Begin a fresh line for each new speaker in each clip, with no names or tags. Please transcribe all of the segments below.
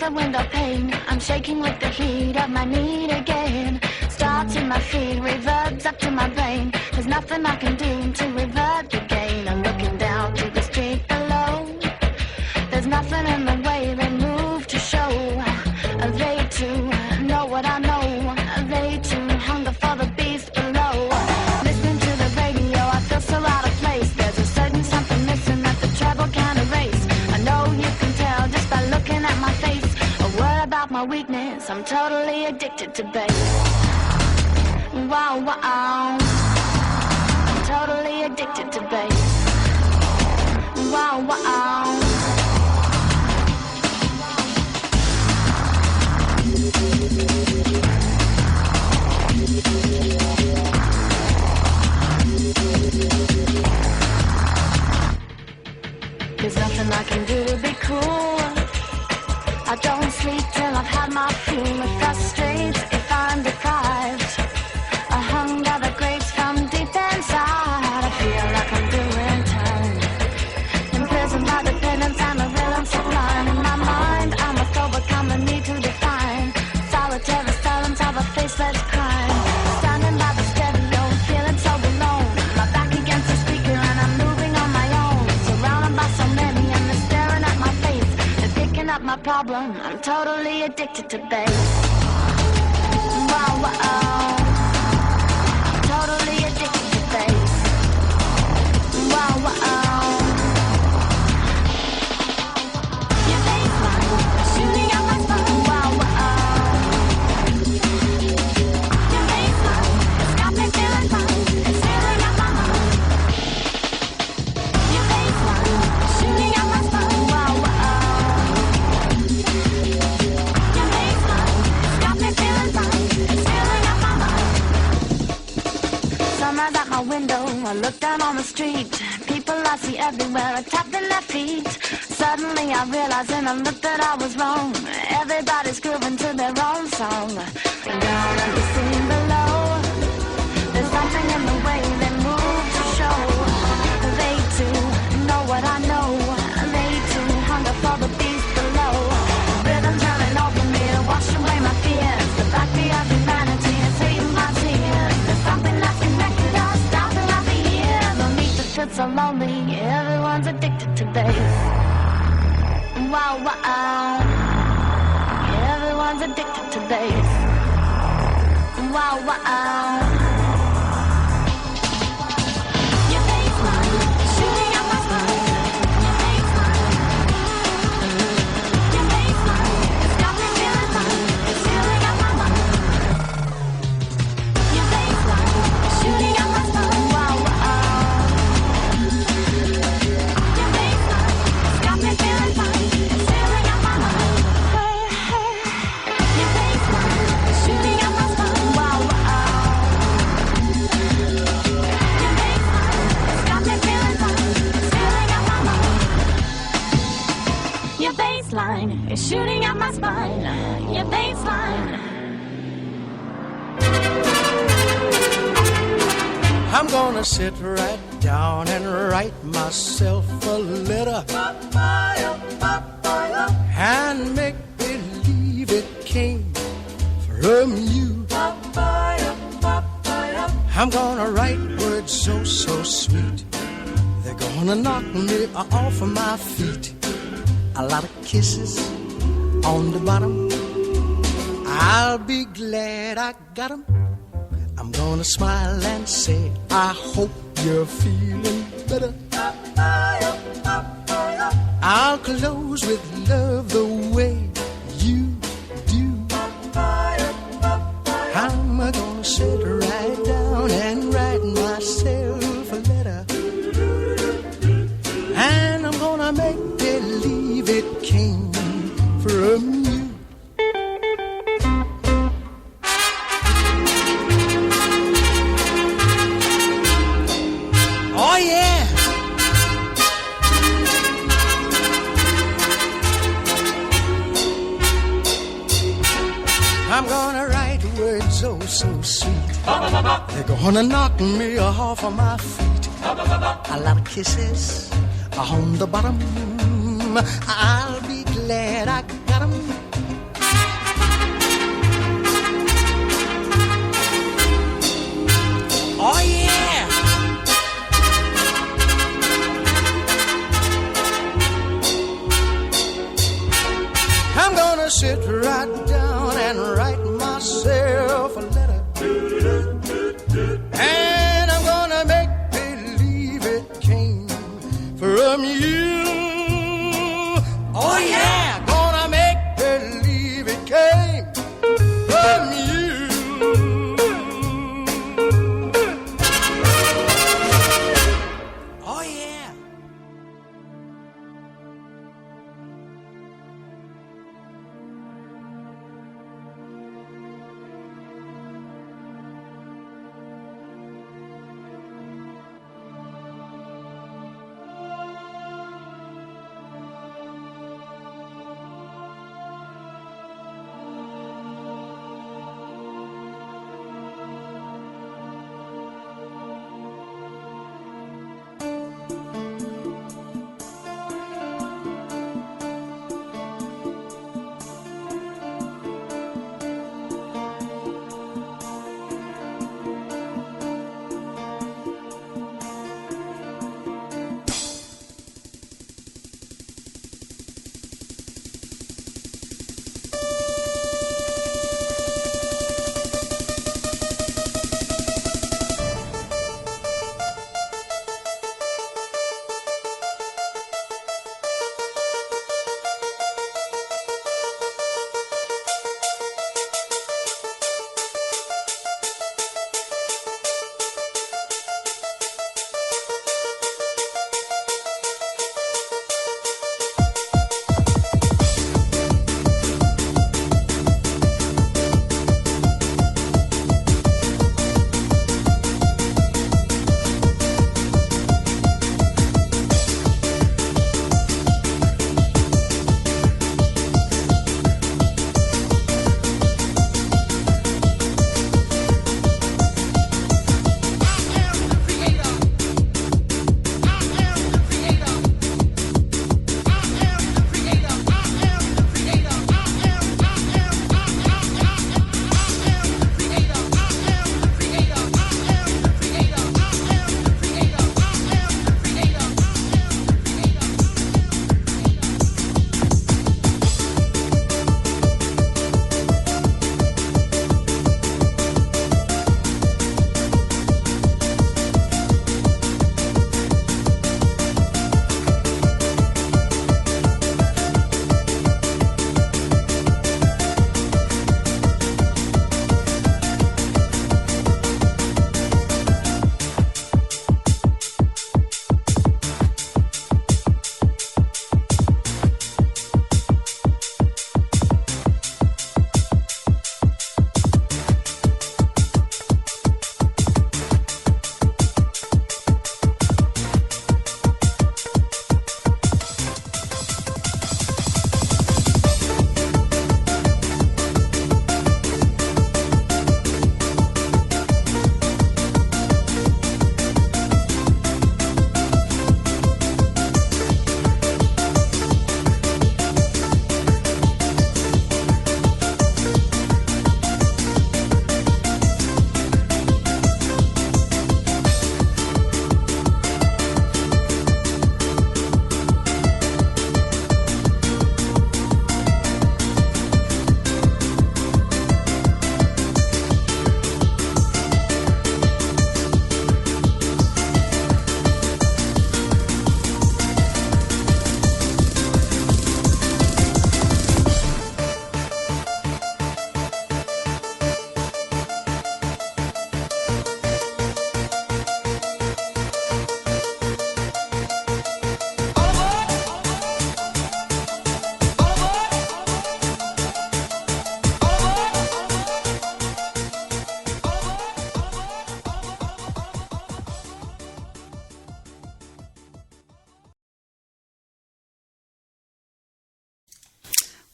the window pane. I'm shaking with the heat of my need again. Starts in my feet, reverbs up to my brain. There's nothing I can do to revert the gain. I'm looking down to the street below. There's nothing in the way they move to show. They too know what I know. They too hunger for the beast below. Listening to the radio, I feel so out of place. There's a certain something missing that the treble can't erase. I know you can tell just by looking at my face. A word about my weakness, I'm totally addicted to bass. Wow, wow. I'm totally addicted to bass. Wow, wow. There's nothing I can do to be cool. I don't sleep till I've had my fuel. It frustrates if I'm deprived. A hunger that grates from deep inside. I feel like I'm doing time. Imprisoned by dependence and the rhythm sublime. In my mind, I must overcome the need to define. Solitary silence of a faceless crime. Standing by the stereo, feeling so alone. My back against the speaker and I'm moving on my own. Surrounded by so many and they're staring at my face. They're picking up my problem. I'm totally addicted to bass. Wow, wow. I'm totally addicted to bass. Wow, wow. Your bassline shooting out my spine. Wow, wow. Your bassline has got me feeling fine. It's filling up my mind. Your bassline shooting out my spine. Wow, wow. Your bassline has got me feeling fine. It's filling up my mind. Sunrise at my window, I look down on the street. People I see everywhere are tapping their feet. Suddenly I realize in a look that I was wrong. Everybody's grooving to their own song. And down at the scene below, there's something in the way they move to show. They too know what I know. They too hunger for the beast below. Rhythms running over me to wash away my fears. The backbeat of humanity is hating my tears. There's something that's connected us down throughout the years. Don't need to feel so lonely. Everyone's addicted to bass. Wow, wow. Everyone's addicted to bass. Wow, wow. Your bassline shooting out my spine. Your bassline. Your bassline has got me feeling fine. It's filling up my mind. Your bassline shooting out my spine. Wow, wow. Your bassline has got me feeling fine. It's filling up my mind. Your bassline shooting out my spine. Wow, wow. Your bassline has got me feeling fine. It's filling up my mind. Your bassline is shooting up my spine. Your bassline.
I'm gonna sit right down and write myself a letter and make believe it came from you. I'm gonna write words so, so sweet. They're gonna knock me off of my feet. A lot of kisses on the bottom. I'll be glad I got 'em. I'm gonna smile and say, I hope you're feeling better. I'll close with love the way you do. I'm gonna sit right down and write myself a letter. And I'm gonna make believe it came from you. Oh yeah. I'm gonna write words oh so sweet. They're gonna knock me off of my feet. A lot of kisses on the bottom. I'll be glad I got 'em. sit right down and write myself a letter. And I'm gonna make believe it came from you. Oh yeah, gonna make believe it came from you. Oh yeah.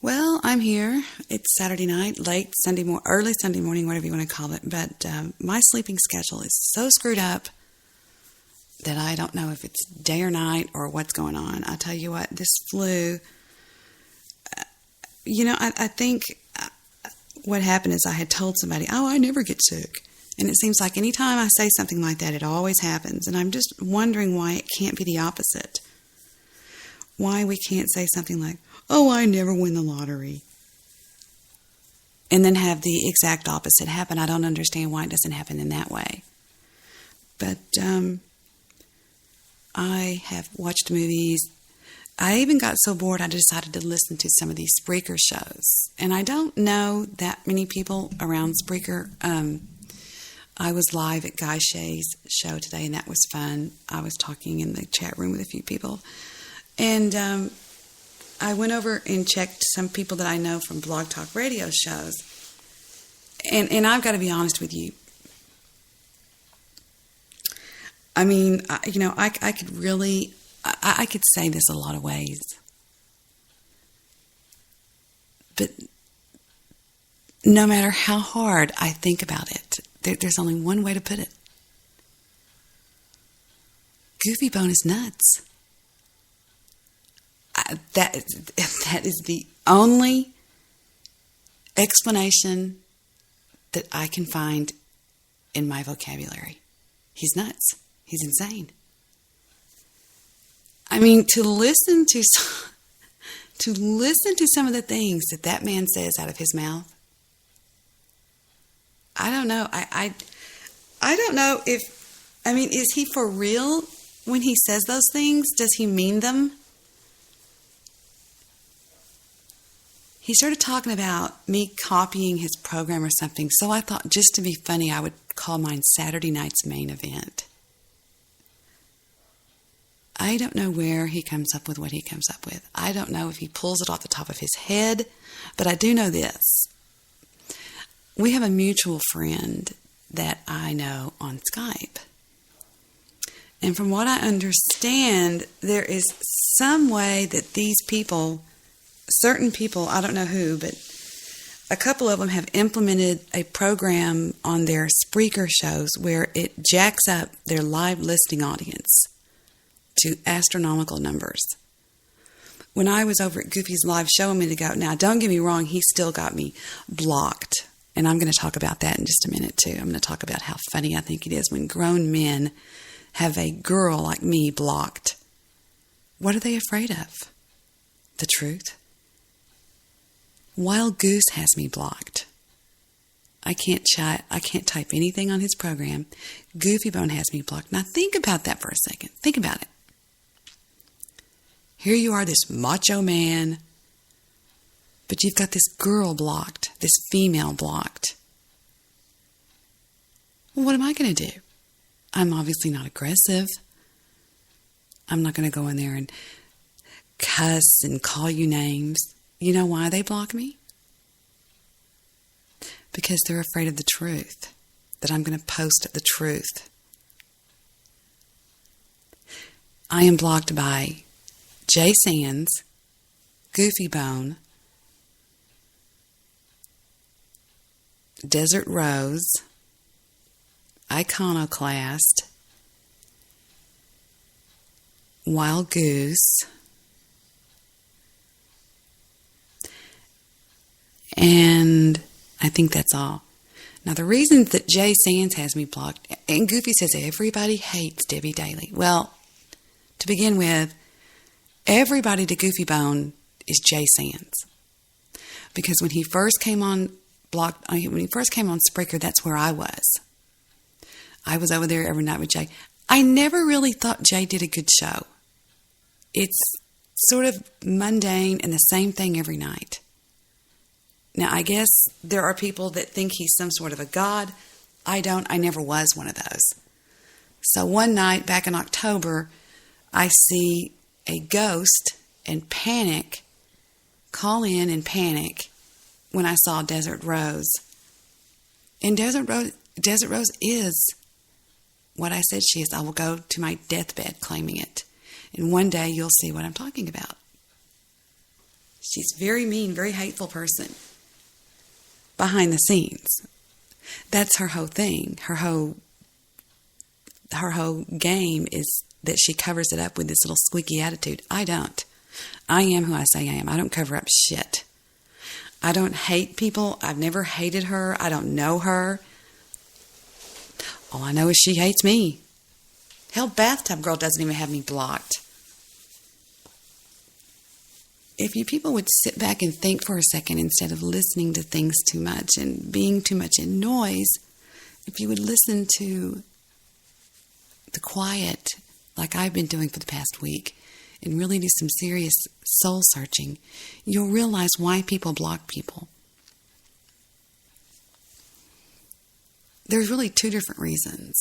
Well, I'm here. It's Saturday night, early Sunday morning, whatever you want to call it. But my sleeping schedule is so screwed up that I don't know if it's day or night or what's going on. I tell you what, this flu, I think what happened is I had told somebody, oh, I never get sick. And it seems like anytime I say something like that, it always happens. And I'm just wondering why it can't be the opposite. Why we can't say something like, oh, I never win the lottery. and then have the exact opposite happen. I don't understand why it doesn't happen in that way. But I have watched movies. I even got so bored I decided to listen to some of these Spreaker shows. And I don't know that many people around Spreaker. I was live at Guy Shay's show today, and that was fun. I was talking in the chat room with a few people. And I went over and checked some people that I know from Blog Talk Radio shows. And I've got to be honest with you. I mean, I could really, I could say this a lot of ways. But no matter how hard I think about it, there's only one way to put it. Goofy Bone is nuts. That is the only explanation that I can find in my vocabulary. He's nuts. He's insane. I mean, to listen to some of the things that man says out of his mouth, I don't know. I don't know if, I mean, is he for real when he says those things? Does he mean them? He started talking about me copying his program or something, so I thought, just to be funny, I would call mine Saturday Night's Main Event. I don't know where he comes up with what he comes up with. I don't know if he pulls it off the top of his head, but I do know this. We have a mutual friend that I know on Skype. And from what I understand, there is some way that these people, certain people, I don't know who, but a couple of them have implemented a program on their Spreaker shows where it jacks up their live listening audience to astronomical numbers. When I was over at Goofy's live show a minute ago, now don't get me wrong, he still got me blocked. And I'm going to talk about that in just a minute too. I'm going to talk about how funny I think it is when grown men have a girl like me blocked. What are they afraid of? The truth? Wild Goose has me blocked. I can't chat. I can't type anything on his program. Goofy Bone has me blocked. Now think about that for a second. Think about it. Here you are, this macho man, but you've got this girl blocked, this female blocked. Well, what am I going to do? I'm obviously not aggressive. I'm not going to go in there and cuss and call you names. You know why they block me? Because they're afraid of the truth, that I'm going to post the truth. I am blocked by Jay Sands, Goofy Bone, Desert Rose, Iconoclast, Wild Goose, and I think that's all. Now, the reasons that Jay Sands has me blocked, and Goofy says everybody hates Debbie Daly. Well, to begin with, everybody to Goofy Bone is Jay Sands. Because when he first came on Spreaker, that's where I was. I was over there every night with Jay. I never really thought Jay did a good show. It's sort of mundane and the same thing every night. Now, I guess there are people that think he's some sort of a god. I don't. I never was one of those. So one night back in October, I see a ghost and panic, call in and panic when I saw Desert Rose. And Desert Rose is what I said she is. I will go to my deathbed claiming it. And one day you'll see what I'm talking about. She's very mean, very hateful person. Behind the scenes. That's her whole thing. Her whole game is that she covers it up with this little squeaky attitude. I don't. I am who I say I am. I don't cover up shit. I don't hate people. I've never hated her. I don't know her. All I know is she hates me. Hell, Bathtub Girl doesn't even have me blocked. if you people would sit back and think for a second instead of listening to things too much and being too much in noise, if you would listen to the quiet like I've been doing for the past week and really do some serious soul searching, you'll realize why people block people. There's really two different reasons.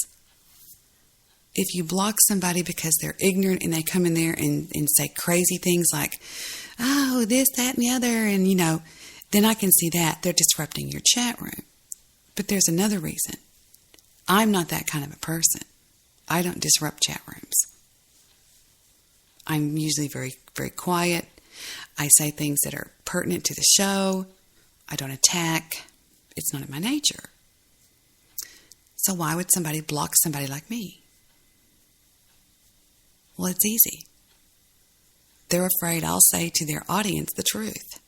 If you block somebody because they're ignorant and they come in there and say crazy things like, oh, this, that, and the other, and, then I can see that they're disrupting your chat room. But there's another reason. I'm not that kind of a person. I don't disrupt chat rooms. I'm usually very, very quiet. I say things that are pertinent to the show. I don't attack. It's not in my nature. So why would somebody block somebody like me? Well, it's easy. They're afraid I'll say to their audience the truth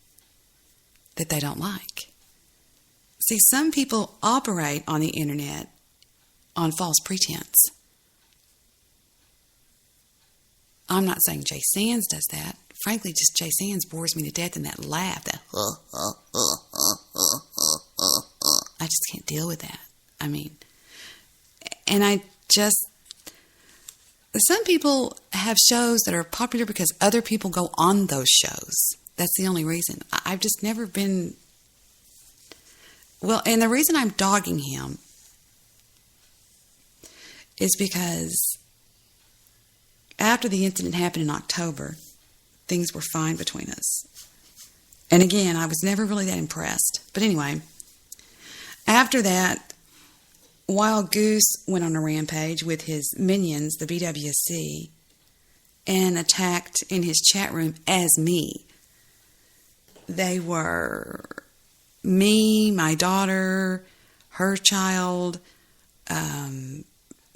that they don't like. See, some people operate on the internet on false pretense. I'm not saying Jay Sands does that. Frankly, just Jay Sands bores me to death in that laugh. That I just can't deal with that. Some people have shows that are popular because other people go on those shows. That's the only reason. I've just never been... Well, and the reason I'm dogging him is because after the incident happened in October, things were fine between us. And again, I was never really that impressed. But anyway, after that, Wild Goose went on a rampage with his minions, the BWC, and attacked in his chat room as me. They were me, my daughter, her child.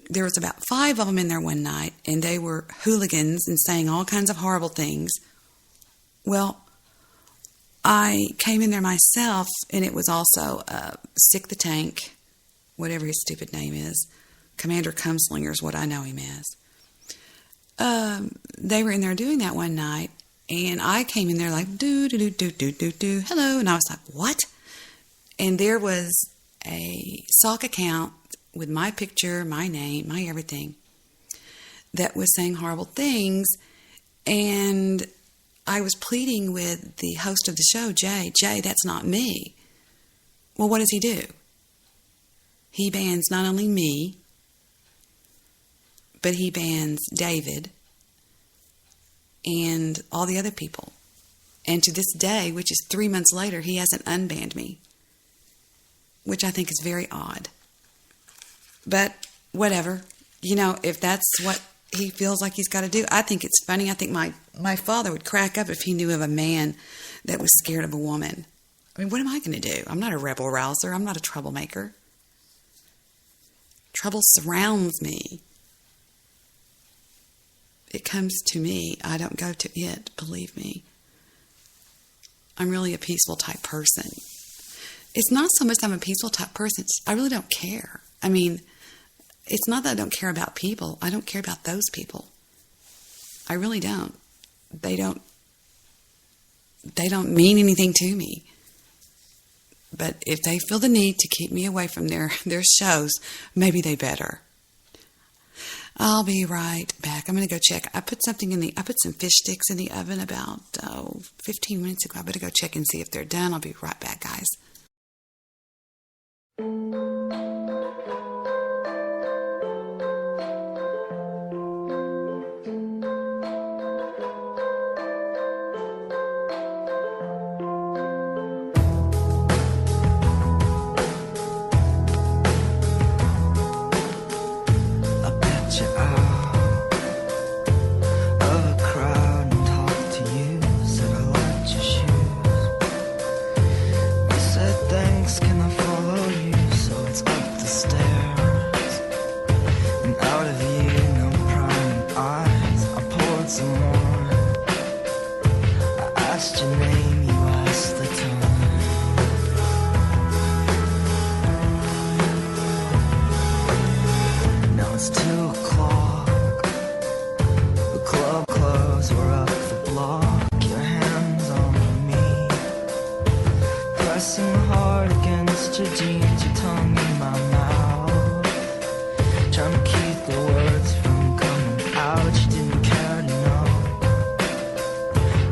There was about 5 of them in there one night, and they were hooligans and saying all kinds of horrible things. Well, I came in there myself, and it was also Sick the Tank, whatever his stupid name is. Commander Cumslinger is what I know him as. They were in there doing that one night, and I came in there like, do, hello, and I was like, what? And there was a sock account with my picture, my name, my everything, that was saying horrible things, and I was pleading with the host of the show, Jay, that's not me. Well, what does he do? He bans not only me, but he bans David and all the other people. And to this day, which is 3 months later, he hasn't unbanned me, which I think is very odd. But whatever, if that's what he feels like he's got to do. I think it's funny. I think my father would crack up if he knew of a man that was scared of a woman. What am I going to do? I'm not a rebel rouser. I'm not a troublemaker. Trouble surrounds me. It comes to me. I don't go to it, believe me. I'm really a peaceful type person. It's not so much I'm a peaceful type person. I really don't care. It's not that I don't care about people. I don't care about those people. I really don't. They don't mean anything to me. But if they feel the need to keep me away from their shows, maybe they better. I'll be right back. I'm going to go check. I put some fish sticks in the oven about 15 minutes ago. I better go check and see if they're done. I'll be right back, guys.
It's 2 o'clock. The club closed, we're up the block. Your hands pressing hard against your jeans, your tongue in my mouth, trying to keep the words from coming out. You didn't care to know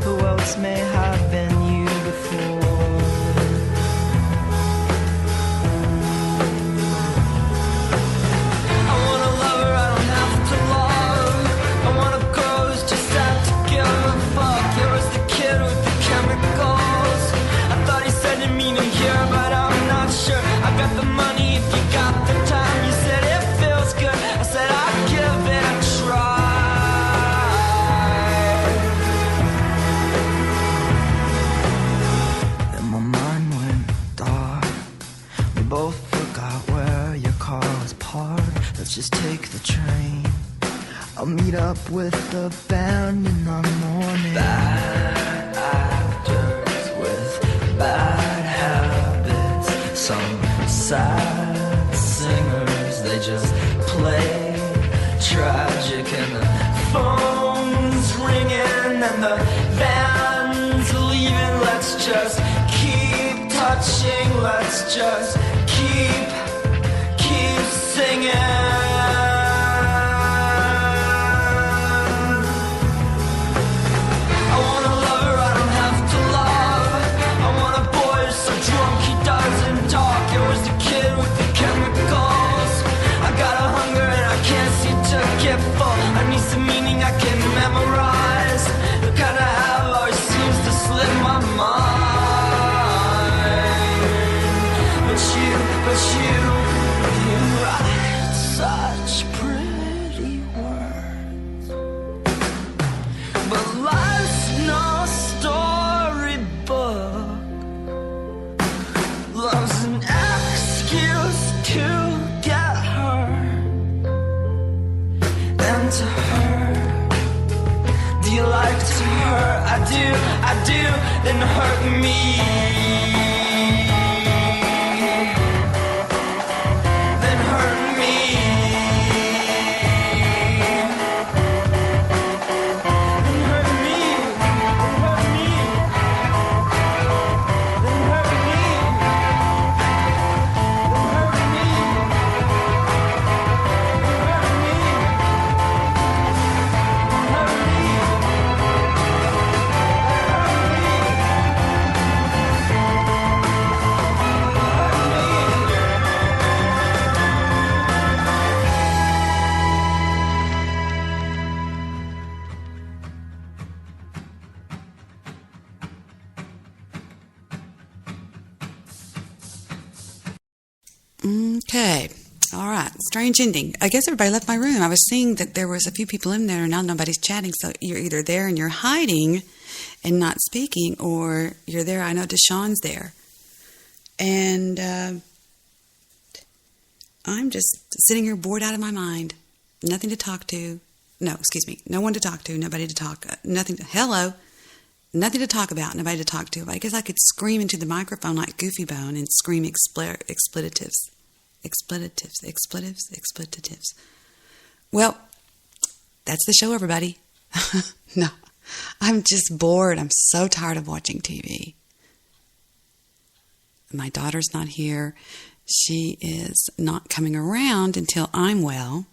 who else may have been you before. I want a lover I don't have to love. I want a girl who's just out to give a fuck. You're the kid with the chemicals. I thought he said to meet him here, but I'm not sure. I got the money if you got the time. You said it feels good. I said I'd give it a try. And my mind went dark. We both forgot where your car was parked. Let's just take the train. I'll meet up with the band in the morning. Bad actors with bad habits. Some sad singers, they just play tragic. And the phone's ringing and the band's leaving. Let's just keep touching. Let's just keep singing. I want a lover I don't have to love. I want a boy who's so drunk he doesn't talk. It was the kid with the chemicals. I got a hunger and I can't seem to get full. I need some meaning I can memorize. The kind I have always seems to slip my mind. But you write such pretty words. But life's no storybook. Love's an excuse to get hurt. And to hurt. Do you like to hurt? I do, then hurt me. Then hurt me. Then hurt me. Then hurt me. Then hurt me. Then hurt me.
Okay. All right. Strange ending. I guess everybody left my room. I was seeing that there was a few people in there and now nobody's chatting. So you're either there and you're hiding and not speaking, or you're there. I know Deshaun's there. And I'm just sitting here bored out of my mind. Nothing to talk to. No, excuse me. No one to talk to. Nobody to talk. Nothing. Hello. Nothing to talk about. Nobody to talk to. I guess I could scream into the microphone like Goofy Bone and scream expletives. Expletives. Well, that's the show, everybody. No, I'm just bored. I'm so tired of watching TV. My daughter's not here. She is not coming around until I'm well,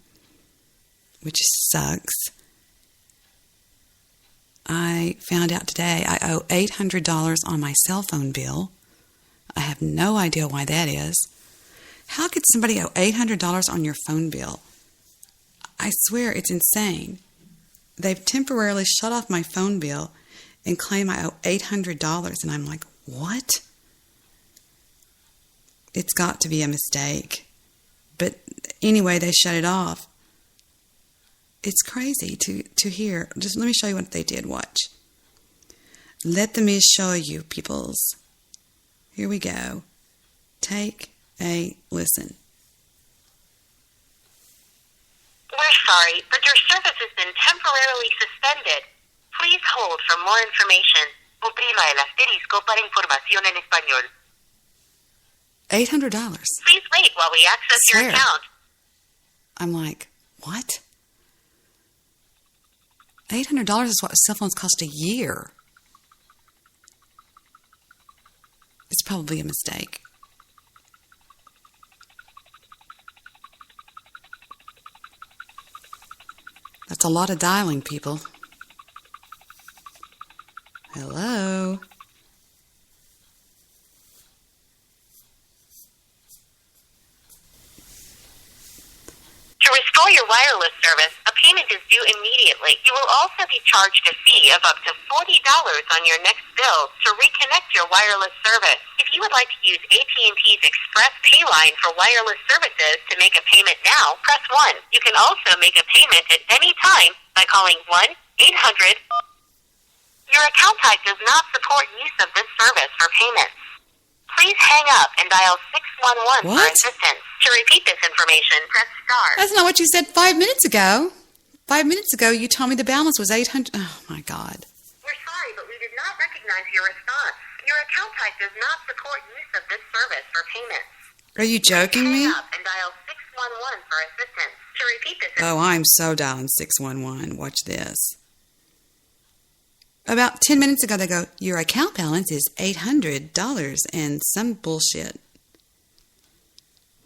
which sucks. I found out today I owe $800 on my cell phone bill. I have no idea why that is. How could somebody owe $800 on your phone bill? I swear it's insane. They've temporarily shut off my phone bill and claim I owe $800, and I'm like, what? It's got to be a mistake. But anyway, they shut it off. It's crazy to hear. Just let me show you what they did. Watch. Let me show you, peoples. Here we go. Take a listen.
We're sorry, but your service has been temporarily suspended. Please hold for more information. Oprima el asterisco para información en español.
$800.
Please wait while we access your account.
I'm like, what? $800 is what cell phones cost a year. It's probably a mistake. That's a lot of dialing, people. Hello?
To restore your wireless service, a payment is due immediately. You will also be charged a fee of up to $40 on your next bill to reconnect your wireless service. If you would like to use AT&T's Express Pay line for wireless services to make a payment now, press 1. You can also make a payment at any time by calling 1-800. Your account type does not support use of this service for payments. Please hang up and dial 611 for
What?
assistance. To repeat this information, press star.
That's not what you said 5 minutes ago. 5 minutes ago, you told me the balance was 800. Oh, my God.
We're sorry, but we did not recognize your response. Your account type does not support use of this service for payments.
Are you joking me?
Hang up and dial 611 for assistance. To repeat this
Oh, I'm so dialing 611. Watch this. About 10 minutes ago, they go, your account balance is $800 and some bullshit.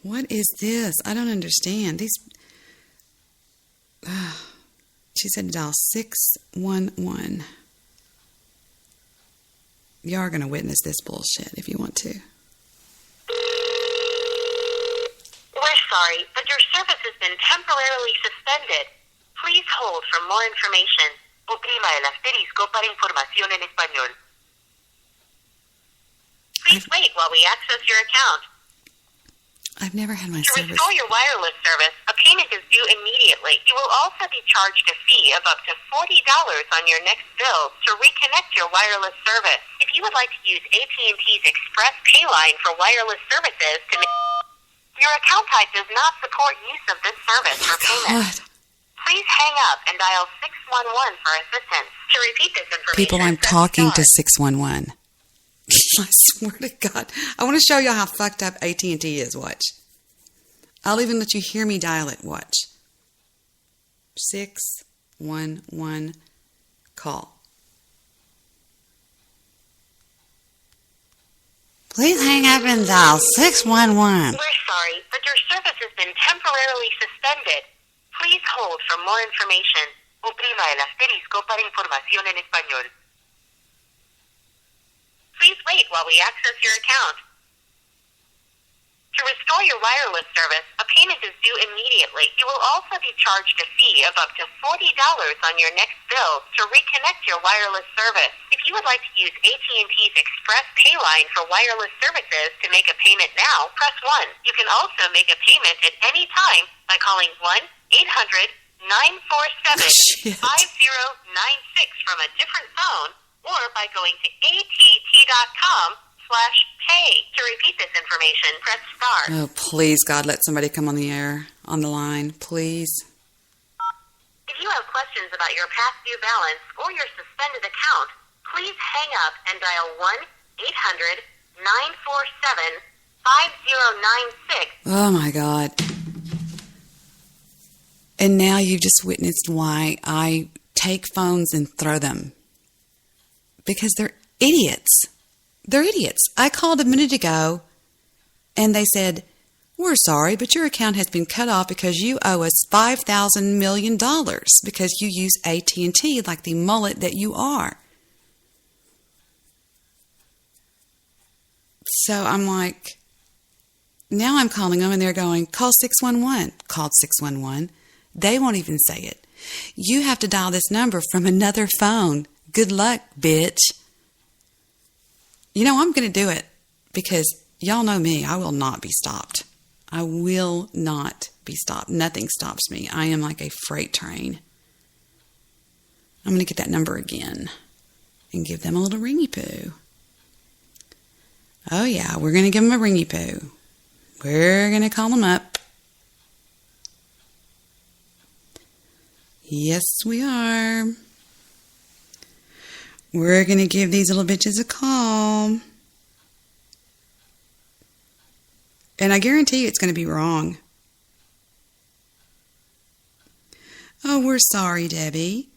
What is this? I don't understand. She said dial 611. You are going to witness this bullshit if you want to.
We're sorry, but your service has been temporarily suspended. Please hold for more information. Oprima el asterisco para información en español. Please wait while we access your account.
I've never had my
To
service.
restore your wireless service, a payment is due immediately. You will also be charged a fee of up to $40 on your next bill to reconnect your wireless service. If you would like to use AT&T's Express Pay line for wireless services to make... Your account type does not support use of this service for payment.
God.
Please hang up and dial 611 for assistance. To repeat this information,
People, I'm
press
talking
star.
to 611. I swear to God. I want to show you how fucked up AT&T is. Watch. I'll even let you hear me dial it. Watch. 611 call. Please hang up and dial 611.
We're sorry, but your service has been temporarily suspended. Please hold for more information. Oprima el asterisco para información en español. Please wait while we access your account. To restore your wireless service, a payment is due immediately. You will also be charged a fee of up to $40 on your next bill to reconnect your wireless service. If you would like to use AT&T's Express Pay line for wireless services to make a payment now, press 1. You can also make a payment at any time by calling 1-800-947-5096 from a different phone or by going to att.com/pay. To repeat this information, press star.
Oh, please, God, let somebody come on the air, on the line, please.
If you have questions about your past due balance or your suspended account, please hang up and dial 1-800-947-5096.
Oh, my God. And now you've just witnessed why I take phones and throw them. Because they're idiots. They're idiots. I called a minute ago, and they said, we're sorry, but your account has been cut off because you owe us $5,000 million because you use AT&T like the mullet that you are. So I'm like, now I'm calling them, and they're going, call 611. Called 611. They won't even say it. You have to dial this number from another phone. Good luck, bitch. You know, I'm going to do it because y'all know me. I will not be stopped. I will not be stopped. Nothing stops me. I am like a freight train. I'm going to get that number again and give them a little ringy poo. Oh, yeah, we're going to give them a ringy poo. We're going to call them up. Yes, we are. We're going to give these little bitches a call. And I guarantee you it's going to be wrong. Oh, we're sorry, Debbie.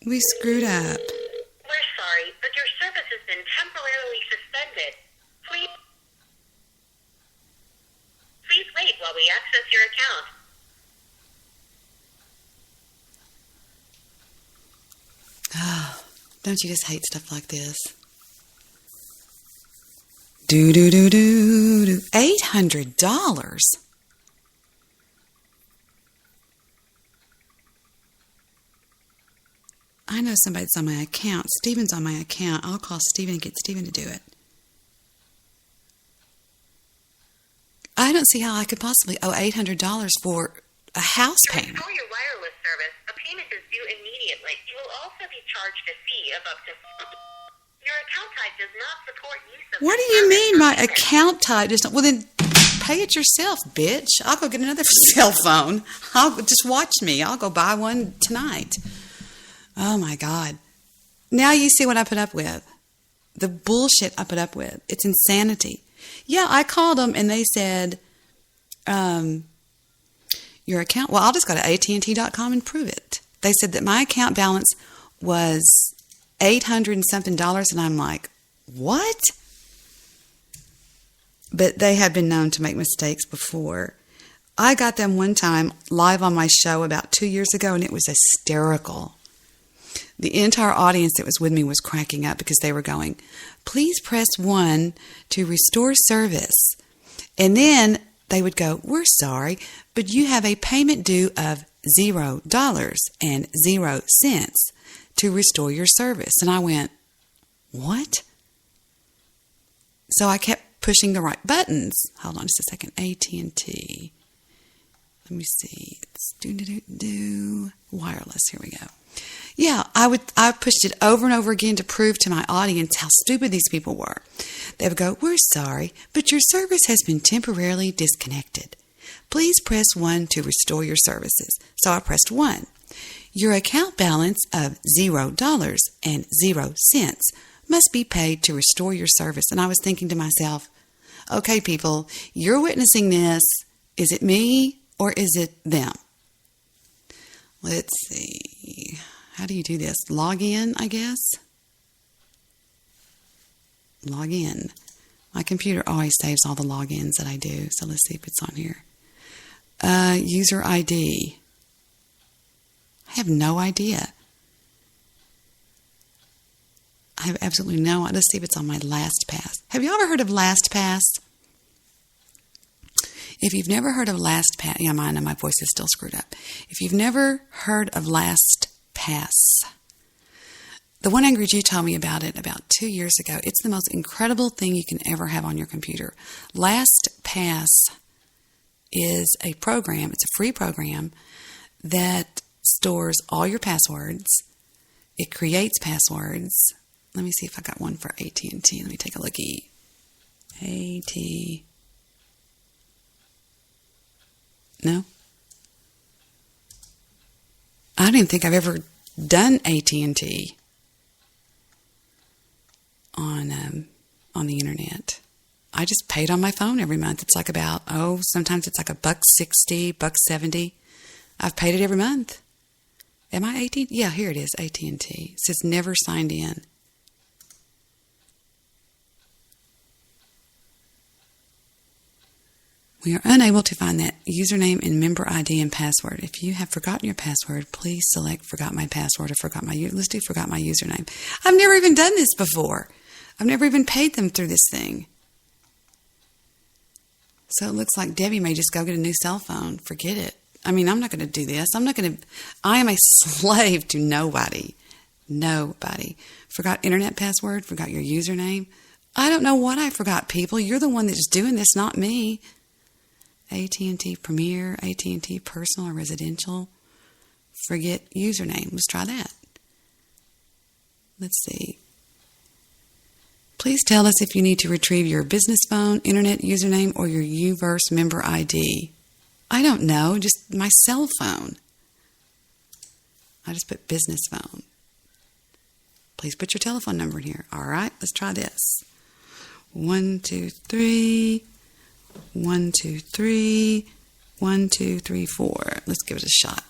We screwed up.
We're sorry, but your service has been temporarily suspended. account.
Oh, don't you just hate stuff like this? Do. $800. I know somebody that's on my account. Steven's on my account. I'll call Steven and get Steven to do it. I don't see how I could possibly owe $800 for a house
To
payment.
restore your wireless service, a payment is due immediately. You will also be charged a fee of up to... Your account type does not support use of...
What do
this
you
service
mean
for
my
payment.
account type doesn't? Well, then pay it yourself, bitch. I'll go get another cell phone. Just watch me. I'll go buy one tonight. Oh, my God. Now you see what I put up with. The bullshit I put up with. It's insanity. Yeah, I called them and they said, your account... Well, I'll just go to AT&T.com and prove it. They said that my account balance was $800 and something, and I'm like, what? But they had been known to make mistakes before. I got them one time live on my show about 2 years ago, and it was hysterical. The entire audience that was with me was cracking up because they were going, please press 1 to restore service. And then they would go, we're sorry, but you have a payment due of $0.00 to restore your service. And I went, what? So I kept pushing the right buttons. Hold on just a second. AT&T. Let me see. It's wireless. Here we go. Yeah, I pushed it over and over again to prove to my audience how stupid these people were. They would go, we're sorry, but your service has been temporarily disconnected. Please press 1 to restore your services. So I pressed 1. Your account balance of $0.00 must be paid to restore your service. And I was thinking to myself, okay, people, you're witnessing this. Is it me or is it them? Let's see. How do you do this? Log in, I guess. Log in. My computer always saves all the logins that I do. So let's see if it's on here. User ID. I have no idea. I have absolutely no idea. Let's see if it's on my LastPass. Have you ever heard of LastPass? If you've never heard of LastPass, yeah, I know my voice is still screwed up. If you've never heard of LastPass, the one Angry Jew told me about it about 2 years ago. It's the most incredible thing you can ever have on your computer. LastPass is a program, it's a free program that stores all your passwords. It creates passwords. Let me see if I got one for AT&T. Let me take a looky. No? I don't even think I've ever done AT&T on the internet. I just pay it on my phone every month. It's like about, sometimes it's like $1.60, $1.70. I've paid it every month. Am I AT&T? Yeah, here it is, AT&T. It says never signed in. We are unable to find that username and member ID and password. If you have forgotten your password, please select forgot my password or let's do forgot my username. I've never even done this before. I've never even paid them through this thing. So it looks like Debbie may just go get a new cell phone. Forget it. I mean, I'm not going to do this. I am a slave to nobody. Nobody. Forgot internet password, forgot your username. I don't know what I forgot, people. You're the one that's doing this, not me. AT&T Premier, AT&T Personal or Residential. Forget username. Let's try that. Let's see. Please tell us if you need to retrieve your business phone, internet username, or your UVerse member ID. I don't know, just my cell phone. I just put business phone. Please put your telephone number in here. All right, let's try this. 1, 2, 3. 1, 2, 3. 1, 2, 3, 4. Let's give it a shot.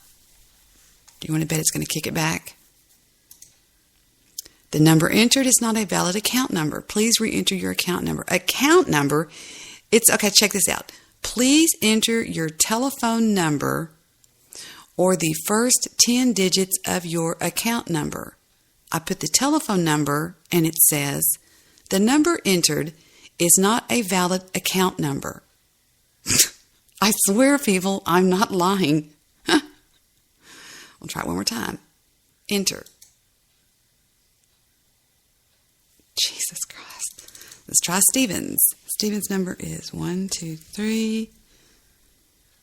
Do you want to bet it's going to kick it back? The number entered is not a valid account number. Please re-enter your account number. Account number, it's, okay, check this out. Please enter your telephone number or the first 10 digits of your account number. I put the telephone number and it says, the number entered is not a valid account number. I swear, people, I'm not lying. We'll try it one more time. Enter. Jesus Christ. Let's try Stephen's. Stephen's number is 123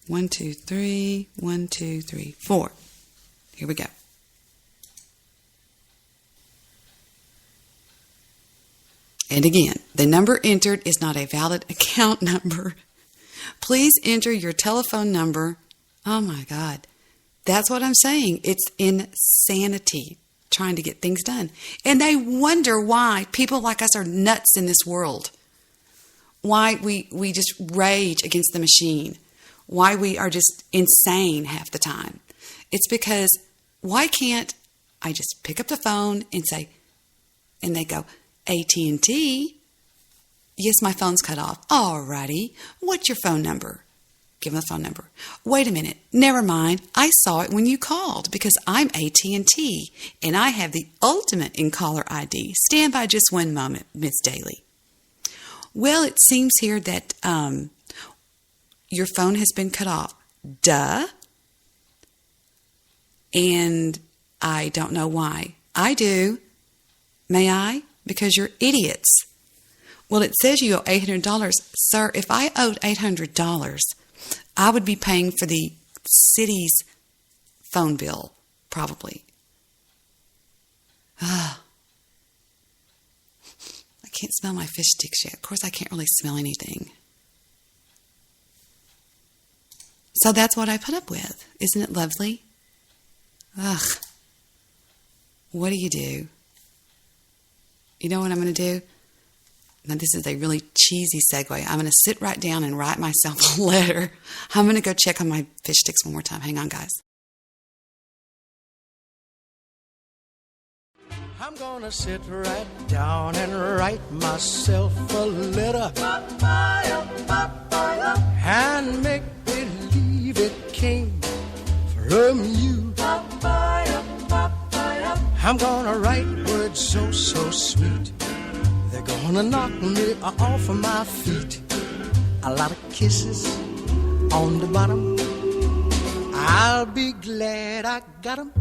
123 1234. Here we go. And again, the number entered is not a valid account number. Please enter your telephone number. Oh my God. That's what I'm saying. It's insanity trying to get things done. And they wonder why people like us are nuts in this world. Why we just rage against the machine. Why we are just insane half the time. It's because why can't I just pick up the phone and say, and they go, AT&T? Yes, my phone's cut off. Alrighty. What's your phone number? Give them the phone number. Wait a minute. Never mind. I saw it when you called because I'm AT&T and I have the ultimate in caller ID. Stand by just one moment, Miss Daly. Well, it seems here that your phone has been cut off. Duh. And I don't know why. I do. May I? Because you're idiots. Well, it says you owe $800. Sir, if I owed $800, I would be paying for the city's phone bill, probably. I can't smell my fish sticks yet. Of course, I can't really smell anything. So that's what I put up with. Isn't it lovely? Ugh. What do? You know what I'm going to do? Now, this is a really cheesy segue. I'm going to sit right down and write myself a letter. I'm going to go check on my fish sticks one more time. Hang on, guys.
I'm going to sit right down and write myself a letter and make believe it came from you. I'm going to write words so sweet. They're gonna knock me off of my feet. A lot of kisses on the bottom. I'll be glad I got 'em.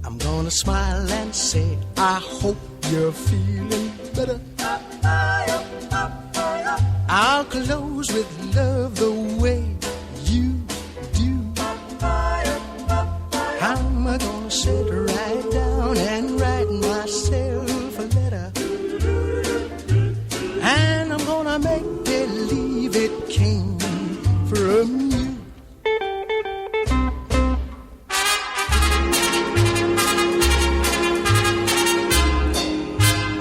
I'm gonna smile and say, I hope you're feeling better. I'll close with love the way you do. I'm gonna sit right down and write myself a letter. And I'm gonna make believe it came from you.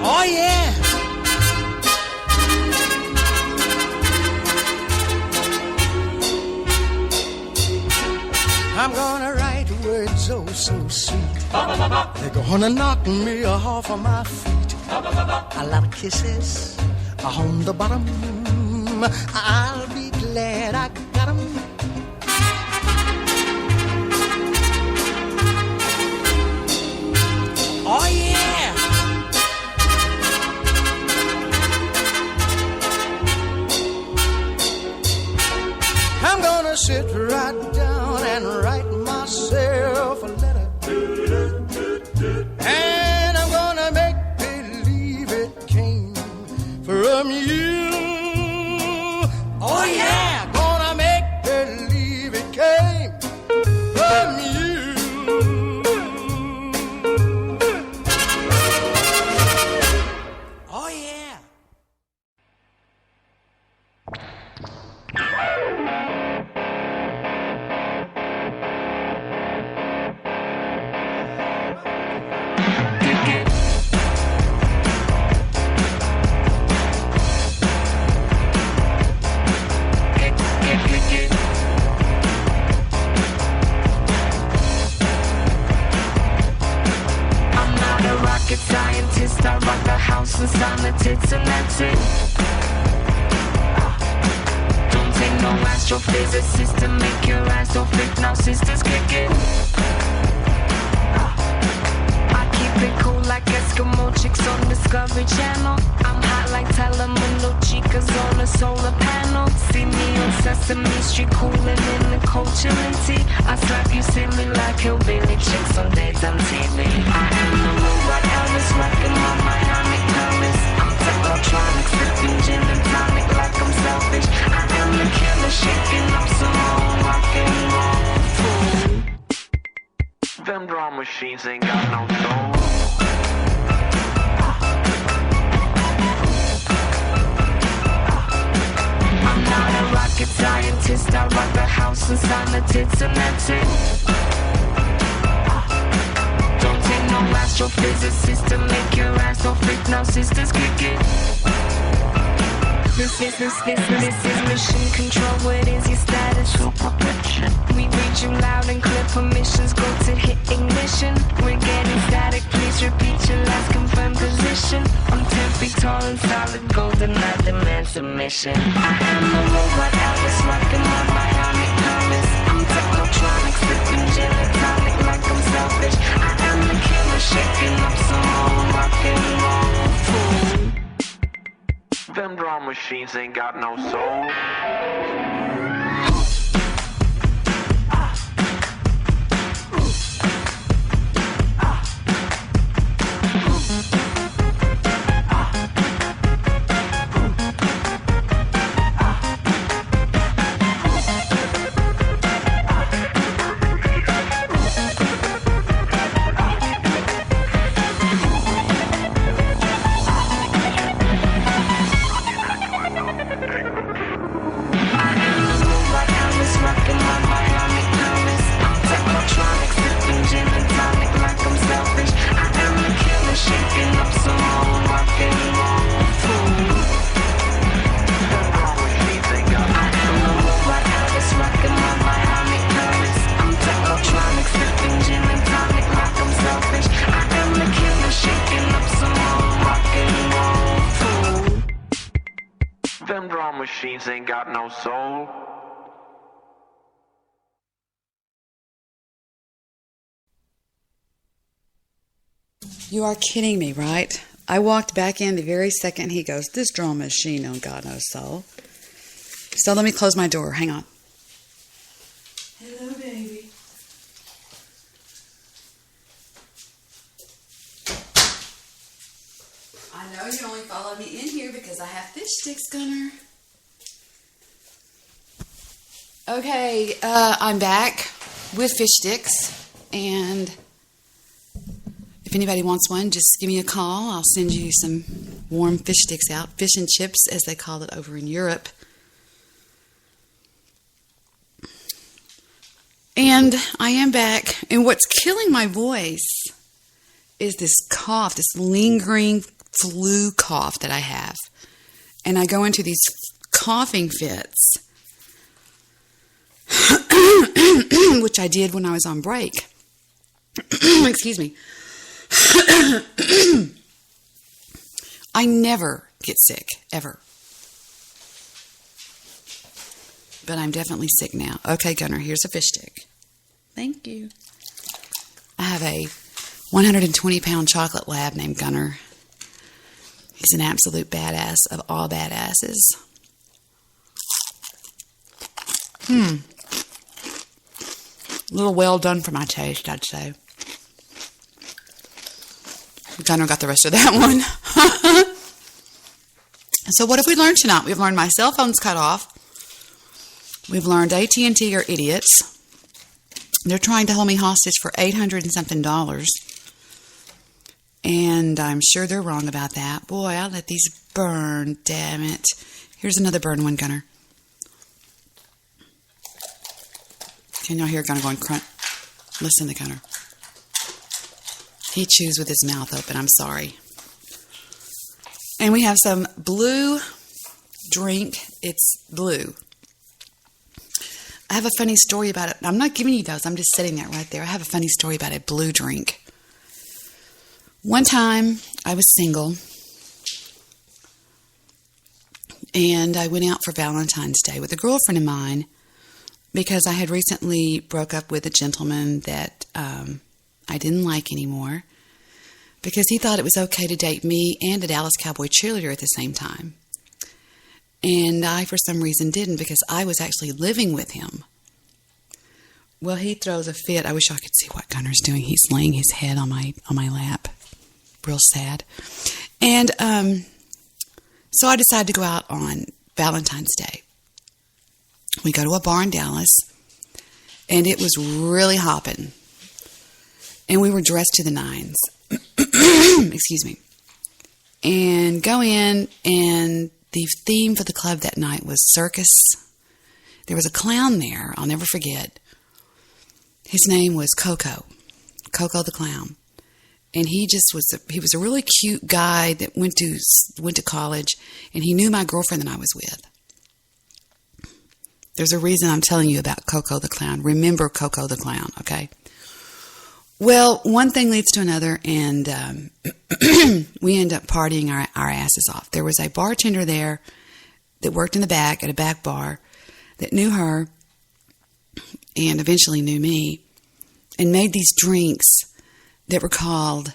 Oh yeah. I'm gonna write words oh so sweet. They're gonna knock me off of my feet. A lot of kisses on the bottom. I'll be glad I got 'em. Oh yeah. I'm gonna sit right down and write myself a letter. And I'm gonna make believe it came from you. Oh yeah, gonna make believe it came from you. Oh yeah.
astrophysicist to make your eyes so freak. Now sisters kick it. I keep it cool like Eskimo chicks on Discovery Channel. I'm hot like Telemundo chicas on a solar panel. See me on Sesame Street cooling in the Coachella tea. I slap you silly like hillbilly chicks on daytime TV. I am the robot Elvis rocking my Miami Paris. I'm technotronic, sipping gin and tonic like I'm selfish. I am the killer shaking up some more rock and roll fool.
Them drum machines ain't got no soul.
I'm not a rocket scientist, I rock the house and sign the tits and that's it. Don't take no astrophysicist to make your ass so freak. Now sisters kick it. This is mission control. What is your status? Supervision. We read you loud and clear. Permissions go to hit ignition. We're getting static. Please repeat your last confirmed position. I'm 10 feet tall and solid gold and I demand submission. I am a robot Elvis rocking my Miami Paris. I'm technotronic, sipping gin and tonic like I'm selfish. I am the killer shaking up some more rock and roll fool.
Them drum machines ain't got no soul. Them drum machines ain't got no soul.
You are kidding me, right? I walked back in the very second he goes, this drum machine don't got no soul. So let me close my door. Hang on. Hello, baby. I know you only followed me in here because I have fish sticks, Gunner. Okay, I'm back with fish sticks, and if anybody wants one, just give me a call. I'll send you some warm fish sticks out. Fish and chips, as they call it over in Europe. And I am back. And what's killing my voice is this cough, this lingering flu cough that I have. And I go into these coughing fits, which I did when I was on break. Excuse me. I never get sick, ever. But I'm definitely sick now. Okay, Gunner, here's a fish stick. Thank you. I have a 120-pound chocolate lab named Gunner. He's an absolute badass of all badasses. A little well done for my taste, I'd say. Gunner got the rest of that one. So what have we learned tonight? We've learned my cell phone's cut off. We've learned AT&T are idiots. They're trying to hold me hostage for $800 and something. And I'm sure they're wrong about that. Boy, I let these burn, damn it. Here's another burn one, Gunner. Can y'all hear Gunner going crunch? Listen to Gunner. He chews with his mouth open. I'm sorry. And we have some blue drink. It's blue. I have a funny story about it. I'm not giving you those. I'm just sitting there right there. I have a funny story about a blue drink. One time, I was single. And I went out for Valentine's Day with a girlfriend of mine. because I had recently broke up with a gentleman that I didn't like anymore, because he thought it was okay to date me and a Dallas Cowboy cheerleader at the same time. And I, for some reason, didn't, because I was actually living with him. Well, he throws a fit. I wish I could see what Gunner's doing. He's laying his head on my lap. Real sad. And so I decided to go out on Valentine's Day. We go to a bar in Dallas, and it was really hopping. And we were dressed to the nines. Excuse me. And go in, and the theme for the club that night was circus. There was a clown there, I'll never forget. His name was Coco the Clown. And he was a really cute guy that went to college, and he knew my girlfriend that I was with. There's a reason I'm telling you about Coco the Clown. Remember Coco the Clown, okay? Well, one thing leads to another, and we end up partying our asses off. There was a bartender there that worked in the back at a back bar that knew her and eventually knew me, and made these drinks that were called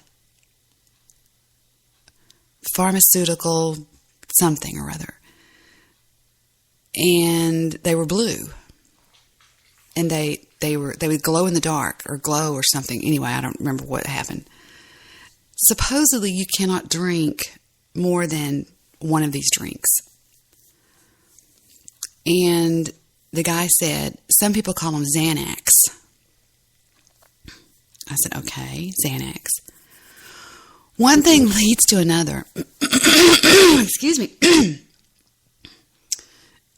pharmaceutical something or other. And they were blue. And they would glow in the dark, or glow or something. Anyway, I don't remember what happened. Supposedly you cannot drink more than one of these drinks. And the guy said, some people call them Xanax. I said, okay, Xanax. One thing leads to another. Excuse me.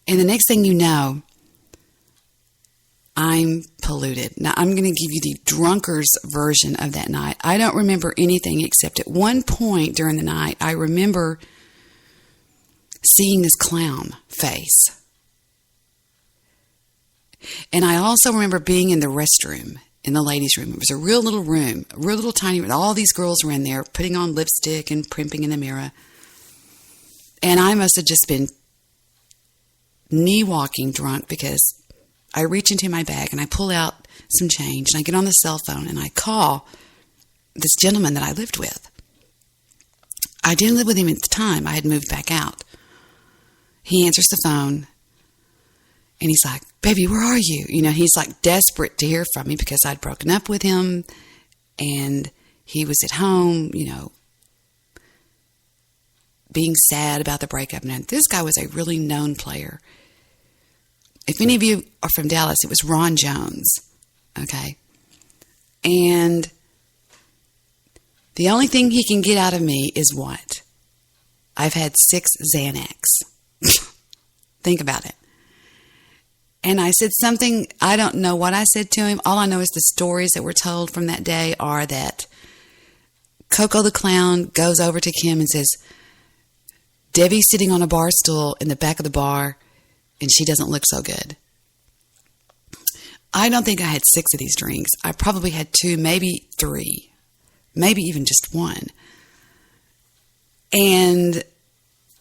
And the next thing you know, I'm polluted. Now, I'm going to give you the drunkard's version of that night. I don't remember anything except at one point during the night, I remember seeing this clown face. And I also remember being in the restroom, in the ladies' room. It was a real little room, a real little tiny room. All these girls were in there putting on lipstick and primping in the mirror. And I must have just been knee-walking drunk, because I reach into my bag and I pull out some change, and I get on the cell phone and I call this gentleman that I lived with. I didn't live with him at the time. I had moved back out. He answers the phone, and he's like, baby, where are you? You know, he's like desperate to hear from me, because I'd broken up with him and he was at home, you know, being sad about the breakup. And this guy was a really known player. If any of you are from Dallas, it was Ron Jones. Okay. And the only thing he can get out of me is what? I've had 6 Xanax. Think about it. And I said something, I don't know what I said to him. All I know is the stories that were told from that day are that Coco the Clown goes over to Kim and says, Debbie's sitting on a bar stool in the back of the bar, and she doesn't look so good. I don't think I had 6 of these drinks. I probably had 2, maybe 3, maybe even just 1. And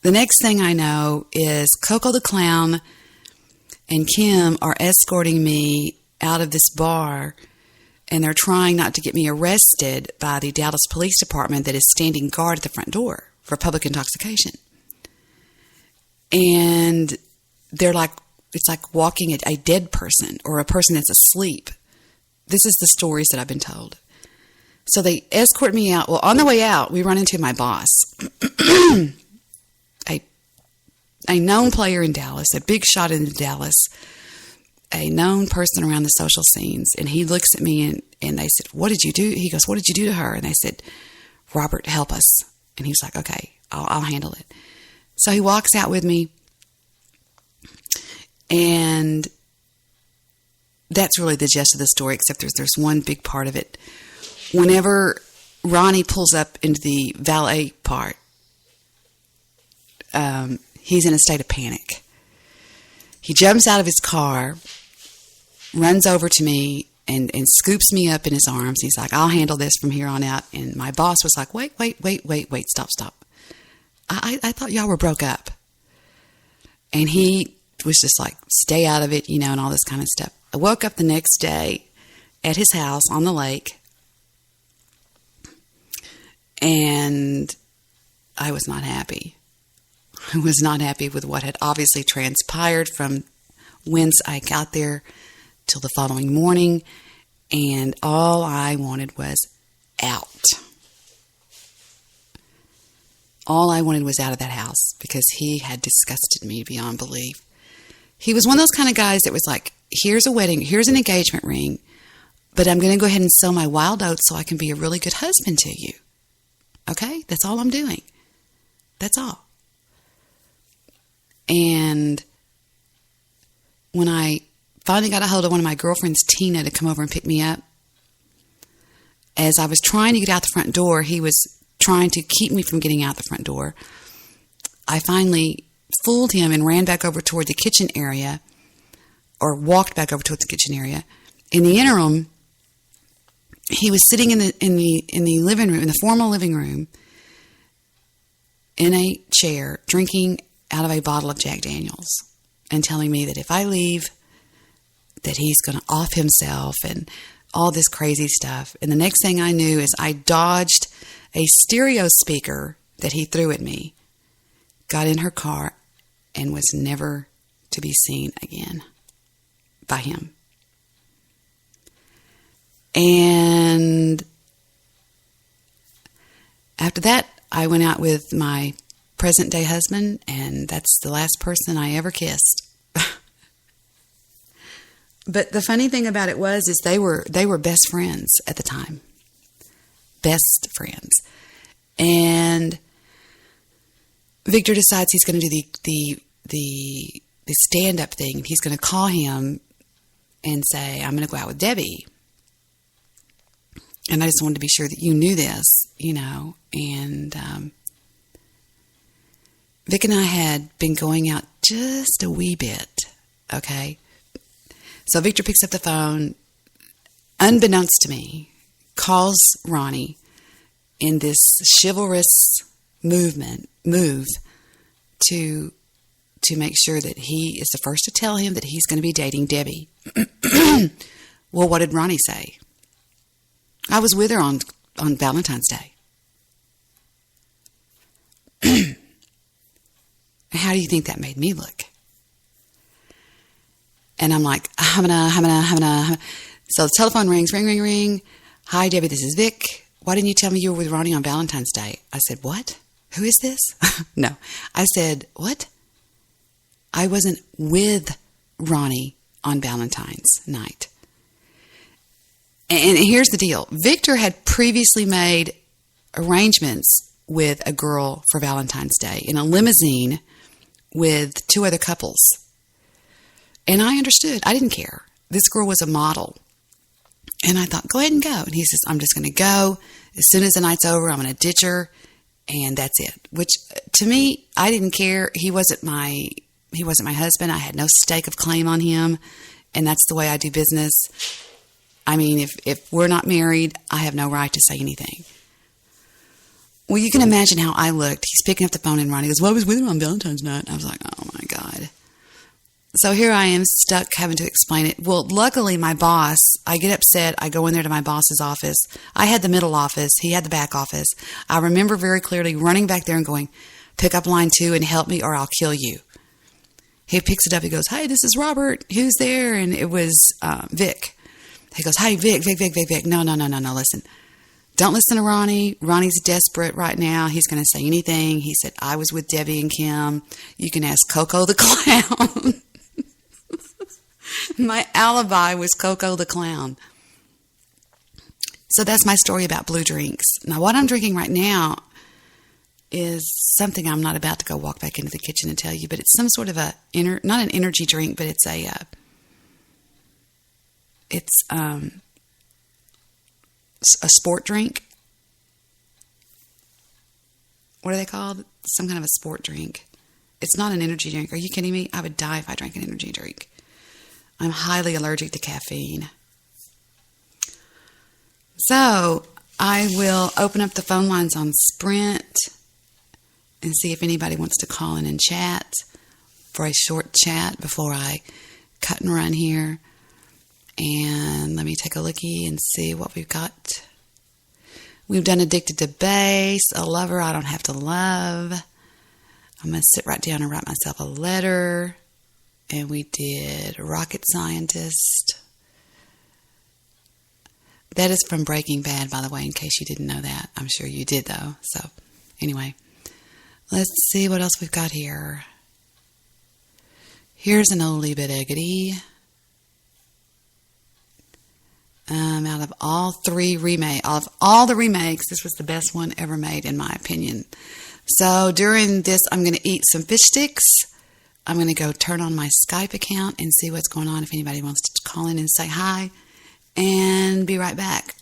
the next thing I know is Coco the Clown and Kim are escorting me out of this bar, and they're trying not to get me arrested by the Dallas Police Department that is standing guard at the front door for public intoxication. And they're like, it's like walking a dead person or a person that's asleep. This is the stories that I've been told. So they escort me out. Well, on the way out, we run into my boss, a known player in Dallas, a big shot in Dallas, a known person around the social scenes. And he looks at me and they said, what did you do? He goes, what did you do to her? And they said, Robert, help us. And he was like, okay, I'll handle it. So he walks out with me. And that's really the gist of the story, except there's one big part of it. Whenever Ronnie pulls up into the valet part, he's in a state of panic. He jumps out of his car, runs over to me, and scoops me up in his arms. He's like, I'll handle this from here on out. And my boss was like, wait, stop. I thought y'all were broke up. And he was just like, stay out of it, and all this kind of stuff. I woke up the next day at his house on the lake, and I was not happy. I was not happy with what had obviously transpired from whence I got there till the following morning, and all I wanted was out. All I wanted was out of that house because he had disgusted me beyond belief. He was one of those kind of guys that was like, here's a wedding, here's an engagement ring, but I'm going to go ahead and sow my wild oats so I can be a really good husband to you. Okay? That's all I'm doing. That's all. And when I finally got a hold of one of my girlfriends, Tina, to come over and pick me up, as I was trying to get out the front door, he was trying to keep me from getting out the front door. I finally fooled him and ran back over toward the kitchen area, or walked back over toward the kitchen area. In the interim, he was sitting in the living room, in the formal living room, in a chair, drinking out of a bottle of Jack Daniels, and telling me that if I leave, that he's going to off himself and all this crazy stuff. And the next thing I knew is I dodged a stereo speaker that he threw at me, got in her car, and was never to be seen again by him. And after that, I went out with my present-day husband, and that's the last person I ever kissed. But the funny thing about it is they were best friends at the time. Best friends. And Victor decides he's going to do the stand-up thing. He's going to call him and say, I'm going to go out with Debbie. And I just wanted to be sure that you knew this, And Vic and I had been going out just a wee bit, okay? So Victor picks up the phone, unbeknownst to me, calls Ronnie in this chivalrous move to make sure that he is the first to tell him that he's going to be dating Debbie. Well, what did Ronnie say? I was with her on Valentine's Day. How do you think that made me look? And I'm like, hamana. So the telephone rings, ring. Hi, Debbie, this is Vic. Why didn't you tell me you were with Ronnie on Valentine's Day? I said, what? Who is this? No. I said, what? I wasn't with Ronnie on Valentine's night. And here's the deal. Victor had previously made arrangements with a girl for Valentine's Day in a limousine with 2 other couples. And I understood. I didn't care. This girl was a model. And I thought, go ahead and go. And he says, I'm just going to go. As soon as the night's over, I'm going to ditch her. And that's it. Which, to me, I didn't care. He wasn't my husband. I had no stake of claim on him. And that's the way I do business. I mean, if we're not married, I have no right to say anything. Well, you can imagine how I looked. He's picking up the phone and Ronnie goes, well, I was with her on Valentine's night. I was like, oh my God. So here I am stuck having to explain it. Well, luckily my boss, I get upset. I go in there to my boss's office. I had the middle office. He had the back office. I remember very clearly running back there and going, pick up line 2 and help me or I'll kill you. He picks it up. He goes, hey, this is Robert. Who's there? And it was Vic. He goes, hey, Vic. No, listen. Don't listen to Ronnie. Ronnie's desperate right now. He's going to say anything. He said, I was with Debbie and Kim. You can ask Coco the Clown. My alibi was Coco the Clown. So that's my story about blue drinks. Now, what I'm drinking right now is something I'm not about to go walk back into the kitchen and tell you, but it's some sort of not an energy drink, but it's a sport drink. What are they called? Some kind of a sport drink. It's not an energy drink. Are you kidding me? I would die if I drank an energy drink. I'm highly allergic to caffeine. So I will open up the phone lines on Sprint and see if anybody wants to call in and chat. for a short chat before I cut and run here. And let me take a lookie and see what we've got. We've done Addicted to Bass, A Lover I Don't Have to Love. I'm going to sit right down and write myself a letter. And we did Rocket Scientist. That is from Breaking Bad, by the way, in case you didn't know that. I'm sure you did, though. So, anyway, let's see what else we've got here. Here's an oldie but eggity. Out of all the remakes, this was the best one ever made, in my opinion. So, during this, I'm going to eat some fish sticks. I'm going to go turn on my Skype account and see what's going on if anybody wants to call in and say hi. And be right back.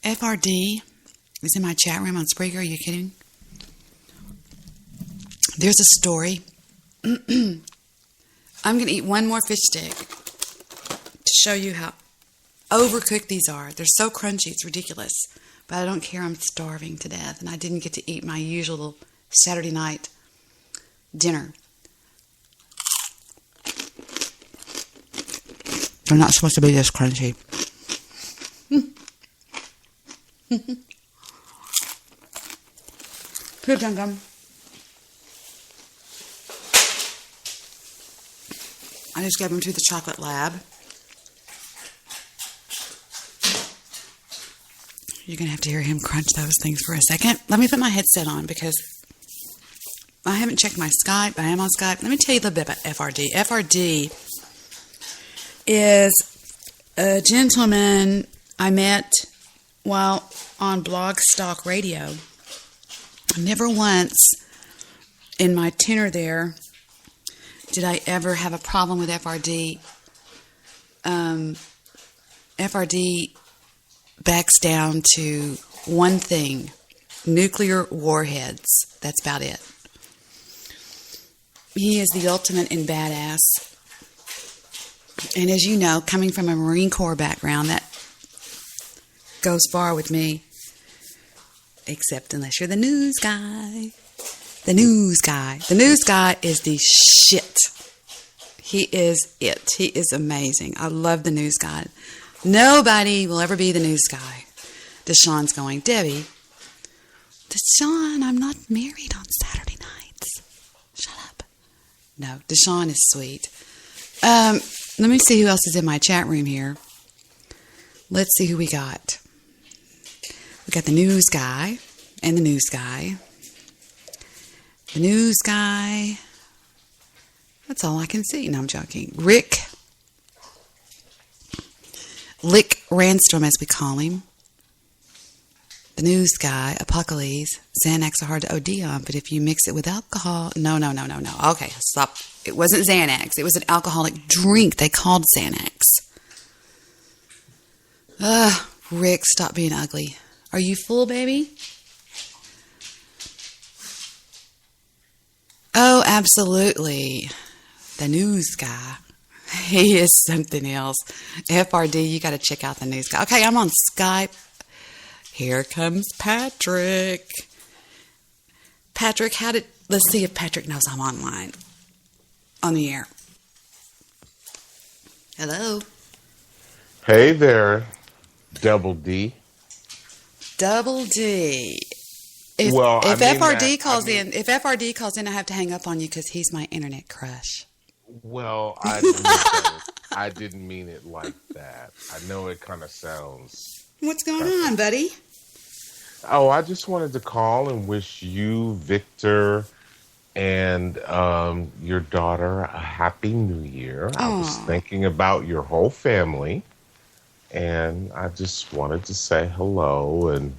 FRD is in my chat room on Spreaker. Are you kidding? There's a story I'm going to eat one more fish stick to show you how overcooked these are. They're so crunchy, it's ridiculous. But I don't care, I'm starving to death, and I didn't get to eat my usual Saturday night dinner. They're not supposed to be this crunchy. Here, Gum Gum. I just gave them to the chocolate lab. You're going to have to hear him crunch those things for a second. Let me put my headset on because I haven't checked my Skype. I am on Skype. Let me tell you a little bit about FRD. FRD is a gentleman I met while on Blog Stock Radio. Never once in my tenure there did I ever have a problem with FRD. FRD backs down to one thing: nuclear warheads. That's about it. He is the ultimate in badass. And as you know, coming from a Marine Corps background, that goes far with me. Except unless you're the news guy. The news guy. The news guy is the shit. He is it. He is amazing. I love the news guy. Nobody will ever be the news guy. Deshaun's going, Debbie, Deshaun, I'm not married on Saturday nights. Shut up. No, Deshaun is sweet. Let me see who else is in my chat room here. Let's see who we got. We got the news guy and the news guy. The news guy. That's all I can see. No, I'm joking. Rick Lick Randstrom, as we call him. The news guy, Apocalypse. Xanax are hard to OD on, but if you mix it with alcohol... No. Okay, stop. It wasn't Xanax. It was an alcoholic drink they called Xanax. Rick, stop being ugly. Are you full, baby? Oh, absolutely. The news guy. He is something else. FRD, you got to check out the news guy. Okay, I'm on Skype. Here comes Patrick. Patrick, let's see if Patrick knows I'm online. On the air. Hello.
Hey there, Double D.
Double D. If FRD calls in, I have to hang up on you because he's my internet crush.
Well, I didn't mean it like that. I know it kind of sounds...
What's going on, buddy?
Oh, I just wanted to call and wish you, Victor, and your daughter a happy new year.
Aww.
I was thinking about your whole family, and I just wanted to say hello and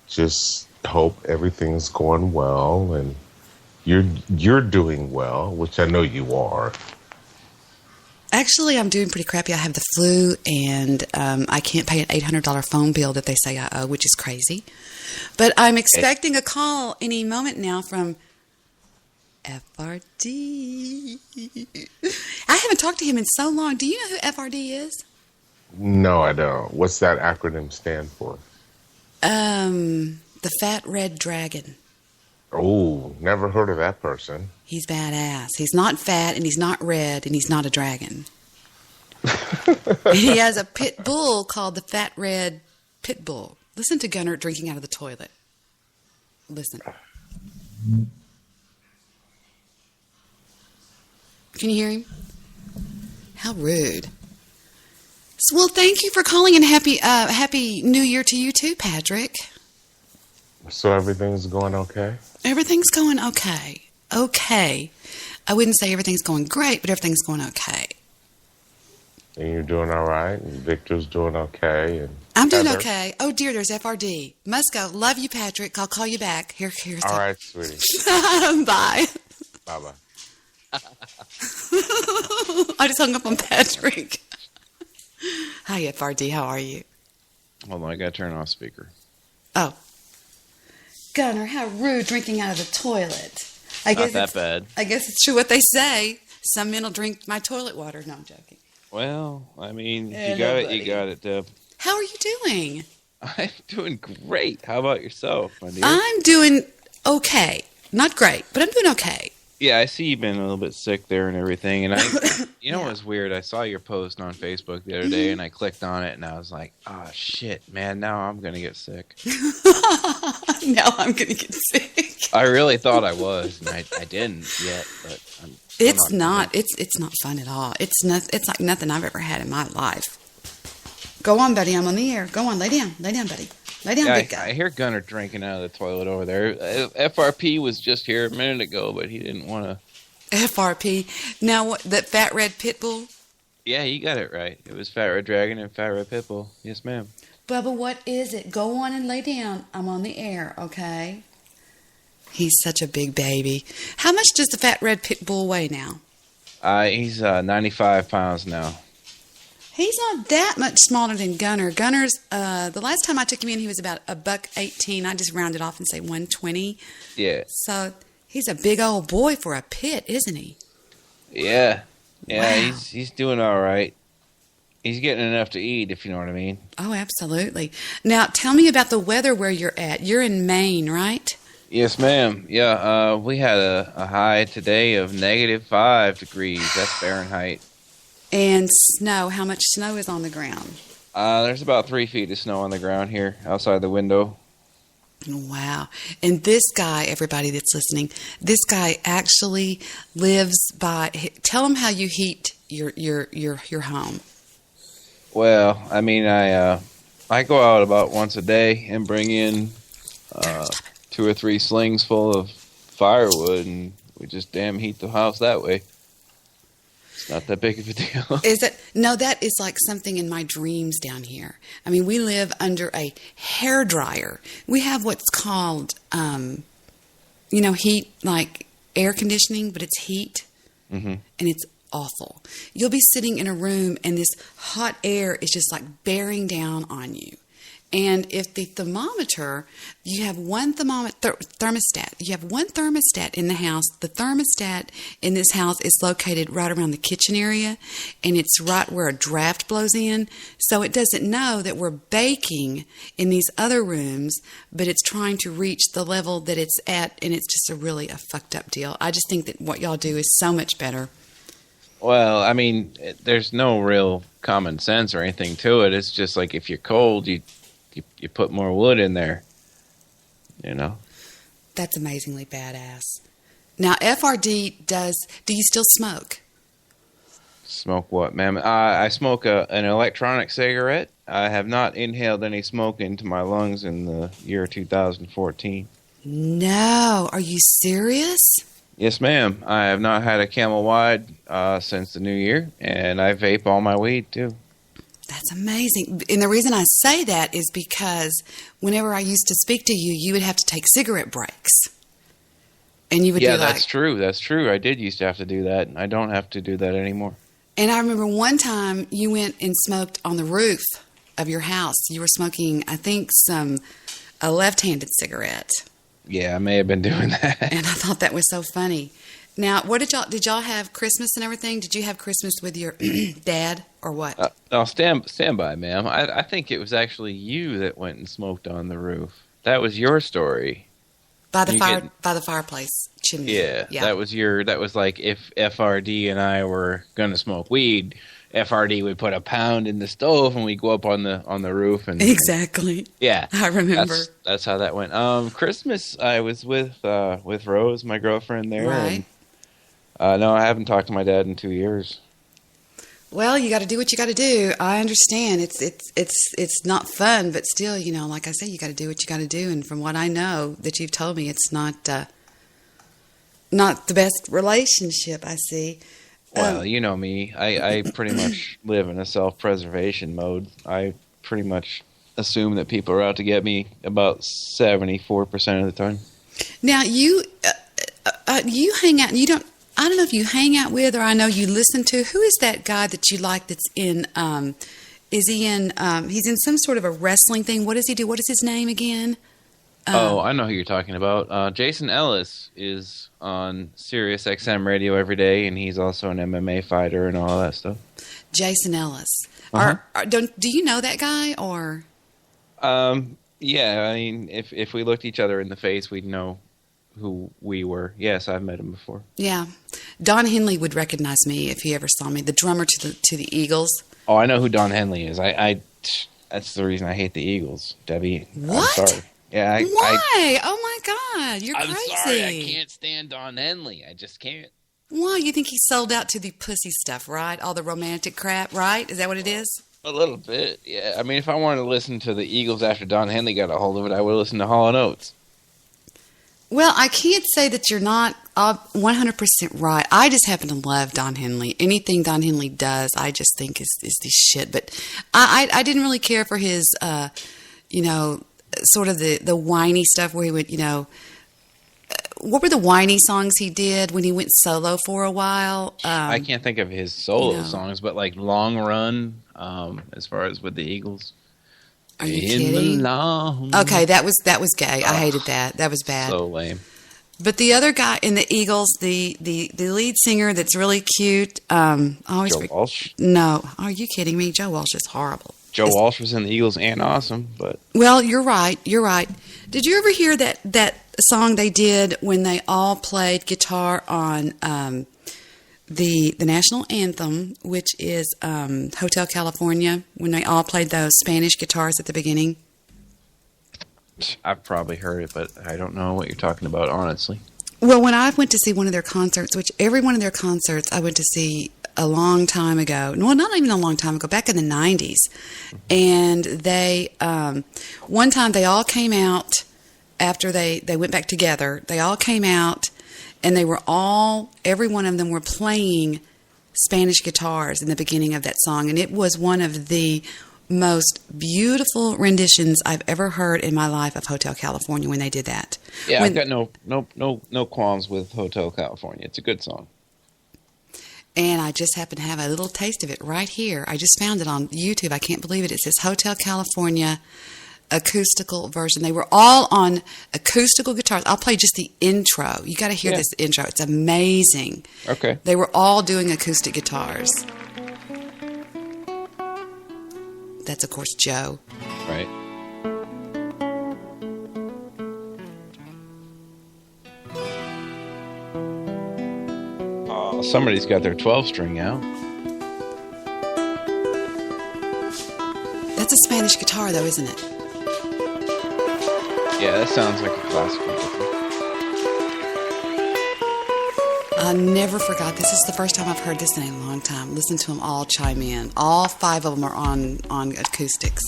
just hope everything's going well and you're doing well, which I know you are.
Actually, I'm doing pretty crappy. I have the flu, and I can't pay an $800 phone bill that they say I owe, which is crazy. But I'm expecting a call any moment now from FRD. I haven't talked to him in so long. Do you know who FRD is?
No, I don't. What's that acronym stand for?
The Fat Red Dragon.
Oh, never heard of that person.
He's badass. He's not fat, and he's not red, and he's not a dragon. He has a pit bull called the Fat Red Pit Bull. Listen to Gunnar drinking out of the toilet. Listen. Can you hear him? How rude. Well, thank you for calling, and happy New Year to you too, Patrick.
So everything's going okay?
Everything's going okay. Okay. I wouldn't say everything's going great, but everything's going okay.
And you're doing all right, and Victor's doing okay, and
I'm doing
Heather.
okay. Oh dear, there's FRD. Must go. Love you, Patrick. I'll call you back. Here's
all right, sweetie.
Bye.
Bye-bye.
I just hung up on Patrick. Hi, FRD. How are you?
Hold on, I gotta turn off speaker.
Oh. Gunnar, how rude drinking out of the toilet.
Not that bad.
I guess it's true what they say. Some men will drink my toilet water. No, I'm joking.
Well, I mean,
Hello,
you got it.
buddy.
You got it, Deb.
How are you doing?
I'm doing great. How about yourself, my dear?
I'm doing okay. Not great, but I'm doing okay.
Yeah, I see you've been a little bit sick there and everything. And you know
Yeah.
what was weird? I saw your post on Facebook the other day, and I clicked on it, and I was like, "Oh shit, man! Now I'm gonna get sick."
Now I'm going to get sick.
I really thought I was, and I didn't yet. But
It's not. It's not fun at all. It's like nothing I've ever had in my life. Go on, buddy. I'm on the air. Go on. Lay down. Lay down, buddy. Lay down,
Yeah,
big guy.
I hear Gunner drinking out of the toilet over there. FRP was just here a minute ago, but he didn't want to.
FRP. Now, what? That fat red pit bull?
Yeah, you got it right. It was Fat Red Dragon and Fat Red Pitbull. Yes, ma'am.
Bubba, what is it? Go on and lay down. I'm on the air, okay? He's such a big baby. How much does the fat red pit bull weigh now?
He's 95 pounds now.
He's not that much smaller than Gunner. Gunner's, the last time I took him in, he was about $118. I just rounded off and say 120.
Yeah.
So he's a big old boy for a pit, isn't he?
Yeah. Yeah,
Wow.
he's doing all right. He's getting enough to eat, if you know what I mean.
Oh, absolutely. Now, tell me about the weather where you're at. You're in Maine, right?
Yes, ma'am. Yeah, we had a high today of -5 degrees. That's Fahrenheit.
And snow. How much snow is on the ground?
There's about 3 feet of snow on the ground here outside the window.
Wow. And this guy, everybody that's listening, this guy actually lives by, tell him how you heat your home.
Well, I mean, I go out about once a day and bring in 2 or 3 slings full of firewood, and we just damn heat the house that way. It's not that big of a deal.
Is it? No, that is like something in my dreams down here. I mean, we live under a hair dryer. We have what's called, heat, like air conditioning, but it's heat,
Mm-hmm.
and it's awful. You'll be sitting in a room, and this hot air is just like bearing down on you. And if the thermometer, you have one thermostat. You have one thermostat in the house. The thermostat in this house is located right around the kitchen area, and it's right where a draft blows in. So it doesn't know that we're baking in these other rooms, but it's trying to reach the level that it's at, and it's just a fucked up deal. I just think that what y'all do is so much better.
Well, I mean, there's no real common sense or anything to it. It's just like if you're cold, you put more wood in there, you know.
That's amazingly badass. Now, FRD do you still smoke?
Smoke what, ma'am? I smoke an electronic cigarette. I have not inhaled any smoke into my lungs in the year 2014.
No. Are you serious?
Yes, ma'am. I have not had a Camel Wide since the new year, and I vape all my weed, too.
That's amazing. And the reason I say that is because whenever I used to speak to you, you would have to take cigarette breaks. And you would be like...
Yeah, that's true. That's true. I did used to have to do that. I don't have to do that anymore.
And I remember one time you went and smoked on the roof of your house. You were smoking, I think, a left-handed cigarette.
Yeah, I may have been doing that.
And I thought that was so funny. Now, what did y'all have Christmas and everything? Did you have Christmas with your dad or what?
No, stand by, ma'am. I think it was actually you that went and smoked on the roof. That was your story.
By the fireplace chimney.
Yeah. That was like if FRD and I were gonna smoke weed, FRD would put a pound in the stove and we'd go up on the roof and
exactly.
Yeah,
I remember.
That's how that went. Christmas I was with Rose, my girlfriend there.
Right.
And, no, I haven't talked to my dad in 2 years.
Well, you got to do what you got to do. I understand. It's not fun, but still, like I say, you got to do what you got to do. And from what I know that you've told me, it's not the best relationship. I see.
Well, you know me. I pretty much live in a self-preservation mode. I pretty much assume that people are out to get me about 74% of the time. Now,
you hang out. I don't know if you hang out with or I know you listen to. Who is that guy that you like that's in, he's in some sort of a wrestling thing. What does he do? What is his name again?
I know who you're talking about. Jason Ellis is on Sirius XM radio every day, and he's also an MMA fighter and all that stuff.
Jason Ellis.
Uh-huh.
Do you know that guy or?
Yeah, I mean, if we looked each other in the face, we'd know who we were. Yes, I've met him before.
Yeah, Don Henley would recognize me if he ever saw me. The drummer to the Eagles.
Oh, I know who Don Henley is. I that's the reason I hate the Eagles, Debbie.
What?
I'm sorry. Yeah.
Why? Oh my God, you're
I'm
crazy.
sorry, I can't stand Don Henley. I just can't.
Why? You think he sold out to the pussy stuff, right? All the romantic crap, right? Is that what it is?
A little bit, yeah. I mean, if I wanted to listen to the Eagles after Don Henley got a hold of it, I would listen to Hall & Oates.
Well, I can't say that you're not 100% right. I just happen to love Don Henley. Anything Don Henley does, I just think is the shit. But I didn't really care for his, sort of the whiny stuff where he would, what were the whiny songs he did when he went solo for a while?
I can't think of his solo songs, but like Long Run, as far as with the Eagles.
Are you kidding? Okay, that was gay. I hated that. That was bad.
So lame.
But the other guy in the Eagles, the lead singer that's really cute. Joe
Walsh?
No. Are you kidding me? Joe Walsh is horrible.
Joe Walsh was in the Eagles and awesome, but...
Well, you're right. Did you ever hear that song they did when they all played guitar on the national anthem, which is Hotel California, when they all played those Spanish guitars at the beginning?
I've probably heard it, but I don't know what you're talking about, honestly.
Well, when I went to see one of their concerts, which every one of their concerts I went to see a long time ago. Well, not even a long time ago, back in the 90s. And they, one time they all came out after they went back together. They all came out and they were every one of them were playing Spanish guitars in the beginning of that song. And it was one of the most beautiful renditions I've ever heard in my life of Hotel California when they did that.
Yeah, I've got no qualms with Hotel California. It's a good song.
And I just happen to have a little taste of it right here. I just found it on YouTube. I can't believe it. It says Hotel California acoustical version. They were all on acoustical guitars. I'll play just the intro. You got to hear this intro. It's amazing.
Okay.
They were all doing acoustic guitars. That's, of course, Joe.
Right. Oh, somebody's got their 12-string out.
That's a Spanish guitar, though, isn't it?
Yeah, that sounds like a classical guitar.
I never forgot. This is the first time I've heard this in a long time. Listen to them all chime in. All 5 of them are on acoustics.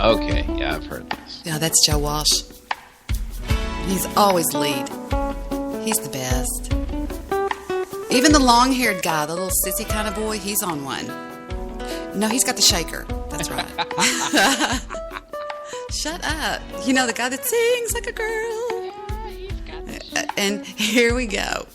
Okay, yeah, I've heard this.
Yeah, that's Joe Walsh. He's always lead. He's the best. Even the long-haired guy, the little sissy kind of boy, he's on one. No, he's got the shaker. That's right. Shut up. You know, the guy that sings like a girl.
Yeah, he's got the shaker.
And here we go.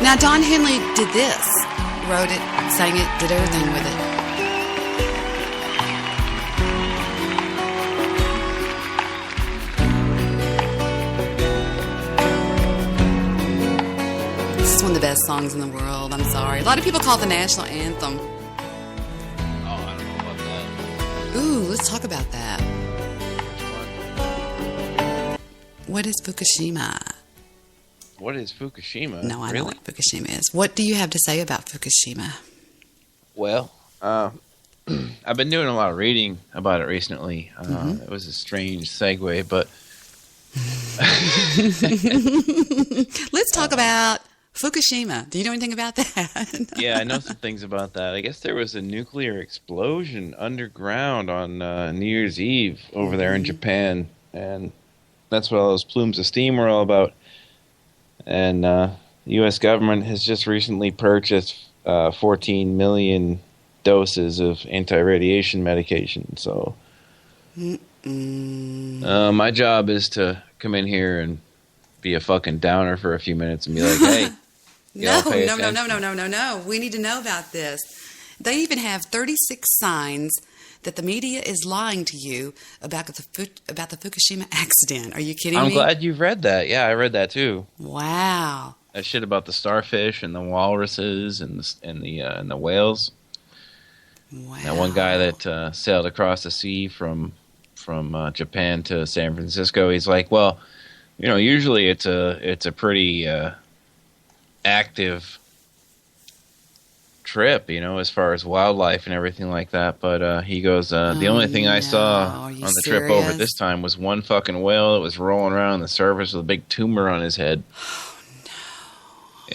Now, Don Henley did this, wrote it, sang it, did everything with it. This is one of the best songs in the world, I'm sorry. A lot of people call it the national anthem.
Oh, I don't know about that.
Ooh, let's talk about that. What is Fukushima?
What is Fukushima?
No, I know what Fukushima is. What do you have to say about Fukushima?
Well, I've been doing a lot of reading about it recently. It was a strange segue, but...
Let's talk about Fukushima. Do you know anything about that?
Yeah, I know some things about that. I guess there was a nuclear explosion underground on New Year's Eve over there in Japan, and that's what all those plumes of steam were all about. And the U.S. government has just recently purchased 14 million doses of anti-radiation medication. So my job is to come in here and be a fucking downer for a few minutes and be like, hey.
No. We need to know about this. They even have 36 signs that the media is lying to you about the Fukushima accident. Are you kidding me?
I'm glad you've read that. Yeah, I read that too.
Wow.
That shit about the starfish and the walruses and the whales.
Wow.
That one guy that sailed across the sea from Japan to San Francisco. He's like, well, usually it's a pretty active trip, as far as wildlife and everything like that. But he goes, the only thing I saw on the trip over this time was one fucking whale that was rolling around on the surface with a big tumor on his head. Oh, no.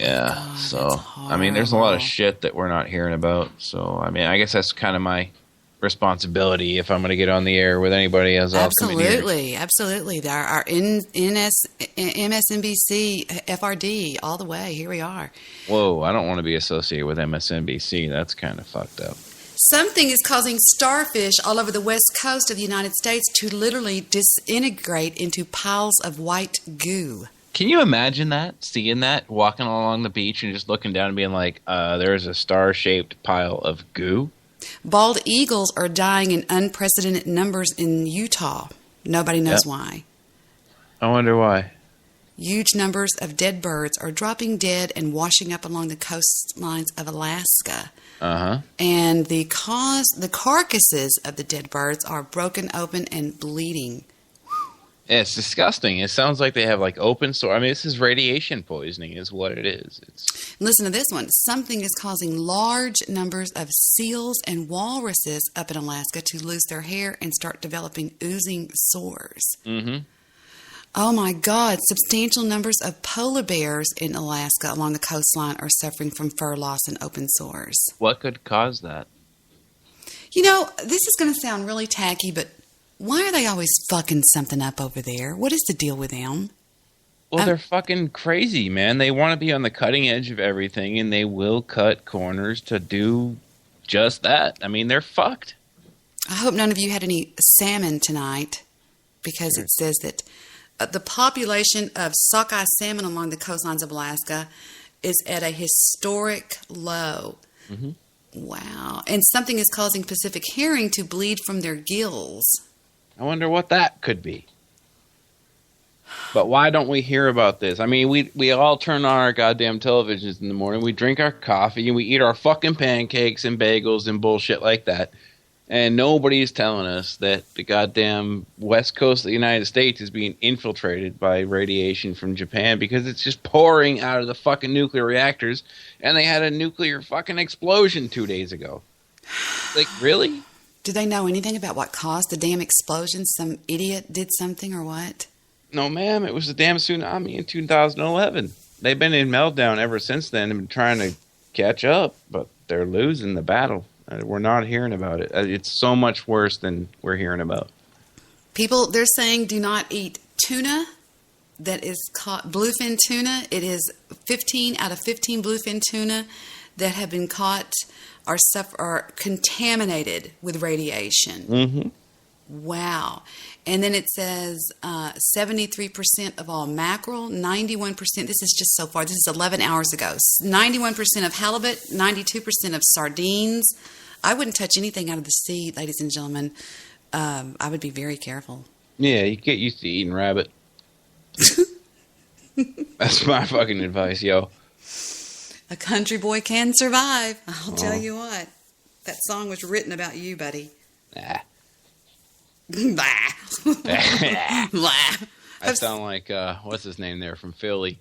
Yeah, God, so, I mean, there's a lot of shit that we're not hearing about. So, I mean, I guess that's kind of my responsibility if I'm going to get on the air with anybody else.
Absolutely. Our MSNBC, FRD, all the way. Here we are.
Whoa, I don't want to be associated with MSNBC. That's kind of fucked up.
Something is causing starfish all over the west coast of the United States to literally disintegrate into piles of white goo.
Can you imagine that? Seeing that? Walking along the beach and just looking down and being like, there's a star-shaped pile of goo?
Bald eagles are dying in unprecedented numbers in Utah. Nobody knows why.
I wonder why.
Huge numbers of dead birds are dropping dead and washing up along the coastlines of Alaska. And the carcasses of the dead birds are broken open and bleeding.
Yeah, it's disgusting. It sounds like they have like open sore. I mean, this is radiation poisoning is what it is.
Listen to this one. Something is causing large numbers of seals and walruses up in Alaska to lose their hair and start developing oozing sores. Oh my God. Substantial numbers of polar bears in Alaska along the coastline are suffering from fur loss and open sores.
What could cause that?
This is going to sound really tacky, but why are they always fucking something up over there? What is the deal with them?
Well, they're fucking crazy, man. They want to be on the cutting edge of everything, and they will cut corners to do just that. I mean, they're fucked.
I hope none of you had any salmon tonight, because it says that the population of sockeye salmon along the coastlines of Alaska is at a historic low. Wow. And something is causing Pacific herring to bleed from their gills.
I wonder what that could be. But why don't we hear about this? I mean, we all turn on our goddamn televisions in the morning. We drink our coffee and we eat our fucking pancakes and bagels and bullshit like that. And nobody's telling us that the goddamn west coast of the United States is being infiltrated by radiation from Japan because it's just pouring out of the fucking nuclear reactors. And they had a nuclear fucking explosion 2 days ago. Like, really?
Do they know anything about what caused the damn explosion? Some idiot did something or what?
No, ma'am. It was the damn tsunami in 2011. They've been in meltdown ever since then and been trying to catch up, but they're losing the battle. We're not hearing about it. It's so much worse than we're hearing about.
People, they're saying do not eat tuna that is caught, bluefin tuna. It is 15 out of 15 bluefin tuna that have been caught are contaminated with radiation. Wow. And then it says 73% of all mackerel, 91%, this is just so far, this is 11 hours ago, 91% of halibut, 92% of sardines. I wouldn't touch anything out of the sea, ladies and gentlemen. I would be very careful.
Yeah, you get used to eating rabbit. That's my fucking advice, yo.
A country boy can survive. I'll tell you what. That song was written about you, buddy.
Nah.
Blah.
I sound like, what's his name there from Philly?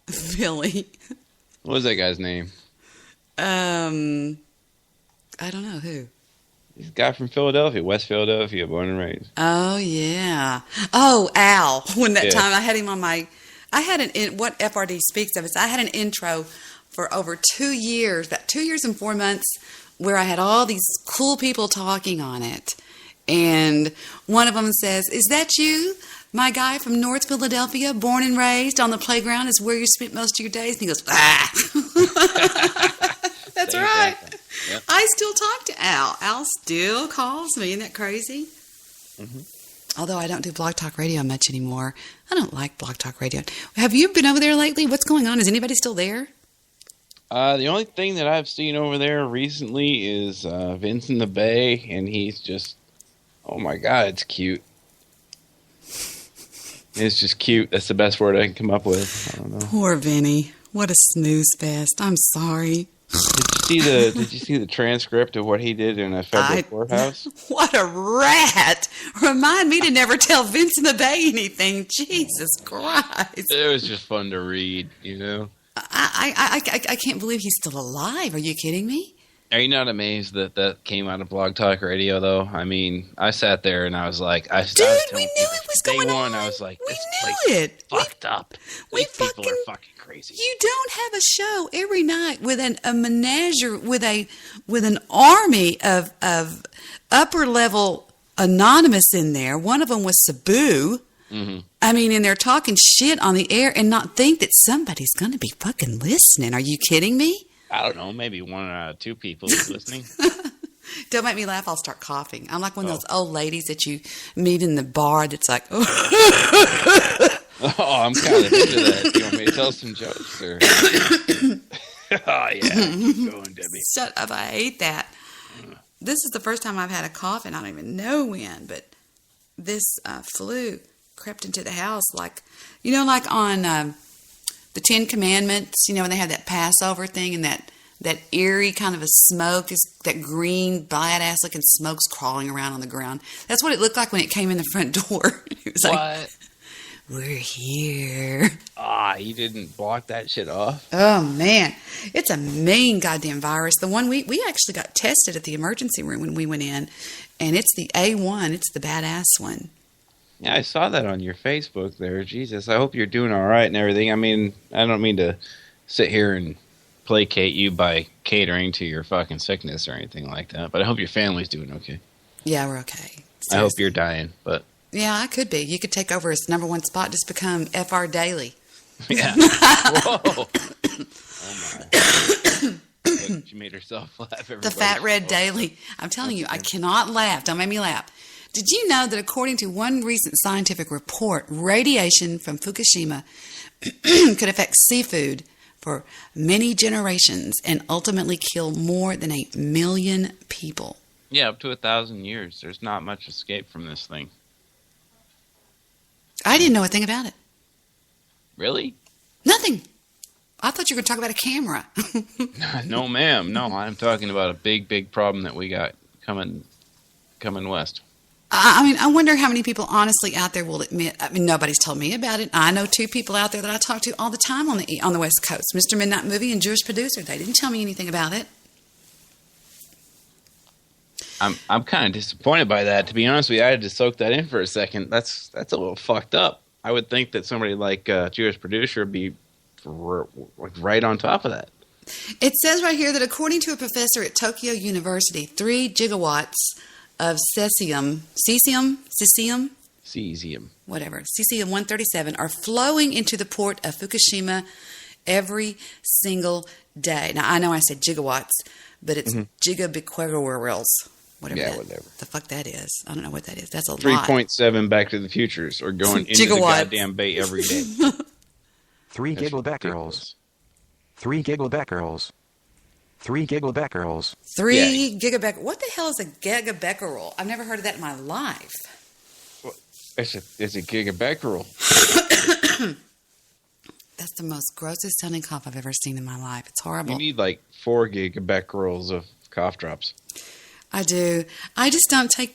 Philly.
What was that guy's name?
I don't know. Who?
He's a guy from Philadelphia, West Philadelphia, born and raised.
Oh, yeah. Oh, Al. When that time I had him on my I had what FRD speaks of is I had an intro for over 2 years, about 2 years and 4 months, where I had all these cool people talking on it. And one of them says, "Is that you? My guy from North Philadelphia, born and raised on the playground is where you spent most of your days." And he goes, "Ah." That's right. Yep. I still talk to Al. Al still calls me. Isn't that crazy? Mm-hmm. Although I don't do Blog Talk Radio much anymore. I don't like Blog Talk Radio. Have you been over there lately? What's going on? Is anybody still there?
The only thing that I've seen over there recently is Vince in the Bay, and he's just, oh my God, it's cute. It's just cute. That's the best word I can come up with. I don't know.
Poor Vinny. What a snooze fest. I'm sorry.
Did you see the transcript of what he did in a federal courthouse?
What a rat! Remind me to never tell Vince in the Bay anything. Jesus Christ!
It was just fun to read, you know.
I can't believe he's still alive. Are you kidding me?
Are you not amazed that came out of Blog Talk Radio, though? I mean, I sat there and I was like,
we knew it was going on.
I was like,
we
this
knew
place
it.
Is fucked up. These people are fucking crazy.
You don't have a show every night with a menagerie with an army of upper level anonymous in there. One of them was Sabu. Mm-hmm. I mean, and they're talking shit on the air and not think that somebody's going to be fucking listening. Are you kidding me?
I don't know. Maybe 1 out of 2 people is listening.
Don't make me laugh. I'll start coughing. I'm like one of those old ladies that you meet in the bar that's like, oh,
I'm kind of into that. You want me to tell some jokes? Or... Oh, yeah. Keep going, Debbie.
Shut up. I hate that. This is the first time I've had a cough, and I don't even know when, but this flu crept into the house like on the 10 Commandments, when they have that Passover thing and that eerie kind of a smoke, is that green, badass looking smoke's crawling around on the ground. That's what it looked like when it came in the front door. It was like, we're here.
You didn't block that shit off?
Oh, man. It's a mean goddamn virus. The one we actually got tested at the emergency room when we went in, and it's the A1. It's the badass one.
Yeah, I saw that on your Facebook there. Jesus, I hope you're doing all right and everything. I mean, I don't mean to sit here and placate you by catering to your fucking sickness or anything like that, but I hope your family's doing okay.
Yeah, we're okay. Seriously.
I hope you're dying, but...
Yeah, I could be. You could take over as #1 spot, just become FR Daily.
Yeah. Whoa. Oh, my. She made herself laugh. Everybody.
The Fat Red Daily. I'm telling you, I cannot laugh. Don't make me laugh. Did you know that according to one recent scientific report, radiation from Fukushima could affect seafood for many generations and ultimately kill more than 1 million people?
Yeah, up to 1,000 years. There's not much escape from this thing.
I didn't know a thing about it.
Really?
Nothing. I thought you were going to talk about a camera.
No, ma'am. No, I'm talking about a big, big problem that we got coming west.
I mean, I wonder how many people honestly out there will admit. I mean, nobody's told me about it. I know 2 people out there that I talk to all the time on the West Coast, Mr. Midnight Movie and Jewish Producer. They didn't tell me anything about it.
I'm kind of disappointed by that. To be honest with you, I had to soak that in for a second. That's a little fucked up. I would think that somebody like Jewish Producer would be right on top of that.
It says right here that according to a professor at Tokyo University, 3 gigawatts of cesium, whatever, cesium-137 are flowing into the port of Fukushima every single day. Now, I know I said gigawatts, but it's gigabecquerels, whatever the fuck that is. I don't know what that is. That's a lot.
3.7 Back to the Futures are going into the goddamn bay every day.
3 gigabecquerels. 3 gigabecquerels. 3 gigabecquerels.
3 gigabecquerels. What the hell is a gigabecquerel? I've never heard of that in my life.
Well, it's a gigabecquerel.
That's the most grossest sounding cough I've ever seen in my life. It's horrible.
You need like 4 gigabecquerels of cough drops.
I do. I just don't take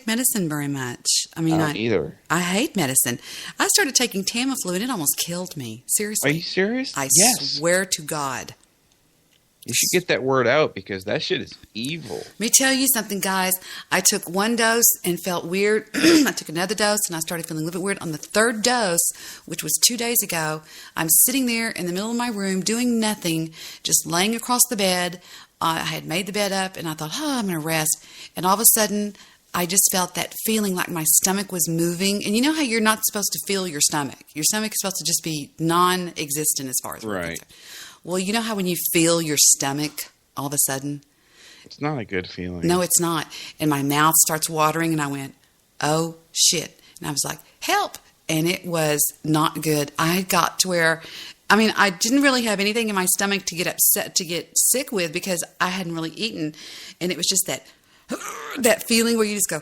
medicine very much. I mean,
I don't either.
I hate medicine. I started taking Tamiflu and it almost killed me. Seriously.
Are you serious?
I swear to God.
You should get that word out because that shit is evil.
Let me tell you something, guys. I took one dose and felt weird. I took another dose and I started feeling a little bit weird. On the third dose, which was 2 days ago, I'm sitting there in the middle of my room doing nothing, just laying across the bed. I had made the bed up and I thought, I'm going to rest. And all of a sudden, I just felt that feeling like my stomach was moving. And you know how you're not supposed to feel your stomach? Your stomach is supposed to just be non-existent as far as we're concerned. Well, you know how when you feel your stomach all of a sudden?
It's not a good feeling.
No, it's not. And my mouth starts watering and I went, oh, shit. And I was like, help. And it was not good. I got to where, I didn't really have anything in my stomach to get sick with because I hadn't really eaten. And it was just that feeling where you just go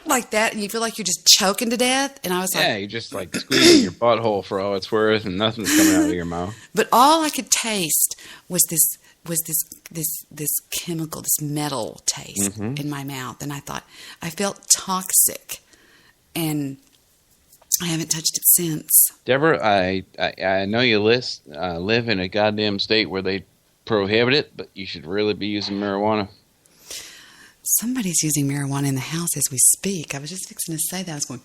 like that and you feel like you're just choking to death. And I was like,
you're just like squeezing your butthole for all it's worth and nothing's coming out of your mouth.
But all I could taste was this chemical, this metal taste in my mouth. And I thought, I felt toxic. And I haven't touched it since.
Deborah, I know you live in a goddamn state where they prohibit it, but you should really be using marijuana.
Somebody's using marijuana in the house as we speak. I was just fixing to say that. I was going,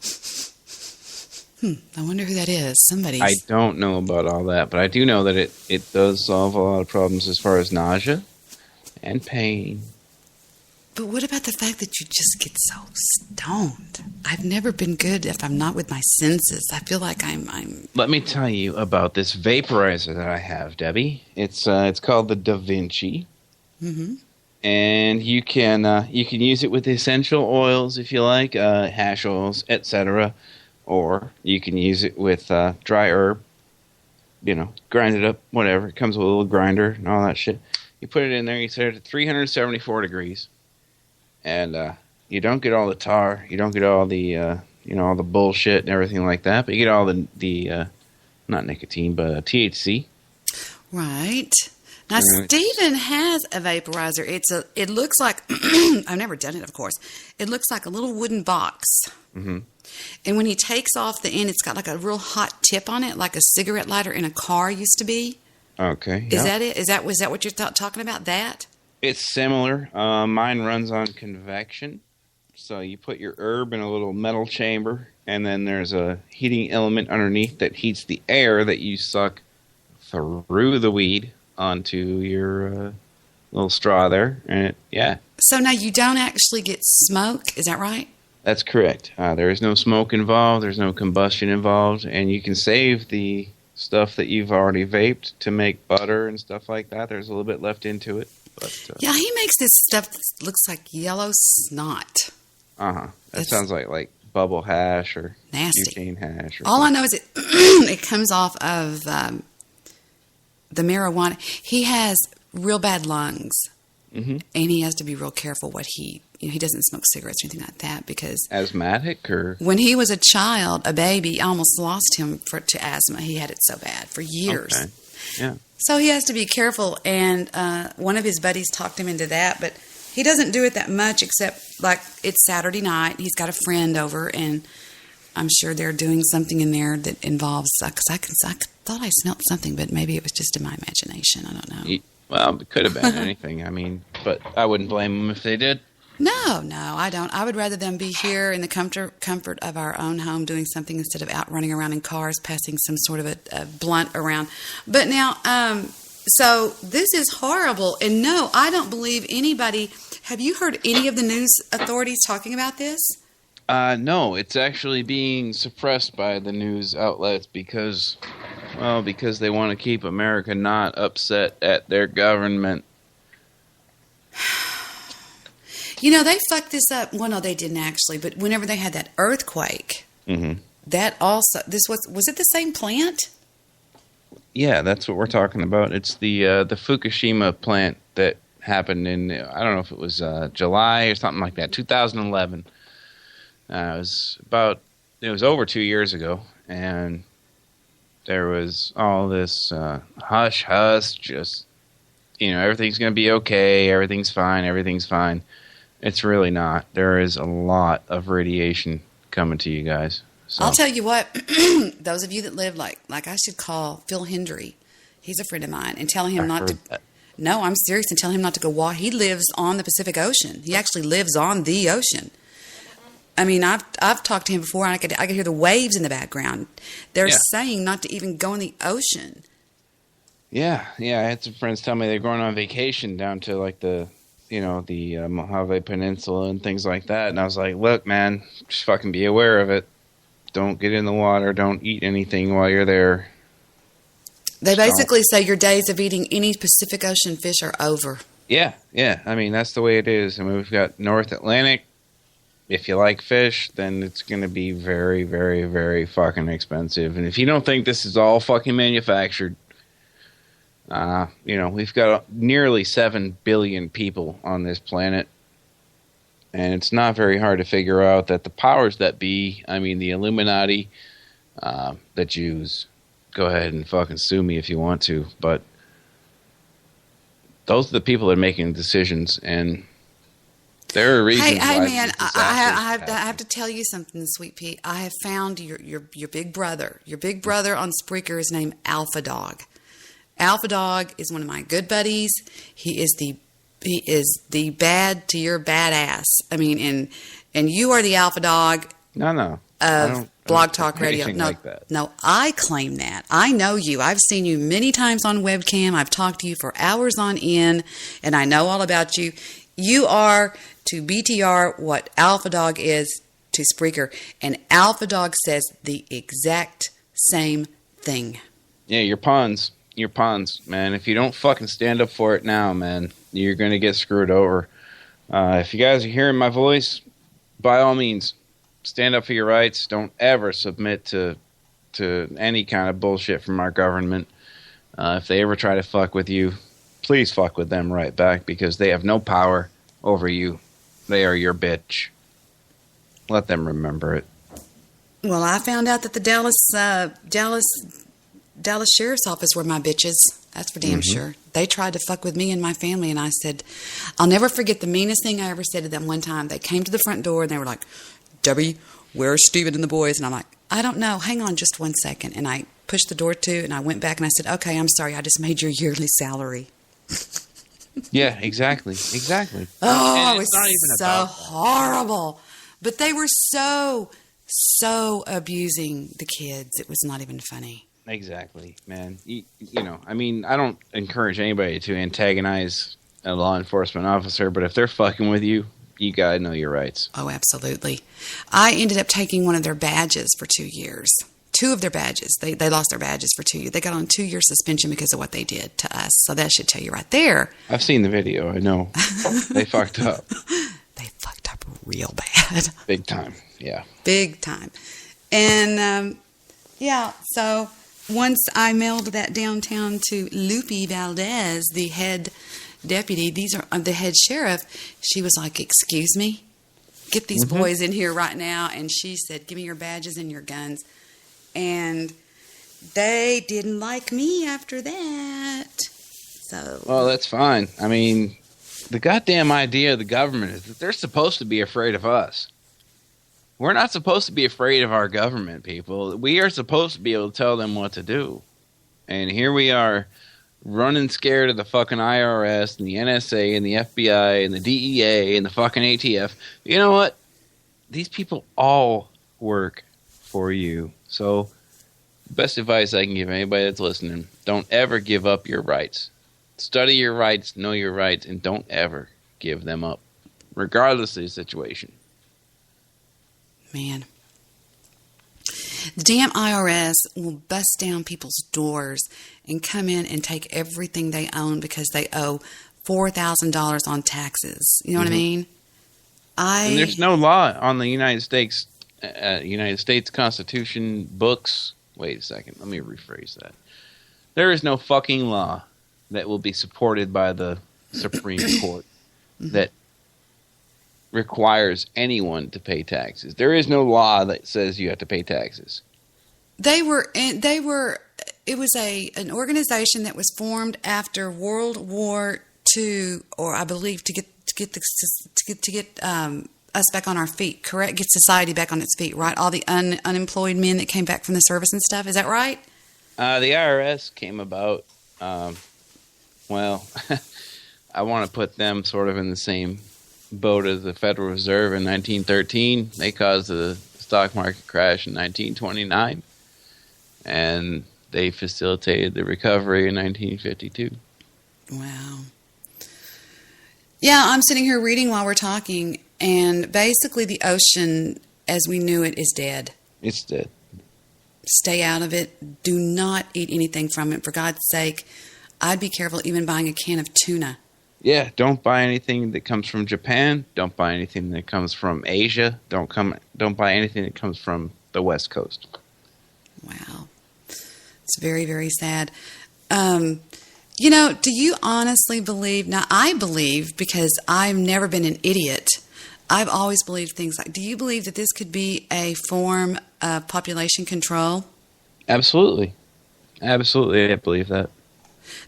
I wonder who that is.
I don't know about all that, but I do know that it does solve a lot of problems as far as nausea and pain.
But what about the fact that you just get so stoned? I've never been good if I'm not with my senses. I feel like I'm...
Let me tell you about this vaporizer that I have, Debbie. It's called the Da Vinci. Mm-hmm. And you can use it with essential oils if you like, hash oils, etc. Or you can use it with dry herb, grind it up, whatever. It comes with a little grinder and all that shit. You put it in there, you set it at 374 degrees. And you don't get all the tar, you don't get all the, all the bullshit and everything like that, but you get all the not nicotine, but THC.
Right. Now, Stephen has a vaporizer. It looks like, I've never done it, of course. It looks like a little wooden box. Mm-hmm. And when he takes off the end, it's got like a real hot tip on it, like a cigarette lighter in a car used to be.
Okay.
Is that it? Was that what you're talking about, that?
It's similar. Mine runs on convection. So you put your herb in a little metal chamber, and then there's a heating element underneath that heats the air that you suck through the weed onto your little straw there, and
So now you don't actually get smoke, is that right?
That's correct. There is no smoke involved, there's no combustion involved, and you can save the stuff that you've already vaped to make butter and stuff like that. There's a little bit left into it. But,
yeah, he makes this stuff that looks like yellow snot.
That sounds like bubble hash or
nasty
butane hash.
All I know is it comes off of the marijuana. He has real bad lungs, and he has to be real careful what he doesn't smoke cigarettes or anything like that because
asthmatic or
when he was a child, a baby, I almost lost him to asthma. He had it so bad for years.
Okay. Yeah.
So he has to be careful, and one of his buddies talked him into that, but he doesn't do it that much except like it's Saturday night. He's got a friend over, and I'm sure they're doing something in there that involves, because I thought I smelled something, but maybe it was just in my imagination. I don't know.
Well, it could have been anything. But I wouldn't blame them if they did.
No, I don't. I would rather them be here in the comfort of our own home doing something instead of out running around in cars passing some sort of a blunt around. But now, so this is horrible. And no, I don't believe anybody. Have you heard any of the news authorities talking about this?
No, it's actually being suppressed by the news outlets because they want to keep America not upset at their government.
They fucked this up. Well, no, they didn't actually. But whenever they had that earthquake, that also, was it the same plant?
Yeah, that's what we're talking about. It's the Fukushima plant that happened in, I don't know if it was July or something like that, 2011. It was over 2 years ago, and there was all this hush, just, everything's going to be okay, everything's fine. It's really not. There is a lot of radiation coming to you guys. So.
I'll tell you what, those of you that live like I should call Phil Hendry. He's a friend of mine, and tell him No, I'm serious, and tell him not to go walk. He lives on the Pacific Ocean. He actually lives on the ocean. I mean, I've talked to him before, and I could hear the waves in the background. They're saying not to even go in the ocean.
Yeah. I had some friends tell me they're going on vacation down to like the Mojave Peninsula and things like that. And I was like, look, man, just fucking be aware of it. Don't get in the water. Don't eat anything while you're there.
They basically say your days of eating any Pacific Ocean fish are over.
Yeah. I mean, that's the way it is. I mean, we've got North Atlantic. If you like fish, then it's going to be very, very, very fucking expensive. And if you don't think this is all fucking manufactured, we've got nearly 7 billion people on this planet. And it's not very hard to figure out that the powers that be, I mean, the Illuminati, the Jews, go ahead and fucking sue me if you want to, but those are the people that are making decisions, and there are reasons
Hey,
why
man,
these
I
disasters
have to tell you something, Sweet Pea. I have found your big brother. Your big brother on Spreaker is named Alpha Dog. Alpha Dog is one of my good buddies. He is the bad to your badass. I mean, and you are the Alpha Dog.
No.
Of Blog Talk Radio.
No, like that.
No, I claim that. I know you. I've seen you many times on webcam. I've talked to you for hours on end, and I know all about you. You are to BTR what Alpha Dog is to Spreaker, and Alpha Dog says the exact same thing.
Yeah, you're pawns, man. If you don't fucking stand up for it now, man, you're going to get screwed over. If you guys are hearing my voice, by all means, stand up for your rights. Don't ever submit to any kind of bullshit from our government. If they ever try to fuck with you, please fuck with them right back, because they have no power over you. They are your bitch. Let them remember it.
Well, I found out that the Dallas Sheriff's Office were my bitches. That's for damn sure. They tried to fuck with me and my family, and I said, I'll never forget the meanest thing I ever said to them one time. They came to the front door, and they were like, Debbie, where's Steven and the boys? And I'm like, I don't know. Hang on just 1 second. And I pushed the door to, and I went back, and I said, okay, I'm sorry. I just made your yearly salary.
Yeah, exactly.
Oh, it was so horrible. But they were so abusing the kids. It was not even funny.
Exactly, man. You know, I mean, I don't encourage anybody to antagonize a law enforcement officer, but if they're fucking with you, you gotta know your rights.
Oh, absolutely. I ended up taking one of their badges for 2 years. 2 of their badges. They lost their badges for 2 years. They got on 2-year suspension because of what they did to us. So that should tell you right there.
I've seen the video. I know. They fucked up.
They fucked up real bad.
Big time. Yeah.
Big time. And, so once I mailed that downtown to Lupe Valdez, the head deputy, the head sheriff, she was like, excuse me? Get these boys in here right now. And she said, give me your badges and your guns. And they didn't like me after that. So.
Well, that's fine. I mean, the goddamn idea of the government is that they're supposed to be afraid of us. We're not supposed to be afraid of our government, people. We are supposed to be able to tell them what to do. And here we are running scared of the fucking IRS and the NSA and the FBI and the DEA and the fucking ATF. You know what? These people all work for you. So, best advice I can give anybody that's listening, don't ever give up your rights. Study your rights, know your rights, and don't ever give them up, regardless of the situation.
Man. The damn IRS will bust down people's doors and come in and take everything they own because they owe $4,000 on taxes. You know what I mean?
And there's no law on the United States Constitution books. Wait a second. Let me rephrase that. There is no fucking law that will be supported by the Supreme Court that requires anyone to pay taxes. There is no law that says you have to pay taxes.
It was an organization that was formed after World War II, or I believe to get us back on our feet, correct? Get society back on its feet, right? All the unemployed men that came back from the service and stuff. Is that right?
The IRS came about well, I want to put them sort of in the same boat as the Federal Reserve in 1913. They caused the stock market crash in 1929, and they facilitated the recovery in 1952.
Wow. Yeah, I'm sitting here reading while we're talking, and basically the ocean as we knew it is dead.
It's dead.
Stay out of it. Do not eat anything from it. For God's sake, I'd be careful even buying a can of tuna.
Yeah, don't buy anything that comes from Japan. Don't buy anything that comes from Asia. Don't buy anything that comes from the West Coast.
Wow. It's very, very sad. You know, do you honestly believe, now I believe, because I've never been an idiot, I've always believed things like, do you believe that this could be a form of population control?
Absolutely. Absolutely, I believe that.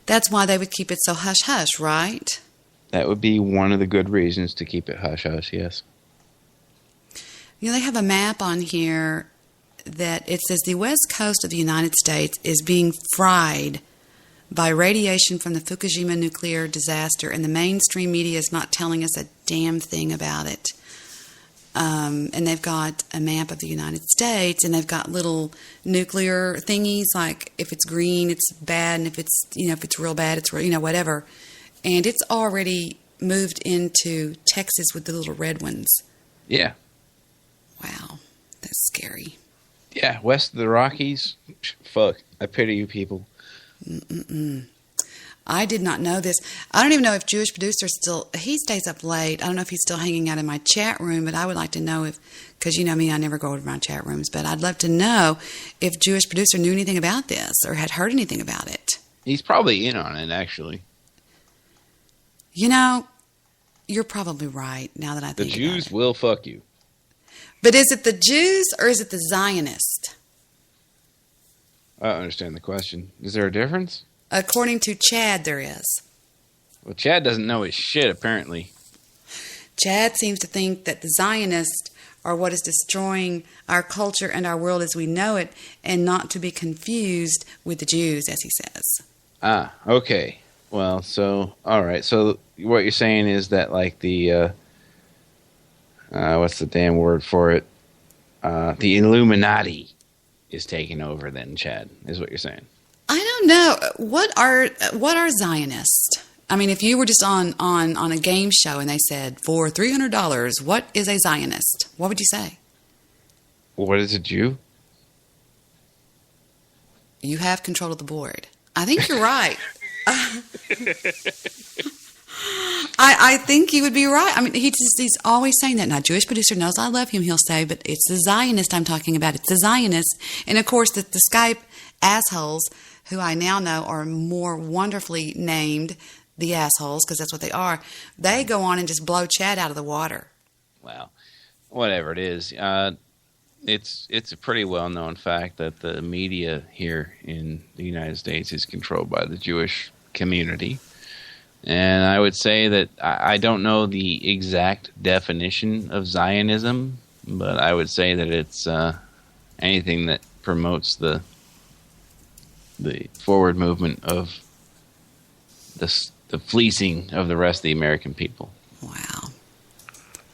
That's why they would keep it so hush-hush, right?
That would be one of the good reasons to keep it hush-hush, yes.
You know, they have a map on here that it says the west coast of the United States is being fried by radiation from the Fukushima nuclear disaster, and the mainstream media is not telling us a damn thing about it. And they've got a map of the United States, and they've got little nuclear thingies, like if it's green, it's bad, and if it's, you know, if it's real bad, it's real, you know, whatever. And it's already moved into Texas with the little red ones.
Yeah.
Wow, that's scary.
Yeah, west of the Rockies. Fuck, I pity you people.
I did not know this. I don't even know if Jewish Producer still, he stays up late. I don't know if he's still hanging out in my chat room, but I would like to know if, because you know me, I never go over my chat rooms, but I'd love to know if Jewish Producer knew anything about this or had heard anything about it.
He's probably in on it, actually.
You know, you're probably right now that I think
The Jews will fuck you.
But is it the Jews or is it the Zionists?
I don't understand the question. Is there a difference?
According to Chad, there is.
Well, Chad doesn't know his shit, apparently.
Chad seems to think that the Zionists are what is destroying our culture and our world as we know it, and not to be confused with the Jews, as he says.
Ah, okay. Well, so, alright. So, what you're saying is that, like, the, what's the damn word for it? The Illuminati is taking over then, Chad, is what you're saying.
I don't know. What are Zionists? I mean, if you were just on a game show and they said, for $300, what is a Zionist? What would you say?
What is a Jew?
You have control of the board. I think you're right. I think he would be right. I mean, he's always saying that. Now, Jewish Producer knows I love him, he'll say, but it's the Zionist I'm talking about. It's the Zionist. And, of course, the Skype assholes, who I now know are more wonderfully named the assholes, because that's what they are, they go on and just blow Chad out of the water.
Well, whatever it is. It's a pretty well-known fact that the media here in the United States is controlled by the Jewish community. And I would say that I don't know the exact definition of Zionism, but I would say that it's anything that promotes the forward movement of the fleecing of the rest of the American people.
Wow.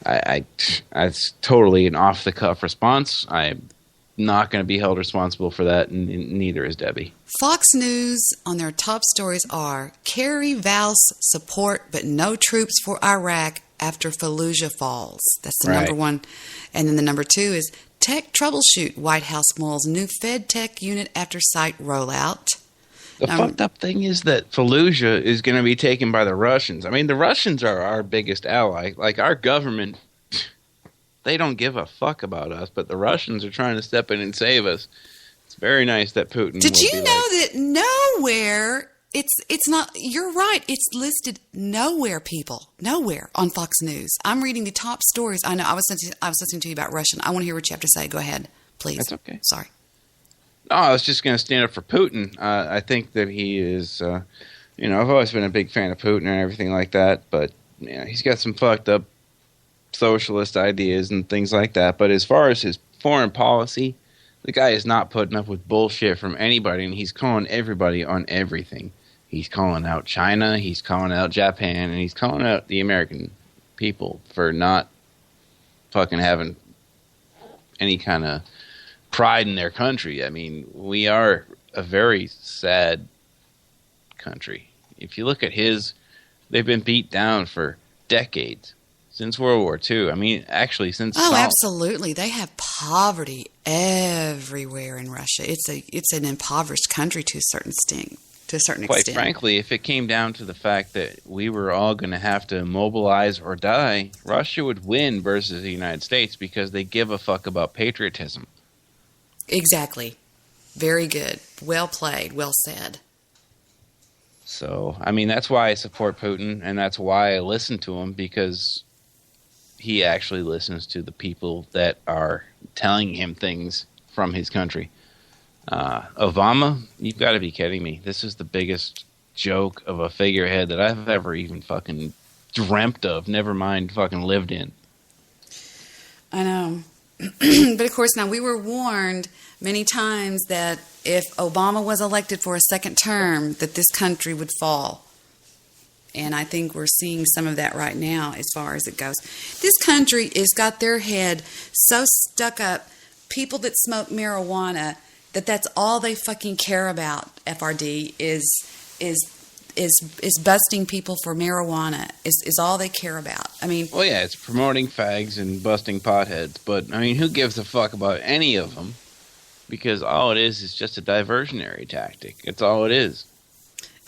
It's totally an off-the-cuff response. I'm not going to be held responsible for that, and neither is Debbie.
Fox News on their top stories are Kerry vows support but no troops for Iraq after Fallujah falls. That's the number one. And then the number two is Tech troubleshoot White House mulls new Fed tech unit after site rollout.
The fucked up thing is that Fallujah is going to be taken by the Russians. I mean, the Russians are our biggest ally. Like, our government, they don't give a fuck about us, but the Russians are trying to step in and save us. It's very nice that Putin
Did
will
you
be
know
like,
that nowhere, it's not, you're right, it's listed nowhere, people, nowhere on Fox News. I'm reading the top stories. I know, I was listening to you about Russian. I want to hear what you have to say. Go ahead, please.
That's okay.
Sorry.
No, I was just going to stand up for Putin. I think that he is, I've always been a big fan of Putin and everything like that, but he's got some fucked up socialist ideas and things like that. But as far as his foreign policy, the guy is not putting up with bullshit from anybody, and he's calling everybody on everything. He's calling out China, he's calling out Japan, and he's calling out the American people for not fucking having any kind of pride in their country. I mean, we are a very sad country. If you look at they've been beat down for decades. Since World War II. I mean, actually, since
absolutely. They have poverty everywhere in Russia. It's an impoverished country to a certain extent.
Quite frankly, if it came down to the fact that we were all going to have to mobilize or die, Russia would win versus the United States because they give a fuck about patriotism.
Exactly. Very good. Well played. Well said.
So, I mean, that's why I support Putin, and that's why I listen to him, because he actually listens to the people that are telling him things from his country. Obama, you've got to be kidding me. This is the biggest joke of a figurehead that I've ever even fucking dreamt of, never mind fucking lived in.
I know. But of course, now we were warned many times that if Obama was elected for a second term, that this country would fall. And I think we're seeing some of that right now as far as it goes. This country has got their head so stuck up, people that smoke marijuana, that's all they fucking care about, FRD, is busting people for marijuana, is all they care about. I mean...
Well, yeah, it's promoting fags and busting potheads, but, I mean, who gives a fuck about any of them? Because all it is just a diversionary tactic. It's all it is.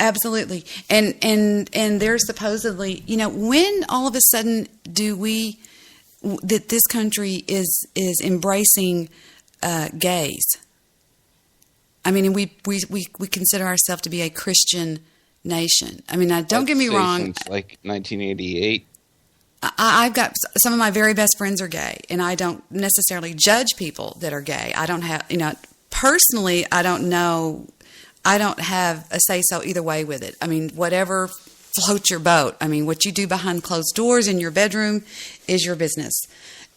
Absolutely. And there's supposedly, when all of a sudden that this country is embracing gays? I mean, we consider ourselves to be a Christian nation. I mean, don't get me wrong.
Since like 1988.
I've got some of my very best friends are gay, and I don't necessarily judge people that are gay. I don't have, personally, I don't know. I don't have a say-so either way with it. I mean, whatever floats your boat. I mean, what you do behind closed doors in your bedroom is your business.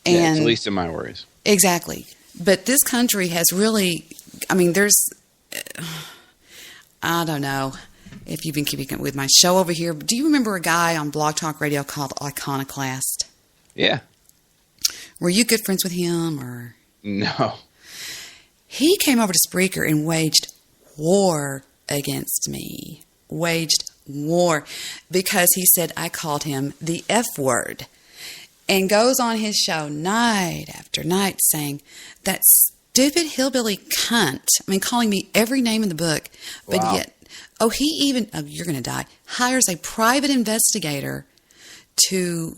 And
yeah, it's the least of my worries.
Exactly. But this country has really, I mean, I don't know if you've been keeping up with my show over here. Do you remember a guy on Blog Talk Radio called Iconoclast?
Yeah.
Were you good friends with him or?
No.
He came over to Spreaker and waged war against me. Waged war because he said I called him the F word, and goes on his show night after night saying that stupid hillbilly cunt. I mean, calling me every name in the book, but
wow.
Yet, he even, you're going to die, hires a private investigator to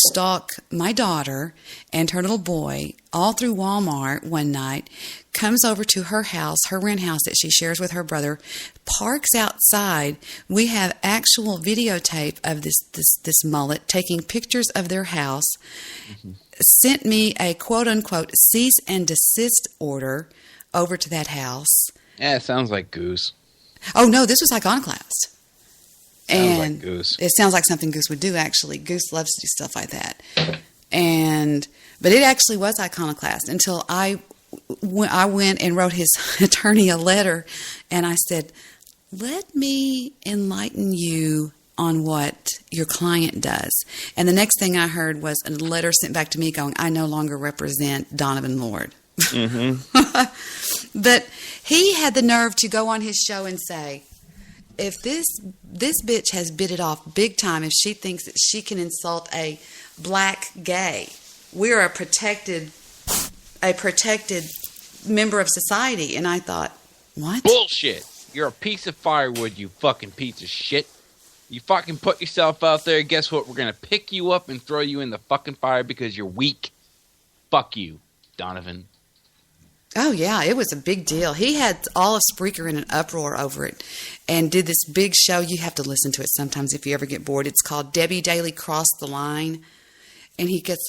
stalk my daughter and her little boy all through Walmart one night, comes over to her house, her rent house that she shares with her brother, parks outside. We have actual videotape of this mullet taking pictures of their house, sent me a quote-unquote cease and desist order over to that house.
Yeah, it sounds like Goose.
Oh, no, this was Iconoclast.
Sounds like Goose.
It sounds like something Goose would do, actually. Goose loves to do stuff like that. But it actually was Iconoclast until I went and wrote his attorney a letter, and I said, let me enlighten you on what your client does. And the next thing I heard was a letter sent back to me going, I no longer represent Donovan Lord.
Mm-hmm.
But he had the nerve to go on his show and say, if this bitch has bit it off big time, if she thinks that she can insult a black gay, we're a protected member of society. And I thought, what?
Bullshit. You're a piece of firewood, you fucking piece of shit. You fucking put yourself out there, guess what? We're going to pick you up and throw you in the fucking fire because you're weak. Fuck you, Donovan.
Oh, yeah, it was a big deal. He had all of Spreaker in an uproar over it and did this big show. You have to listen to it sometimes if you ever get bored. It's called Debbie Daly Crossed the Line. And he goes,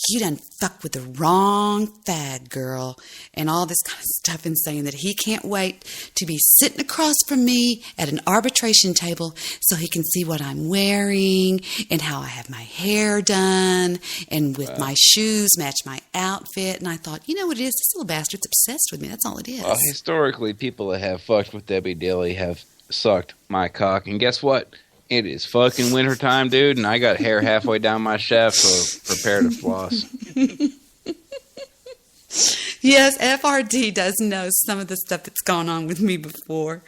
you done fucked with the wrong fag, girl, and all this kind of stuff, and saying that he can't wait to be sitting across from me at an arbitration table so he can see what I'm wearing and how I have my hair done and with my shoes match my outfit. And I thought, you know what it is? This little bastard's obsessed with me. That's all it is.
Historically, people that have fucked with Debbie Daly have sucked my cock. And guess what? It is fucking wintertime, dude, and I got hair halfway down my shaft, so prepare to floss.
Yes, FRD does know some of the stuff that's gone on with me before.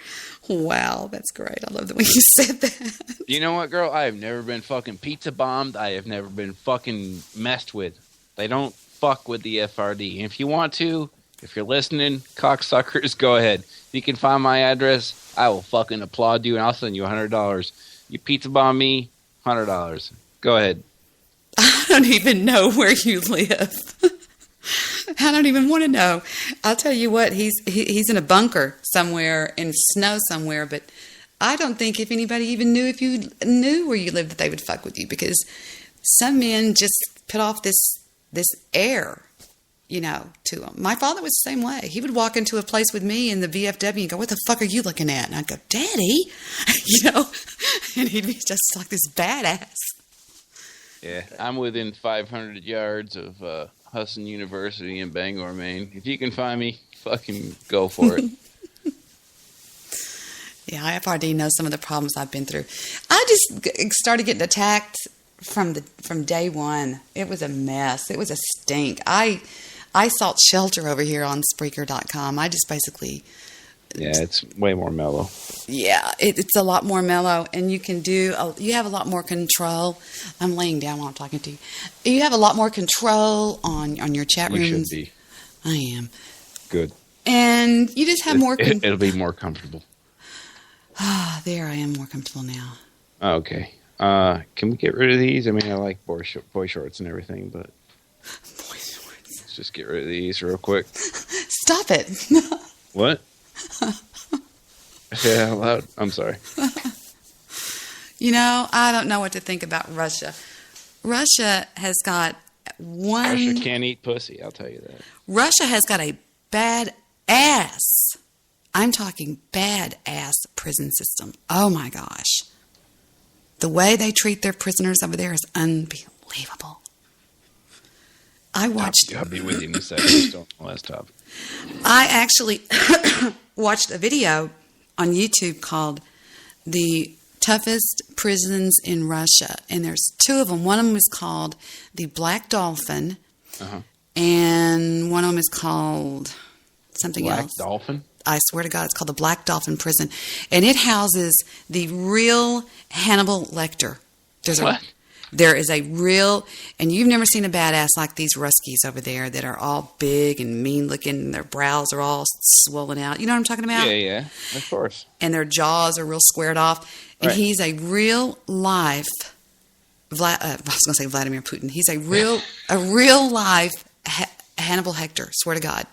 Wow, that's great. I love the way you said that.
You know what, girl? I have never been fucking pizza bombed. I have never been fucking messed with. They don't fuck with the FRD. And if you want to, if you're listening, cocksuckers, go ahead. If you can find my address, I will fucking applaud you, and I'll send you $100. You pizza bomb me, $100. Go ahead.
I don't even know where you live. I don't even want to know. I'll tell you what, he's in a bunker somewhere in snow somewhere, but I don't think if anybody even knew if you knew where you lived that they would fuck with you, because some men just put off this air, you know, to them. My father was the same way. He would walk into a place with me in the VFW and go, "What the fuck are you looking at?" And I'd go, "Daddy," you know, and he'd be just like this badass.
Yeah, I'm within 500 yards of Husson University in Bangor, Maine. If you can find me, fucking go for it.
Yeah, IFRD knows some of the problems I've been through. I just started getting attacked from day one. It was a mess. It was a stink. I sought shelter over here on Spreaker.com. I just basically...
Yeah, it's way more mellow.
Yeah, it's a lot more mellow, and you can you have a lot more control. I'm laying down while I'm talking to you. You have a lot more control on your chat rooms.
You should be.
I am.
Good.
And you just have more...
It'll be more comfortable.
Ah, there, I am more comfortable now.
Okay. Can we get rid of these? I mean, I like boy shorts and everything, but...
Boy shorts.
Let's just get rid of these real quick.
Stop it.
What? Say it out loud. I'm sorry.
You know, I don't know what to think about Russia. Russia has got
Russia can't eat pussy, I'll tell you that.
Russia has got a bad-ass, I'm talking bad-ass prison system. Oh, my gosh. The way they treat their prisoners over there is unbelievable. I'll
be with you in a second. Still on the last topic.
I actually watched a video on YouTube called The Toughest Prisons in Russia. And there's two of them. One of them is called The Black Dolphin.
Uh-huh.
And one of them is called something else.
Black Dolphin?
I swear to God, it's called the Black Dolphin Prison. And it houses the real Hannibal Lecter.
What?
There is a real, and you've never seen a badass like these Ruskies over there that are all big and mean looking, and their brows are all swollen out. You know what I'm talking about?
Yeah, of course.
And their jaws are real squared off. And he's a real life, I was going to say Vladimir Putin. He's a real life Hannibal Lecter, swear to God.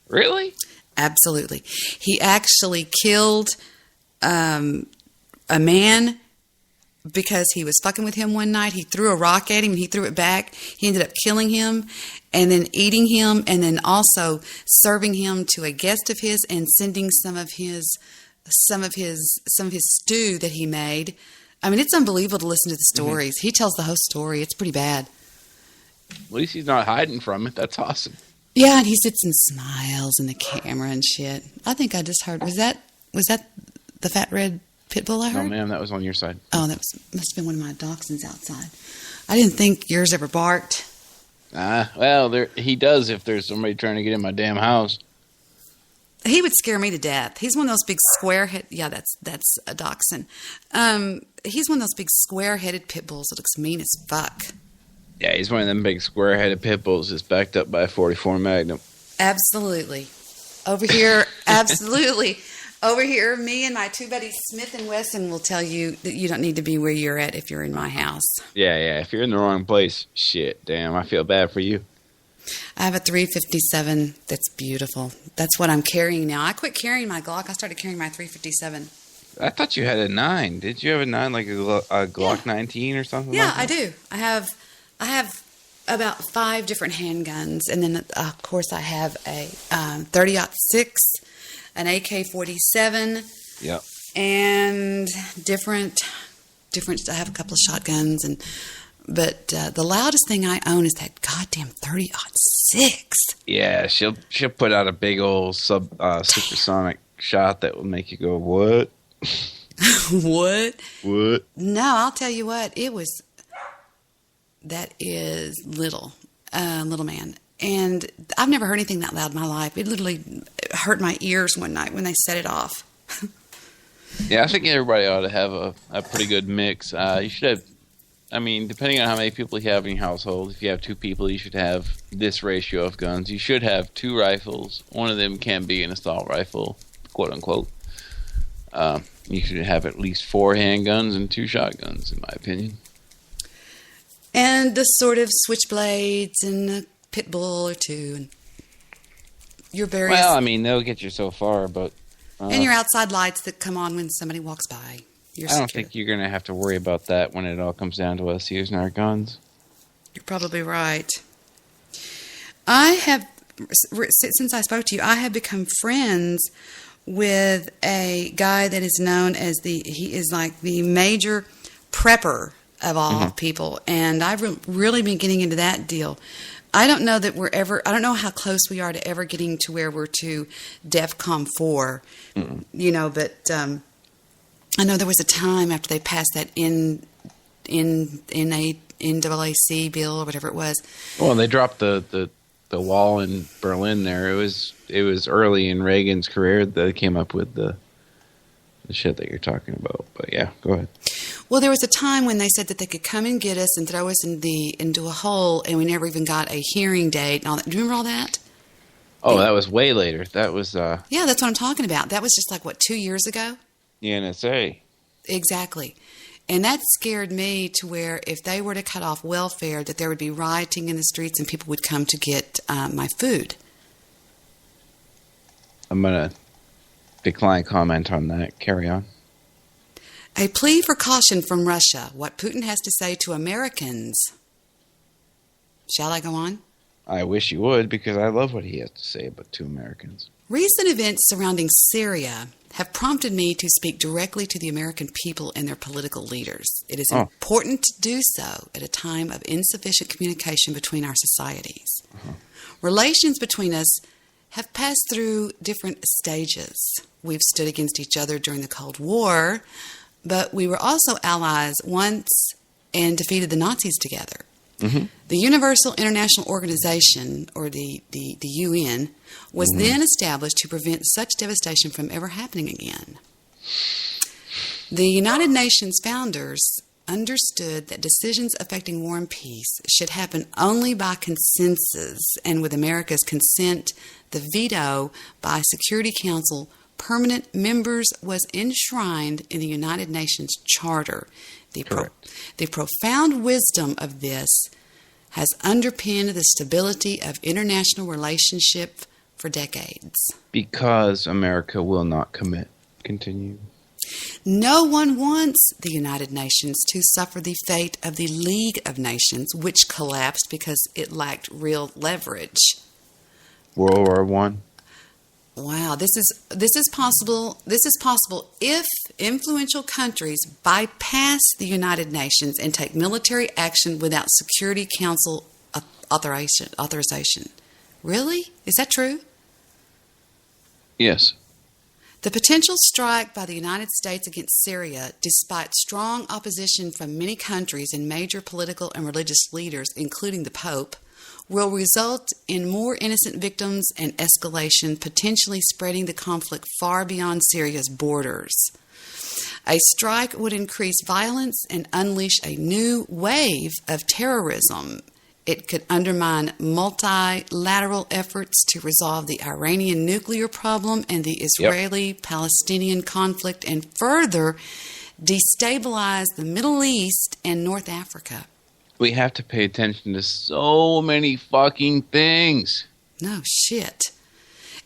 Really?
Absolutely. He actually killed a man because he was fucking with him one night. He threw a rock at him and he threw it back. He ended up killing him and then eating him and then also serving him to a guest of his and sending some of his stew that he made. I mean, it's unbelievable to listen to the stories. Mm-hmm. He tells the whole story. It's pretty bad.
At least he's not hiding from it. That's awesome.
Yeah, and he sits and smiles in the camera and shit. I think I just heard, was that the fat red pit bull I heard?
No, ma'am, that was on your side.
Oh, must have been one of my dachshunds outside. I didn't think yours ever barked.
Well, he does if there's somebody trying to get in my damn house.
He would scare me to death. He's one of those big square-headed... Yeah, that's a dachshund. He's one of those big square-headed pit bulls that looks mean as fuck.
Yeah, he's one of them big square-headed pit bulls that's backed up by a 44 Magnum.
Absolutely. Over here, absolutely. Over here, me and my two buddies, Smith and Wesson, will tell you that you don't need to be where you're at if you're in my house.
Yeah. If you're in the wrong place, shit, damn, I feel bad for you.
I have a 357 that's beautiful. That's what I'm carrying now. I quit carrying my Glock. I started carrying my 357.
I thought you had a 9. Did you have a 9, like a Glock 19 or something?
Yeah,
like that?
I do. I have about 5 different handguns, and then of course I have a 30-06, an AK-47.
Yep.
And different. I have a couple of shotguns, but the loudest thing I own is that goddamn 30-06.
Yeah, she'll put out a big old supersonic shot that will make you go, what?
What?
What?
No, I'll tell you what. That is Little Man. And I've never heard anything that loud in my life. It literally hurt my ears one night when they set it off.
Yeah, I think everybody ought to have a pretty good mix. You should have, I mean, depending on how many people you have in your household, if you have 2 people, you should have this ratio of guns. You should have 2 rifles. One of them can be an assault rifle, quote unquote. You should have at least 4 handguns and 2 shotguns, in my opinion.
And the sort of switchblades and a pit bull or 2. And your various...
Well, I mean, they'll get you so far, but...
and your outside lights that come on when somebody walks by.
I don't think you're going to have to worry about that when it all comes down to us using our guns.
You're probably right. I have, since I spoke to you, I have become friends with a guy that is known as he is like the major prepper of all people. And I've really been getting into that deal. I don't know that I don't know how close we are to ever getting to where we're to DEFCON 4, but I know there was a time after they passed that NAAC bill or whatever it was.
Well, they dropped the wall in Berlin there. It was early in Reagan's career that they came up with the shit that you're talking about. But yeah, go ahead.
Well, there was a time when they said that they could come and get us and throw us into a hole, and we never even got a hearing date and all that. Do you remember all that?
Oh, that was way later. That was...
yeah, that's what I'm talking about. That was just like, 2 years ago?
The NSA.
Exactly. And that scared me to where if they were to cut off welfare, that there would be rioting in the streets and people would come to get my food.
I'm going to decline comment on that. Carry on.
A plea for caution from Russia. What Putin has to say to Americans. Shall I go on?
I wish you would, because I love what he has to say about 2 Americans.
Recent events surrounding Syria have prompted me to speak directly to the American people and their political leaders. It is important to do so at a time of insufficient communication between our societies. Relations between us have passed through different stages. We've stood against each other during the Cold War, but we were also allies once and defeated the Nazis together. The Universal International Organization, or the UN, was then established to prevent such devastation from ever happening again. The United Nations founders understood that decisions affecting war and peace should happen only by consensus, and with America's consent, the veto by Security Council permanent members was enshrined in the United Nations Charter. The profound wisdom of this has underpinned the stability of international relationship for decades.
Because America will not commit. Continue.
No one wants the United Nations to suffer the fate of the League of Nations, which collapsed because it lacked real leverage.
World War I.
Wow, this is possible. This is possible if influential countries bypass the United Nations and take military action without Security Council authorization. Really? Is that true?
Yes.
The potential strike by the United States against Syria, despite strong opposition from many countries and major political and religious leaders, including the Pope, will result in more innocent victims and escalation, potentially spreading the conflict far beyond Syria's borders. A strike would increase violence and unleash a new wave of terrorism. It could undermine multilateral efforts to resolve the Iranian nuclear problem and the Israeli-Palestinian conflict, and further destabilize the Middle East and North Africa.
We have to pay attention to so many fucking things.
No shit.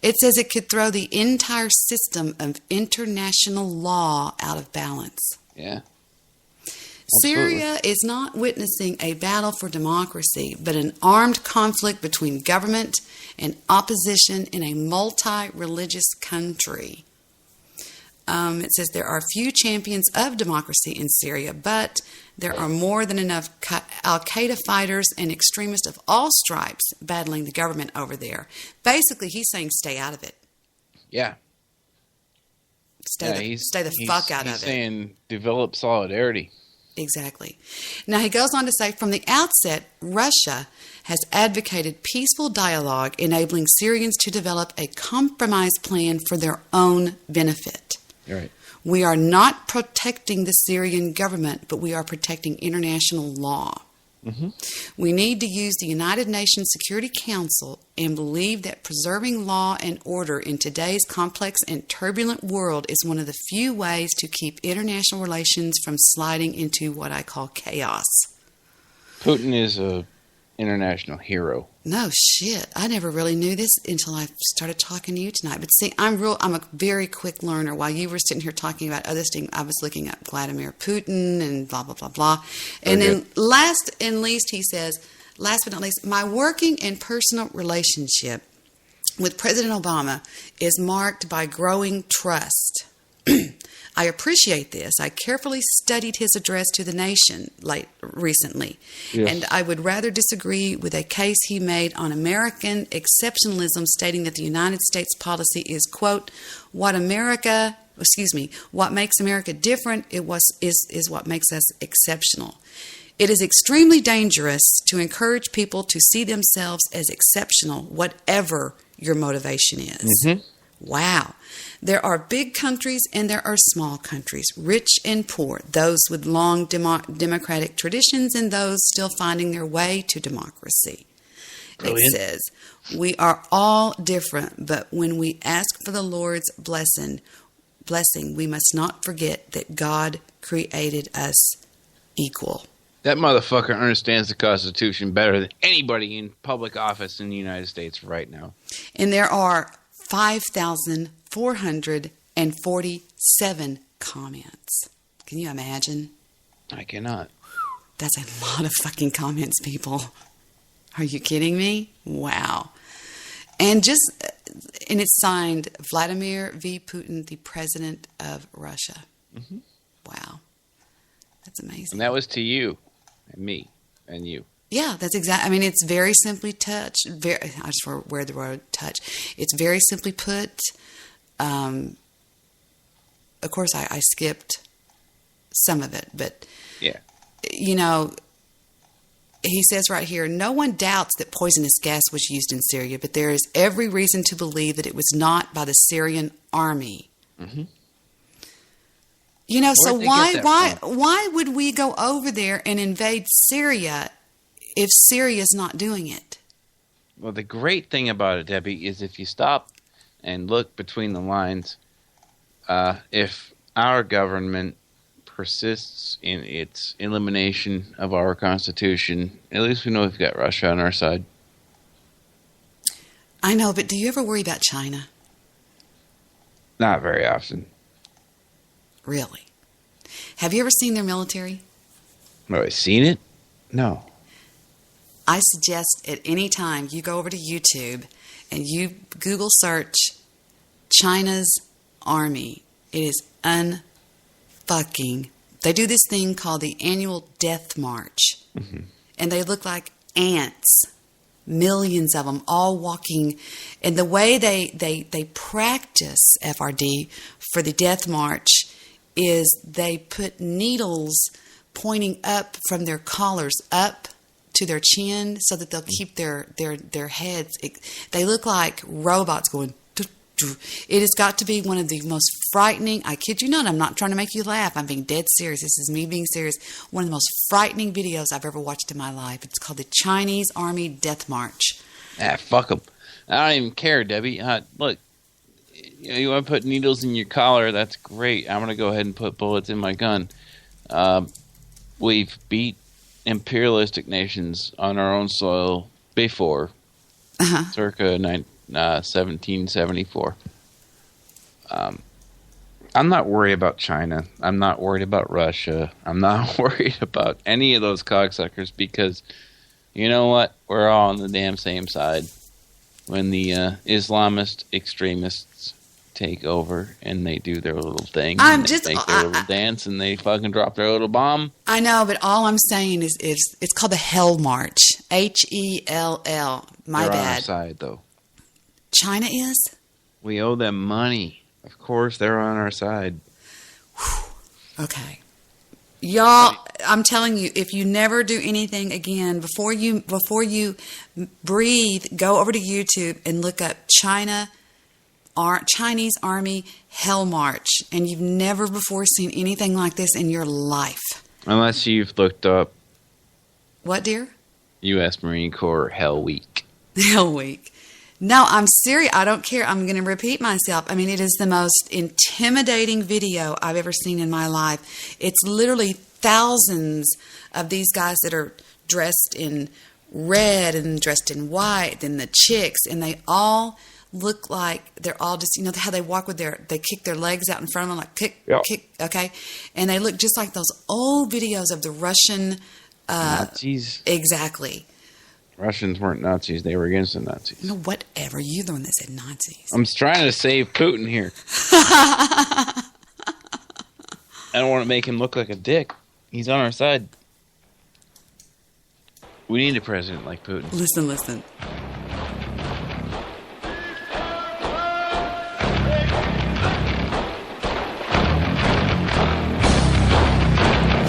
It says it could throw the entire system of international law out of balance.
Yeah.
Syria is not witnessing a battle for democracy, but an armed conflict between government and opposition in a multi-religious country. It says there are few champions of democracy in Syria, but there are more than enough Al-Qaeda fighters and extremists of all stripes battling the government over there. Basically, he's saying stay out of it.
Yeah.
Stay the fuck out of it.
He's saying develop solidarity.
Exactly. Now, he goes on to say, from the outset, Russia has advocated peaceful dialogue, enabling Syrians to develop a compromise plan for their own benefit.
Right.
We are not protecting the Syrian government, but we are protecting international law.
Mm-hmm.
We need to use the United Nations Security Council and believe that preserving law and order in today's complex and turbulent world is one of the few ways to keep international relations from sliding into what I call chaos.
Putin is a international hero.
No shit. I never really knew this until I started talking to you tonight. But see, I'm a very quick learner. While you were sitting here talking about other things, I was looking up Vladimir Putin and blah, blah, blah, blah. And then last and least, he says, last but not least, my working and personal relationship with President Obama is marked by growing trust. I appreciate this. I carefully studied his address to the nation recently, and I would rather disagree with a case he made on American exceptionalism, stating that the United States policy is, quote, what makes America different is what makes us exceptional. It is extremely dangerous to encourage people to see themselves as exceptional, whatever your motivation is.
Mm-hmm.
Wow. There are big countries and there are small countries, rich and poor, those with long democratic traditions and those still finding their way to democracy. Brilliant. It says, we are all different, but when we ask for the Lord's blessing, we must not forget that God created us equal.
That motherfucker understands the Constitution better than anybody in public office in the United States right now.
And there are 5,447 comments. Can you imagine?
I cannot.
That's a lot of fucking comments, people. Are you kidding me? Wow. And it's signed Vladimir V. Putin, the president of Russia.
Mm-hmm.
Wow. That's amazing.
And that was to you and me and you.
Yeah, that's exactly. I mean, it's very simply touched. I just wear the word touch. It's very simply put. Of course, I skipped some of it, but
yeah,
you know, he says right here, no one doubts that poisonous gas was used in Syria, but there is every reason to believe that it was not by the Syrian army.
Mm-hmm.
You know, so why would we go over there and invade Syria if Syria's not doing it?
Well, the great thing about it, Debbie, is if you stop and look between the lines, if our government persists in its elimination of our Constitution, at least we know we've got Russia on our side.
I know, but do you ever worry about China?
Not very often.
Really? Have you ever seen their military?
Have I seen it? No.
I suggest at any time you go over to YouTube and you Google search China's army. It is unfucking. They do this thing called the annual death march.
Mm-hmm.
And they look like ants. Millions of them all walking. And the way they practice FRD for the death march is they put needles pointing up from their collars up to their chin so that they'll keep their heads. They look like robots going. It has got to be one of the most frightening, I kid you not, I'm not trying to make you laugh, I'm being dead serious, this is me being serious, one of the most frightening videos I've ever watched in my life. It's called the Chinese Army Death March.
Ah, fuck them. I don't even care, Debbie. Look, you want to put needles in your collar, that's great. I'm going to go ahead and put bullets in my gun. We've beat imperialistic nations on our own soil before, circa 1774. I'm not worried about China. I'm not worried about Russia. I'm not worried about any of those cocksuckers because, you know what? We're all on the damn same side. When the Islamist extremists take over and they do their little thing, and they make their little dance, and they fucking drop their little bomb.
I know, but all I'm saying is it's called the Hell March. Hell. My
They're
bad.
on our side, though.
China is?
We owe them money. Of course, they're on our side.
Okay. Y'all, I'm telling you, if you never do anything again, before you breathe, go over to YouTube and look up Chinese Army Hell March. And you've never before seen anything like this in your life.
Unless you've looked up
What, dear?
U.S. Marine Corps Hell Week.
Hell Week. No, I'm serious. I don't care. I'm going to repeat myself. I mean, it is the most intimidating video I've ever seen in my life. It's literally thousands of these guys that are dressed in red and dressed in white, and the chicks, and they all look like they're all just, you know, how they walk with they kick their legs out in front of them, like kick, okay? And they look just like those old videos of the Russian...
Nazis.
Exactly.
Russians weren't Nazis. They were against the Nazis.
No, whatever. You're the one that said Nazis.
I'm trying to save Putin here. I don't want to make him look like a dick. He's on our side. We need a president like Putin.
Listen.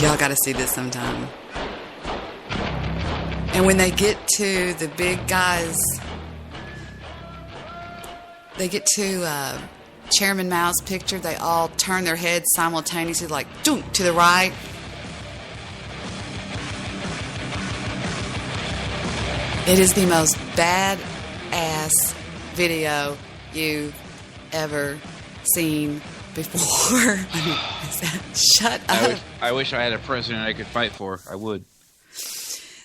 Y'all got to see this sometime. And when they get to the big guys, they get to Chairman Mao's picture, they all turn their heads simultaneously, like, dunk, to the right. It is the most badass video you've ever seen before. I mean, shut up.
I wish I had a president I could fight for. I would.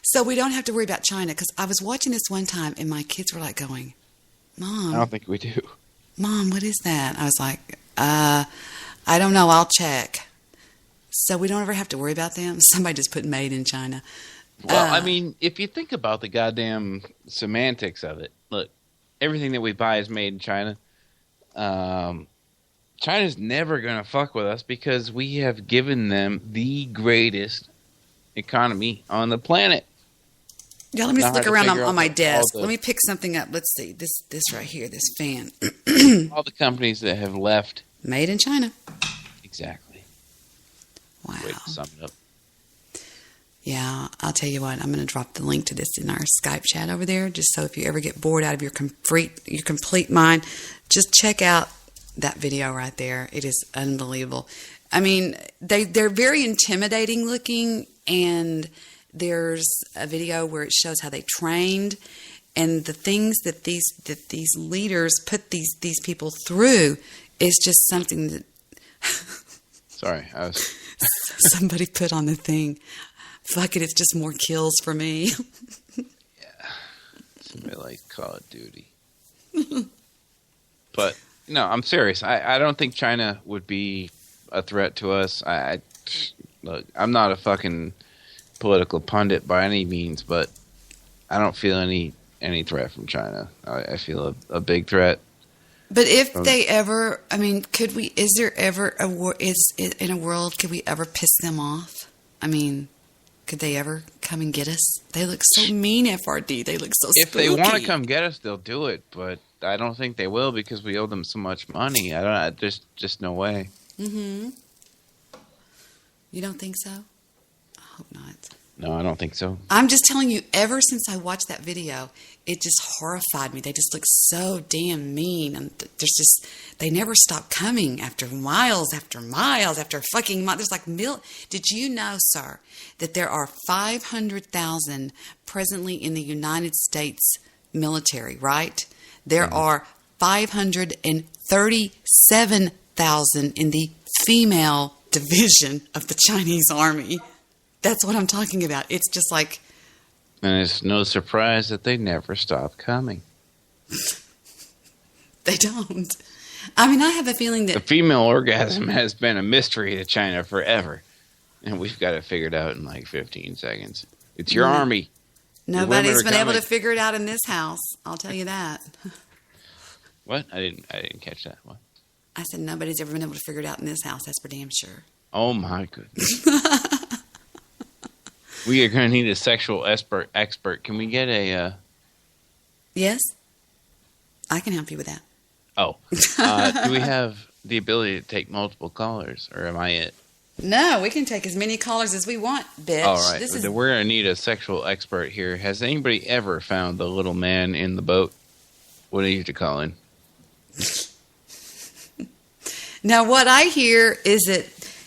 So we don't have to worry about China, because I was watching this one time and my kids were like going, Mom.
I don't think we do.
Mom, what is that? I was like, I don't know. I'll check. So we don't ever have to worry about them. Somebody just put made in China.
Well, I mean, if you think about the goddamn semantics of it, look, everything that we buy is made in China. China's never going to fuck with us because we have given them the greatest economy on the planet.
Yeah, let me just look around on my desk. Let me pick something up. Let's see. This right here, this fan.
All the companies that have left.
Made in China.
Exactly.
Wow.
Way to sum it up.
Yeah, I'll tell you what. I'm going to drop the link to this in our Skype chat over there, just so if you ever get bored out of your complete mind, just check out that video right there. It is unbelievable. I mean, they're very intimidating looking, and there's a video where it shows how they trained and the things that these leaders put these people through is just something that
Sorry, I was
somebody put on the thing. Fuck it, it's just more kills for me.
Yeah. Somebody like Call of Duty. But no, I'm serious. I don't think China would be a threat to us. Look, I'm not a fucking political pundit by any means, but I don't feel any threat from China. I feel a big threat.
But if they ever, I mean, could we? Is there ever a war? In a world, could we ever piss them off? I mean, could they ever come and get us? They look so mean, FRD. They look so spooky.
If they want to come get us, they'll do it. But I don't think they will because we owe them so much money. There's just no way.
Mm-hmm. You don't think so? I hope not.
No, I don't think so.
I'm just telling you, ever since I watched that video, it just horrified me. They just look so damn mean. And they never stop coming after miles after miles after fucking miles. There's like Did you know, sir, that there are 500,000 presently in the United States military, right? There are 537,000 in the female division of the Chinese army. That's what I'm talking about. It's just like...
And it's no surprise that they never stop coming.
They don't. I mean, I have a feeling that...
The female orgasm has been a mystery to China forever. And we've got it figured out in like 15 seconds. It's your army.
Nobody's been able to figure it out in this house. I'll tell you that.
What? I didn't catch that. What?
I said nobody's ever been able to figure it out in this house. That's for damn sure.
Oh, my goodness. We are going to need a sexual expert. Can we get a...
Yes? I can help you with that.
Oh. Do we have the ability to take multiple callers, or am I it?
No, we can take as many callers as we want, bitch.
All right,
This is
we're going to need a sexual expert here. Has anybody ever found the little man in the boat? What do you need to call in?
Now, what I hear is that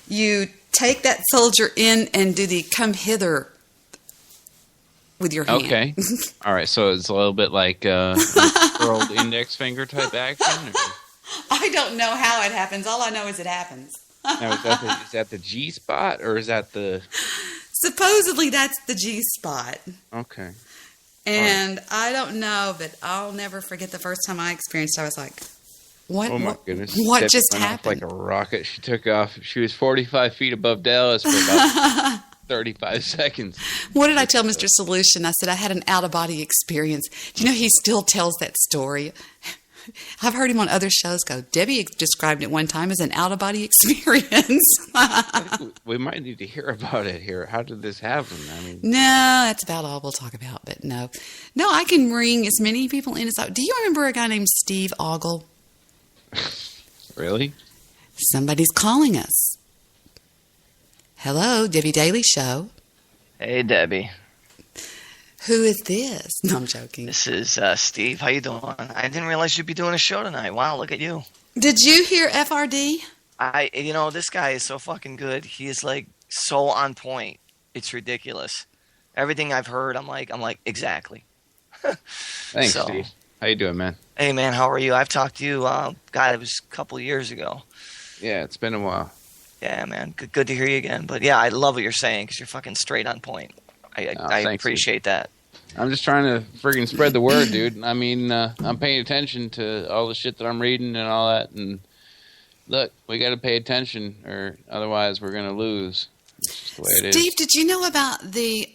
you take that soldier in and do the come hither with your hand.
Okay. All right, so it's a little bit like curled index finger type action? Or?
I don't know how it happens. All I know is it happens.
Now, is that the G spot, or is that the...
Supposedly, that's the G spot.
Okay.
And I don't know, but I'll never forget the first time I experienced it. I was like, what?
Oh, my goodness.
What
Stephanie
just
went off
happened?
like a rocket. She took off. She was 45 feet above Dallas for about 35 seconds.
What did I tell Mr. Solution? I said I had an out-of-body experience. Do you know he still tells that story? I've heard him on other shows go, Debbie described it one time as an out-of-body experience.
We might need to hear about it here. How did this happen? I mean,
No, that's about all we'll talk about, but no. No, I can bring as many people in as I... Do you remember a guy named Steve Ogle?
really?
Somebody's calling us. Hello, Debbie Daily Show.
Hey, Debbie.
Who is this? No, I'm joking.
This is Steve. How you doing? I didn't realize you'd be doing a show tonight. Wow, look at you.
Did you hear FRD?
This guy is so fucking good. He is like so on point. It's ridiculous. Everything I've heard, I'm like, exactly.
Thanks, Steve. How you doing, man?
Hey, man, how are you? I've talked to you. God, it was a couple of years ago.
Yeah, it's been a while.
Yeah, man. Good to hear you again. But yeah, I love what you're saying because you're fucking straight on point. I appreciate that.
I'm just trying to friggin' spread the word, dude. I mean, I'm paying attention to all the shit that I'm reading and all that. And look, we got to pay attention, or otherwise we're gonna lose. It's just the way it is.
Steve, did you know about the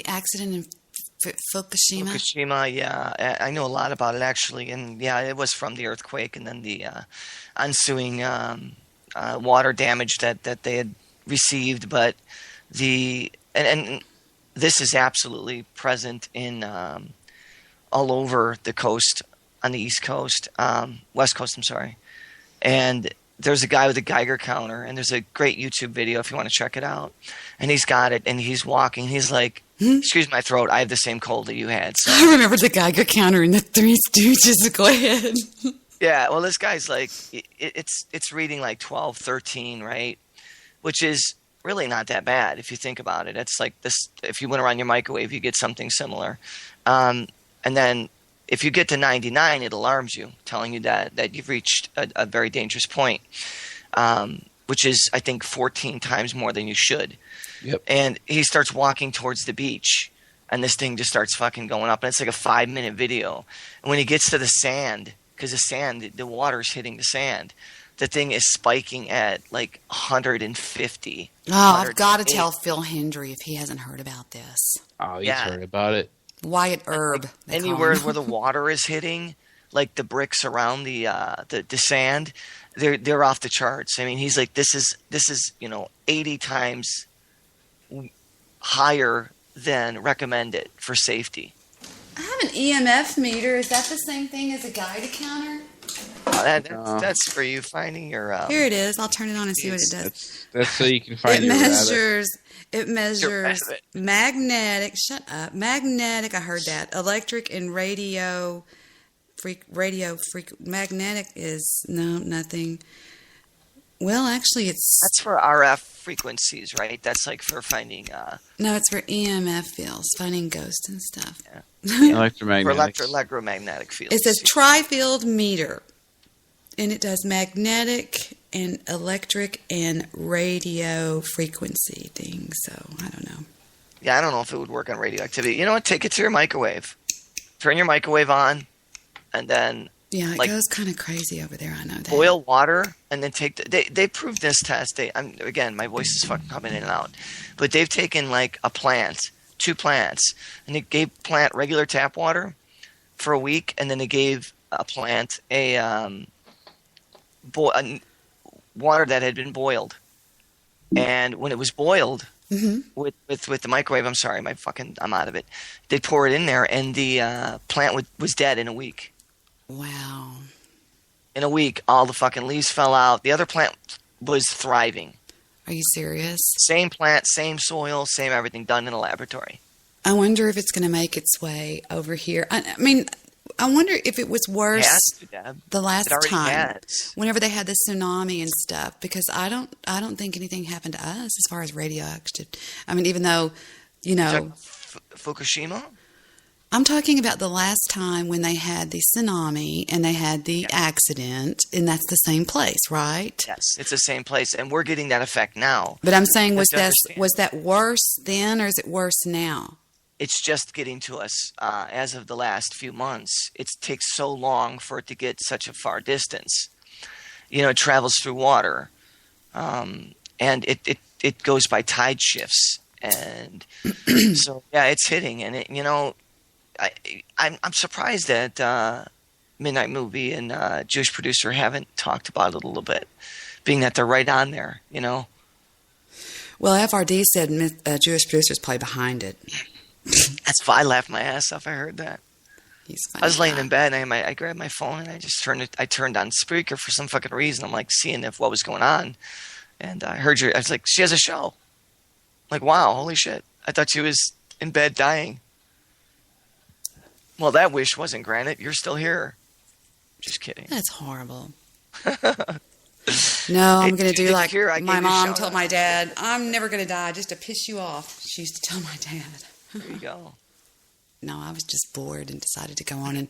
accident in Fukushima?
Fukushima, yeah, I know a lot about it actually, and yeah, it was from the earthquake and then the ensuing water damage that they had received. But and this is absolutely present in all over the coast, on the East Coast, West Coast, I'm sorry. And there's a guy with a Geiger counter, and there's a great YouTube video if you want to check it out. And he's got it, and he's walking. He's like, excuse my throat, I have the same cold that you had. So.
I remember the Geiger counter in the Three Stooges. Go ahead.
Yeah, well, this guy's like, it's reading like 12, 13, right? Which is really not that bad if you think about it. It's like this: if you went around your microwave, you get something similar. And then if you get to 99, it alarms you, telling you that you've reached a very dangerous point, which is, I think, 14 times more than you should.
Yep.
And he starts walking towards the beach, and this thing just starts fucking going up. And it's like a 5-minute video. And when he gets to the sand, because the water's hitting the sand, the thing is spiking at like 150.
Oh, I've got to tell Phil Hendry if he hasn't heard about this.
Oh, he's heard about it.
Wyatt Erb.
Anywhere where the water is hitting, like the bricks around the sand, they're off the charts. I mean, he's like, this is 80 times higher than recommended for safety.
I have an EMF meter. Is that the same thing as a Geiger counter?
That's for you finding your...
Here it is. I'll turn it on and see what it does.
That's so you can find
It measures magnetic... Shut up. Magnetic, I heard that. Electric and radio... Magnetic is... No, nothing. Well, actually, it's...
That's for RF frequencies, right? That's like for finding...
No, it's for EMF fields, finding ghosts and stuff.
Yeah.
Electromagnetic.
For electromagnetic fields.
It says tri-field meter. And it does magnetic and electric and radio frequency things. So, I don't know.
Yeah, I don't know if it would work on radioactivity. You know what? Take it to your microwave. Turn your microwave on, and then...
Yeah, it goes kind of crazy over there. I know that.
Boil water, and then take... They proved this test. Again, my voice is fucking coming in and out. But they've taken, like, a plant, 2 plants, and they gave plant regular tap water for a week, and then they gave a plant water that had been boiled. And when it was boiled with the microwave, I'm out of it. They pour it in there, and the plant was dead in a week.
Wow.
In a week, all the fucking leaves fell out. The other plant was thriving.
Are you serious?
Same plant, same soil, same everything, done in a laboratory.
I wonder if it's going to make its way over here. I mean, I wonder if it was worse the last time, whenever they had the tsunami and stuff. Because I don't think anything happened to us as far as radioactive. I mean, even though, you know,
Fukushima.
I'm talking about the last time when they had the tsunami and they had the accident, and that's the same place, right?
Yes, it's the same place, and we're getting that effect now.
But I'm saying, was that worse then, or is it worse now?
It's just getting to us as of the last few months. It takes so long for it to get such a far distance. You know, it travels through water, and it goes by tide shifts, and so yeah, it's hitting, and you know. I'm surprised that Midnight Movie and Jewish Producer haven't talked about it a little bit, being that they're right on there, you know.
Well, FRD said Jewish Producer's probably behind it.
That's why I laughed my ass off. I heard that.
He's funny.
I was laying in bed and I grabbed my phone and I turned on Spreaker for some fucking reason. I'm like seeing what was going on, and I heard I was like, she has a show. I'm like, wow, holy shit! I thought she was in bed dying. Well, that wish wasn't granted. You're still here. Just kidding.
That's horrible. No, I'm going to do like my mom told my dad, I'm never going to die just to piss you off. She used to tell my dad.
There you go.
No, I was just bored and decided to go on and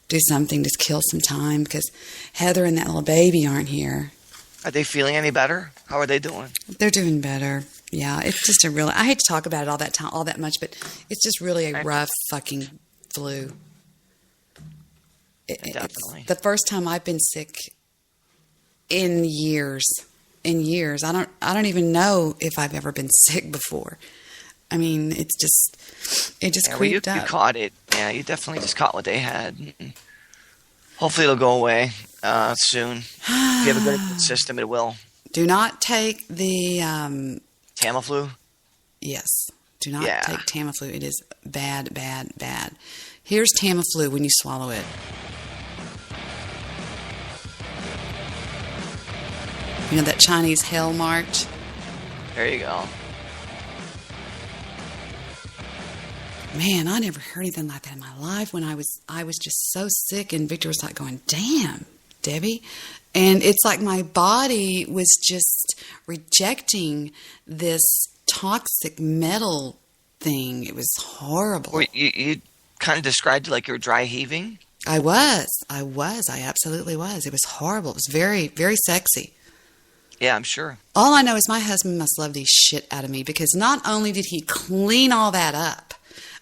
do something to kill some time because Heather and that little baby aren't here.
Are they feeling any better? How are they doing?
They're doing better. Yeah, it's just I hate to talk about it all that much, but it's just really a rough fucking flu.
Definitely.
It's the first time I've been sick in years. I don't even know if I've ever been sick before. I mean, it just creeped up.
You caught it. Yeah, you definitely just caught what they had. Hopefully it'll go away soon. If you have a good system, it will.
Do not take the
Tamiflu?
Yes. Do not take Tamiflu. It is bad, bad, bad. Here's Tamiflu when you swallow it. You know that Chinese Hell March?
There you go.
Man, I never heard anything like that in my life. When I was just so sick, and Victor was like going, "Damn, Debbie," and it's like my body was just rejecting this toxic metal thing. It was horrible.
Well, you kind of described it like you were dry heaving.
I was. I absolutely was. It was horrible. It was very, very sexy.
Yeah, I'm sure.
All I know is my husband must love the shit out of me because not only did he clean all that up,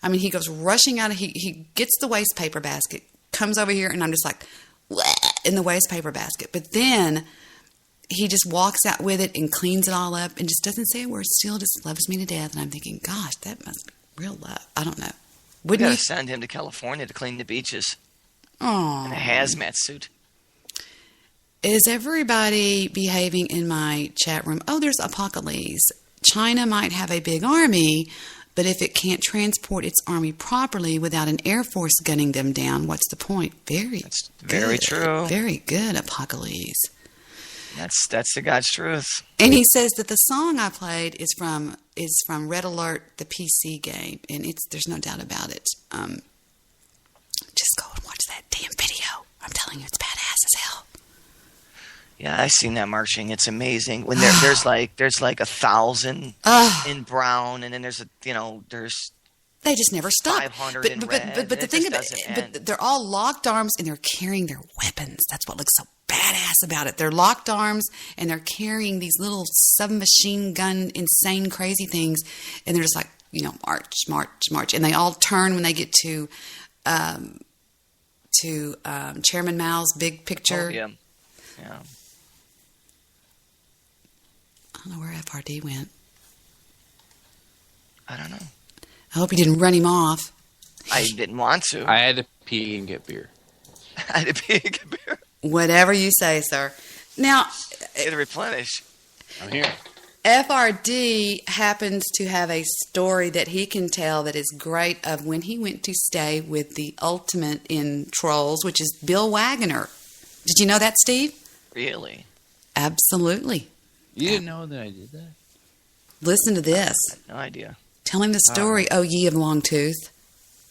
I mean, he goes rushing out. He gets the waste paper basket, comes over here, and I'm just like, in the waste paper basket. But then he just walks out with it and cleans it all up and just doesn't say a word. Still just loves me to death. And I'm thinking, gosh, that must be real love. I don't know.
We got to send him to California to clean the beaches.
Oh.
In a hazmat suit.
Is everybody behaving in my chat room? Oh, there's Apocalypse. China might have a big army, but if it can't transport its army properly without an air force gunning them down, what's the point?
That's very true.
Very good, Apocalypse.
That's the God's truth.
And he says that the song I played is from Red Alert, the PC game, and there's no doubt about it. Just go and watch that damn video. I'm telling you, it's badass as hell.
Yeah, I've seen that marching. It's amazing. When there's like 1,000 in brown, and then there's
they just never stop.
500 in red.
But the thing about it, they're all locked arms and they're carrying their weapons. That's what looks so badass about it. They're locked arms and they're carrying these little submachine gun, insane, crazy things, and they're just like, march, march, march, and they all turn when they get to Chairman Mao's big picture.
Oh, yeah.
I don't know where FRD went.
I don't know.
I hope you didn't run him off.
I didn't want to.
I had to pee and get beer.
Whatever you say, sir. Now,
it'll replenish.
I'm here.
FRD happens to have a story that he can tell that is great of when he went to stay with the ultimate in Trolls, which is Bill Wagner. Did you know that, Steve?
Really?
Absolutely.
You didn't know that I did that?
Listen to this.
I had no idea.
Tell him the story, oh ye of long tooth.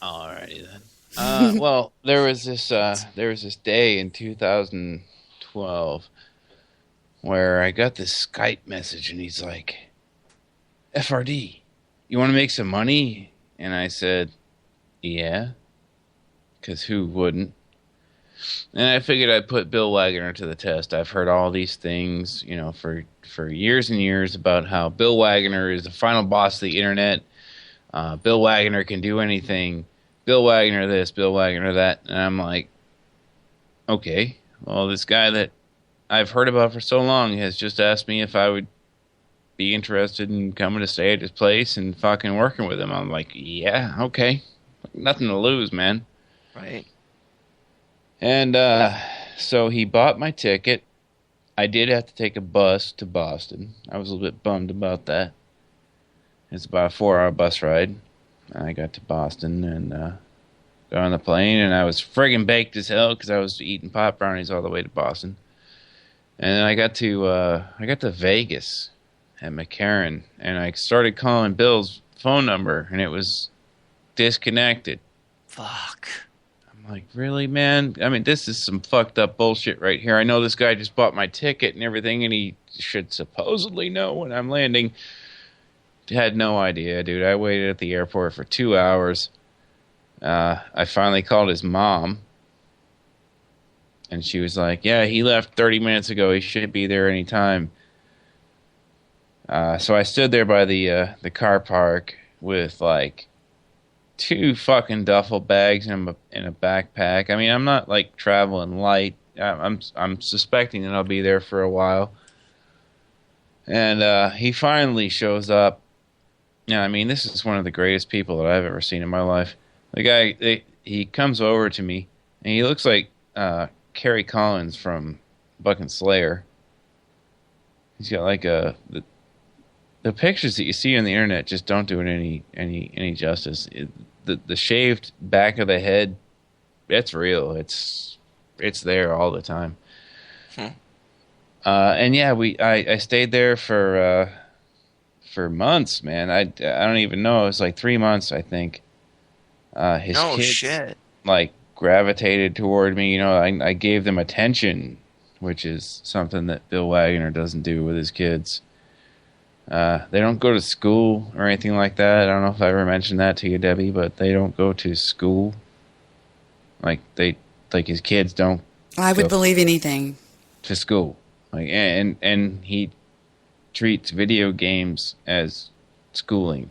Alrighty then. Well, there was this day in 2012 where I got this Skype message, and he's like, "FRD, you want to make some money?" And I said, "Yeah," because who wouldn't? And I figured I'd put Bill Wagner to the test. I've heard all these things, for years and years about how Bill Wagner is the final boss of the internet. Bill Wagner can do anything. Bill Wagner this, Bill Wagner that. And I'm like, okay, well, this guy that I've heard about for so long has just asked me if I would be interested in coming to stay at his place and fucking working with him. I'm like, yeah, okay. Nothing to lose, man.
Right.
And so he bought my ticket. I did have to take a bus to Boston. I was a little bit bummed about that. It's about a 4-hour bus ride. I got to Boston and got on the plane, and I was friggin' baked as hell because I was eating pot brownies all the way to Boston. And then I got to Vegas at McCarran, and I started calling Bill's phone number, and it was disconnected.
Fuck.
I'm like, really, man? I mean, this is some fucked up bullshit right here. I know this guy just bought my ticket and everything, and he should supposedly know when I'm landing. Had no idea, dude. I waited at the airport for 2 hours. I finally called his mom, and she was like, yeah, he left 30 minutes ago. He should be there any time. So I stood there by the car park with like 2 fucking duffel bags and a backpack. I mean, I'm not like traveling light. I'm suspecting that I'll be there for a while. And he finally shows up. Yeah, I mean, this is one of the greatest people that I've ever seen in my life. The guy, he comes over to me, and he looks like Kerry Collins from Buck and Slayer. He's got like the pictures that you see on the internet just don't do it any justice. The shaved back of the head, it's real. It's there all the time. And yeah, I stayed there for months, man. I don't even know. It was like 3 months, I think. His kids,
shit.
like, gravitated toward me. I gave them attention, which is something that Bill Wagner doesn't do with his kids. They don't go to school or anything like that. I don't know if I ever mentioned that to you, Debbie, but they don't go to school. Like his kids don't.
I would believe anything.
To school, and he treats video games as schooling.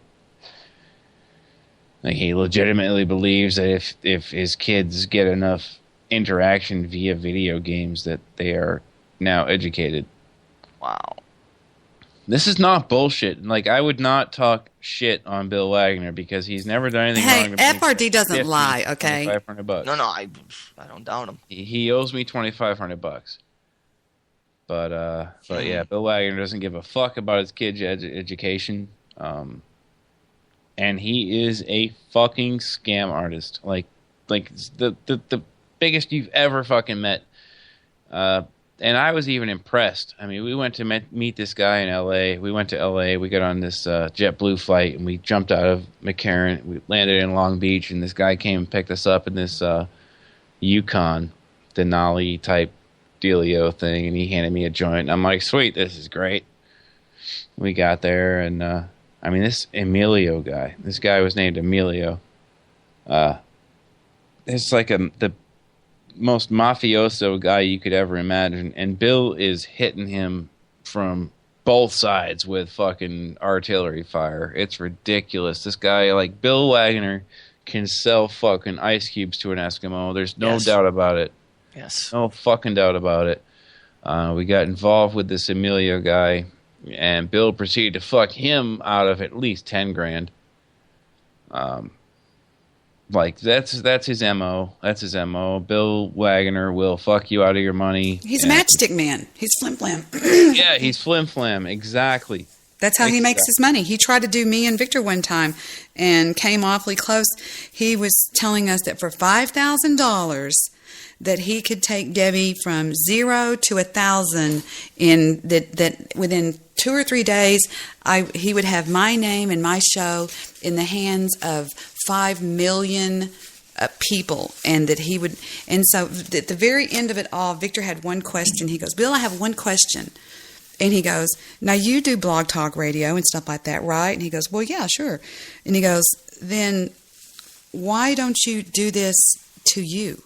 Like, he legitimately believes that if his kids get enough interaction via video games, that they are now educated.
Wow.
This is not bullshit. Like, I would not talk shit on Bill Wagner because he's never done anything wrong.
Hey, FRD doesn't lie, okay?
$2,500.
No, I don't doubt him.
He owes me $2,500. But yeah, Bill Wagner doesn't give a fuck about his kids' education. And he is a fucking scam artist. Like the biggest you've ever fucking met. And I was even impressed. I mean, we went to meet this guy in L.A. We went to L.A. We got on this JetBlue flight, and we jumped out of McCarran. We landed in Long Beach, and this guy came and picked us up in this Yukon Denali type dealio thing, and he handed me a joint. And I'm like, sweet, this is great. We got there, and I mean, this Emilio guy. This guy was named Emilio. It's like the most mafioso guy you could ever imagine, and Bill is hitting him from both sides with fucking artillery fire. It's ridiculous. This guy, like, Bill Wagner can sell fucking ice cubes to an Eskimo. There's no doubt about it.
Yes.
No fucking doubt about it. We got involved with this Emilio guy, and Bill proceeded to fuck him out of at least 10 grand. Like, that's his MO. That's his MO. Bill Wagner will fuck you out of your money.
He's a matchstick man. He's flim flam.
Yeah, he's flim flam. Exactly.
That's how he makes his money. He tried to do me and Victor one time and came awfully close. He was telling us that for $5,000 that he could take Debbie from 0 to 1,000 in that within 2 or 3 days, he would have my name and my show in the hands of 5 million people, and that he would. And so at the very end of it all, Victor had one question. He goes, "Bill, I have one question." And he goes, "Now you do blog talk radio and stuff like that, right?" And he goes, "Well, yeah, sure." And he goes, "Then why don't you do this to you?"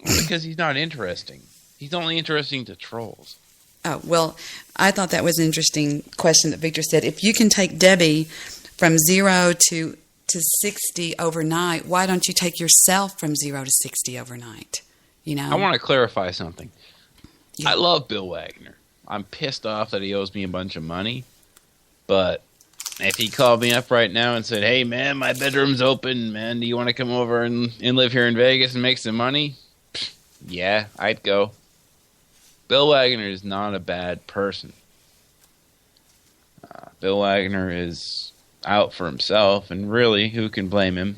Because he's not interesting. He's only interesting to trolls.
Oh, well, I thought that was an interesting question that Victor said. If you can take Debbie from 0 to 60 overnight, why don't you take yourself from 0 to 60 overnight? You know?
I want to clarify something.
Yeah.
I love Bill Wagner. I'm pissed off that he owes me a bunch of money. But if he called me up right now and said, "Hey, man, my bedroom's open, man. Do you want to come over and live here in Vegas and make some money?" Yeah, I'd go. Bill Wagner is not a bad person. Bill Wagner is out for himself, and really, who can blame him?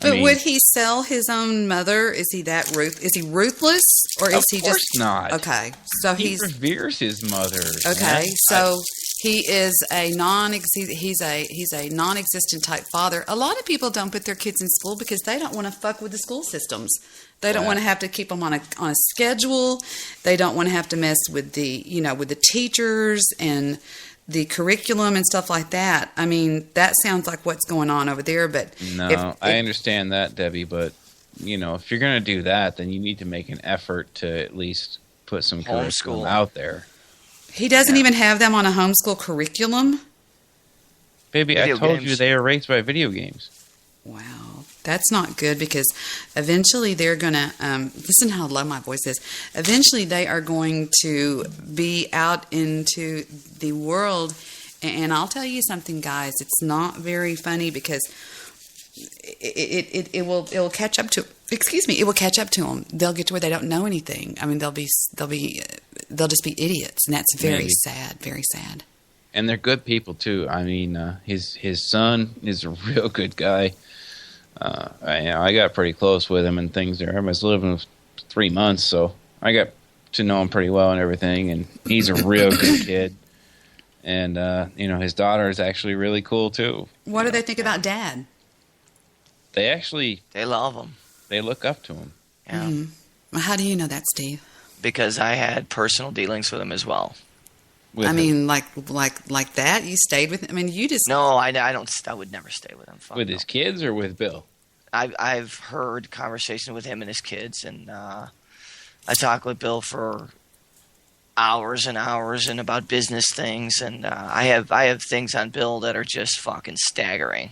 But would he sell his own mother? Is he that Is he ruthless, or is he just?
Of course not.
Okay, so
he reveres his mother.
Okay,
man.
so he is a he's a non-existent type father. A lot of people don't put their kids in school because they don't want to fuck with the school systems. They don't want to have to keep them on a schedule. They don't want to have to mess with with the teachers and the curriculum and stuff like that. I mean, that sounds like what's going on over there. But
no, I understand that, Debbie. But if you're going to do that, then you need to make an effort to at least put some curriculum out there.
He doesn't even have them on a homeschool curriculum.
Baby, I told you they are raised by video games.
Wow. That's not good, because eventually they're going to, listen how low my voice is, eventually they are going to be out into the world, and I'll tell you something, guys, it's not very funny, because it will catch up to, it will catch up to them. They'll get to where they don't know anything. I mean, they'll just be idiots, and that's very sad, very sad.
And they're good people too. I mean, his son is a real good guy. I got pretty close with him and things there. I was living with 3 months, so I got to know him pretty well and everything. And he's a real good kid. And his daughter is actually really cool too.
What do they think about Dad?
They love him.
They look up to him.
Yeah.
Mm-hmm. Well, how do you know that, Steve?
Because I had personal dealings with him as well.
Mean, like that? You stayed with him? I mean, you just...
No, I don't. I would never stay with him.
With his kids or with Bill?
I've heard conversation with him and his kids, and I talk with Bill for hours and hours and about business things, and I have things on Bill that are just fucking staggering.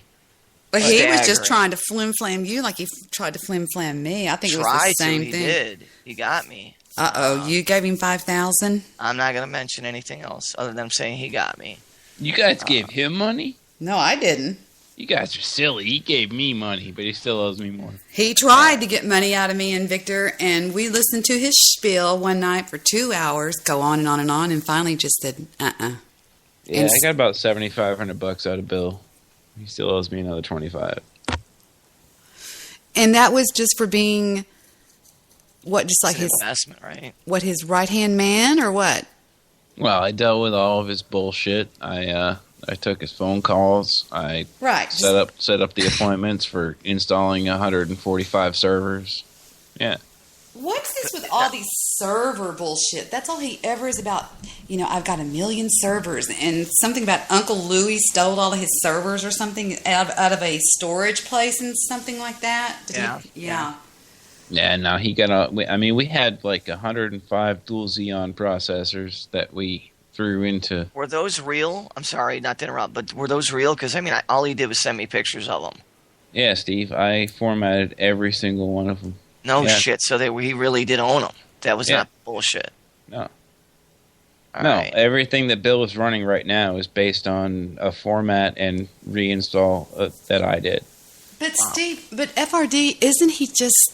But he was just trying to flim-flam you like he tried to flim-flam me. I think it was the same thing.
He did. He got me.
Uh-oh, you gave him $5,000?
I'm not going to mention anything else other than saying he got me.
You guys gave him money?
No, I didn't.
You guys are silly. He gave me money, but he still owes me more.
He tried to get money out of me and Victor, and we listened to his spiel one night for 2 hours, go on and on and on, and finally just said,
Yeah, I got about $7,500 out of Bill. He still owes me another $25.
And that was just for being... What, just like his
investment, right?
What, his right-hand man, or what?
Well, I dealt with all of his bullshit. I took his phone calls. I set up the appointments for installing 145 servers. Yeah.
What's this with all these server bullshit? That's all he ever is about. I've got 1 million servers, and something about Uncle Louie stole all of his servers or something out of a storage place and something like that. Yeah.
Yeah, no, he got we had like 105 dual Xeon processors that we threw into.
Were those real? I'm sorry, not to interrupt, but were those real? Because, all he did was send me pictures of them.
Yeah, Steve, I formatted every single one of them.
No shit, so he really did own them. That was not bullshit.
No. Right. Everything that Bill is running right now is based on a format and reinstall that I did.
But Steve, FRD, isn't he just...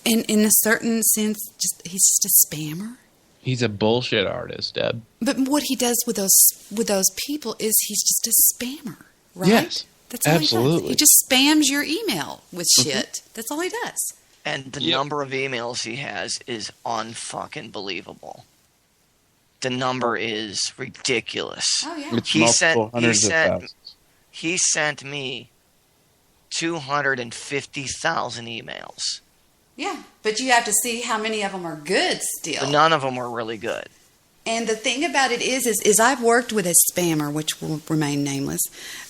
In a certain sense, he's just a spammer.
He's a bullshit artist, Deb.
But what he does with those people is he's just a spammer, right?
Yes,
that's all
absolutely.
He does. He just spams your email with shit. That's all he does.
And the number of emails he has is unfucking believable. The number is ridiculous.
Oh, yeah.
It's multiple hundreds of thousands.
He sent me 250,000 emails.
Yeah, but you have to see how many of them are good still.
But none of them were really good.
And the thing about it is I've worked with a spammer, which will remain nameless,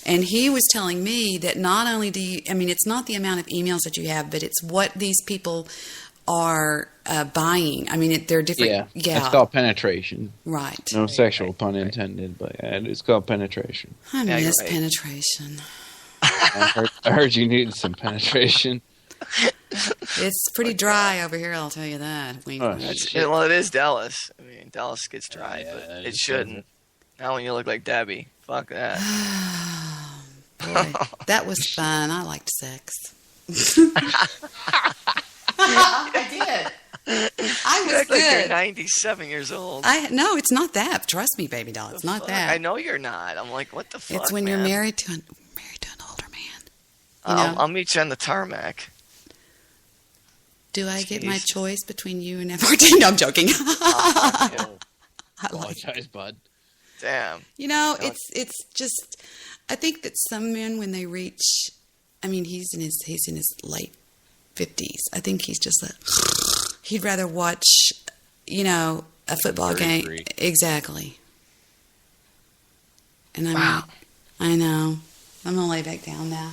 and he was telling me that not only it's not the amount of emails that you have, but it's what these people are buying. I mean, they're different. Yeah.
It's called penetration.
Right.
No sexual pun intended, but it's called penetration.
I miss penetration.
I heard you needed some penetration.
It's pretty dry over here, I'll tell you that.
Well, it is Dallas. I mean, Dallas gets dry, but it shouldn't. Not when you look like Debbie. Fuck that.
Boy, that was fun. I liked sex. I did. I was
you act
good.
Like you're 97 years old.
No, it's not that. Trust me, baby doll. It's not that.
I know you're not. I'm like, what the fuck?
It's when you're married to an older man.
I'll meet you on the tarmac.
Do I get my choice between you and FRD? No, I'm joking.
I apologize, bud.
Damn.
It's just. I think that some men, when they reach, he's in his late 50s. I think he's just he'd rather watch, a football game. Exactly. And I know. I'm gonna lay back down now.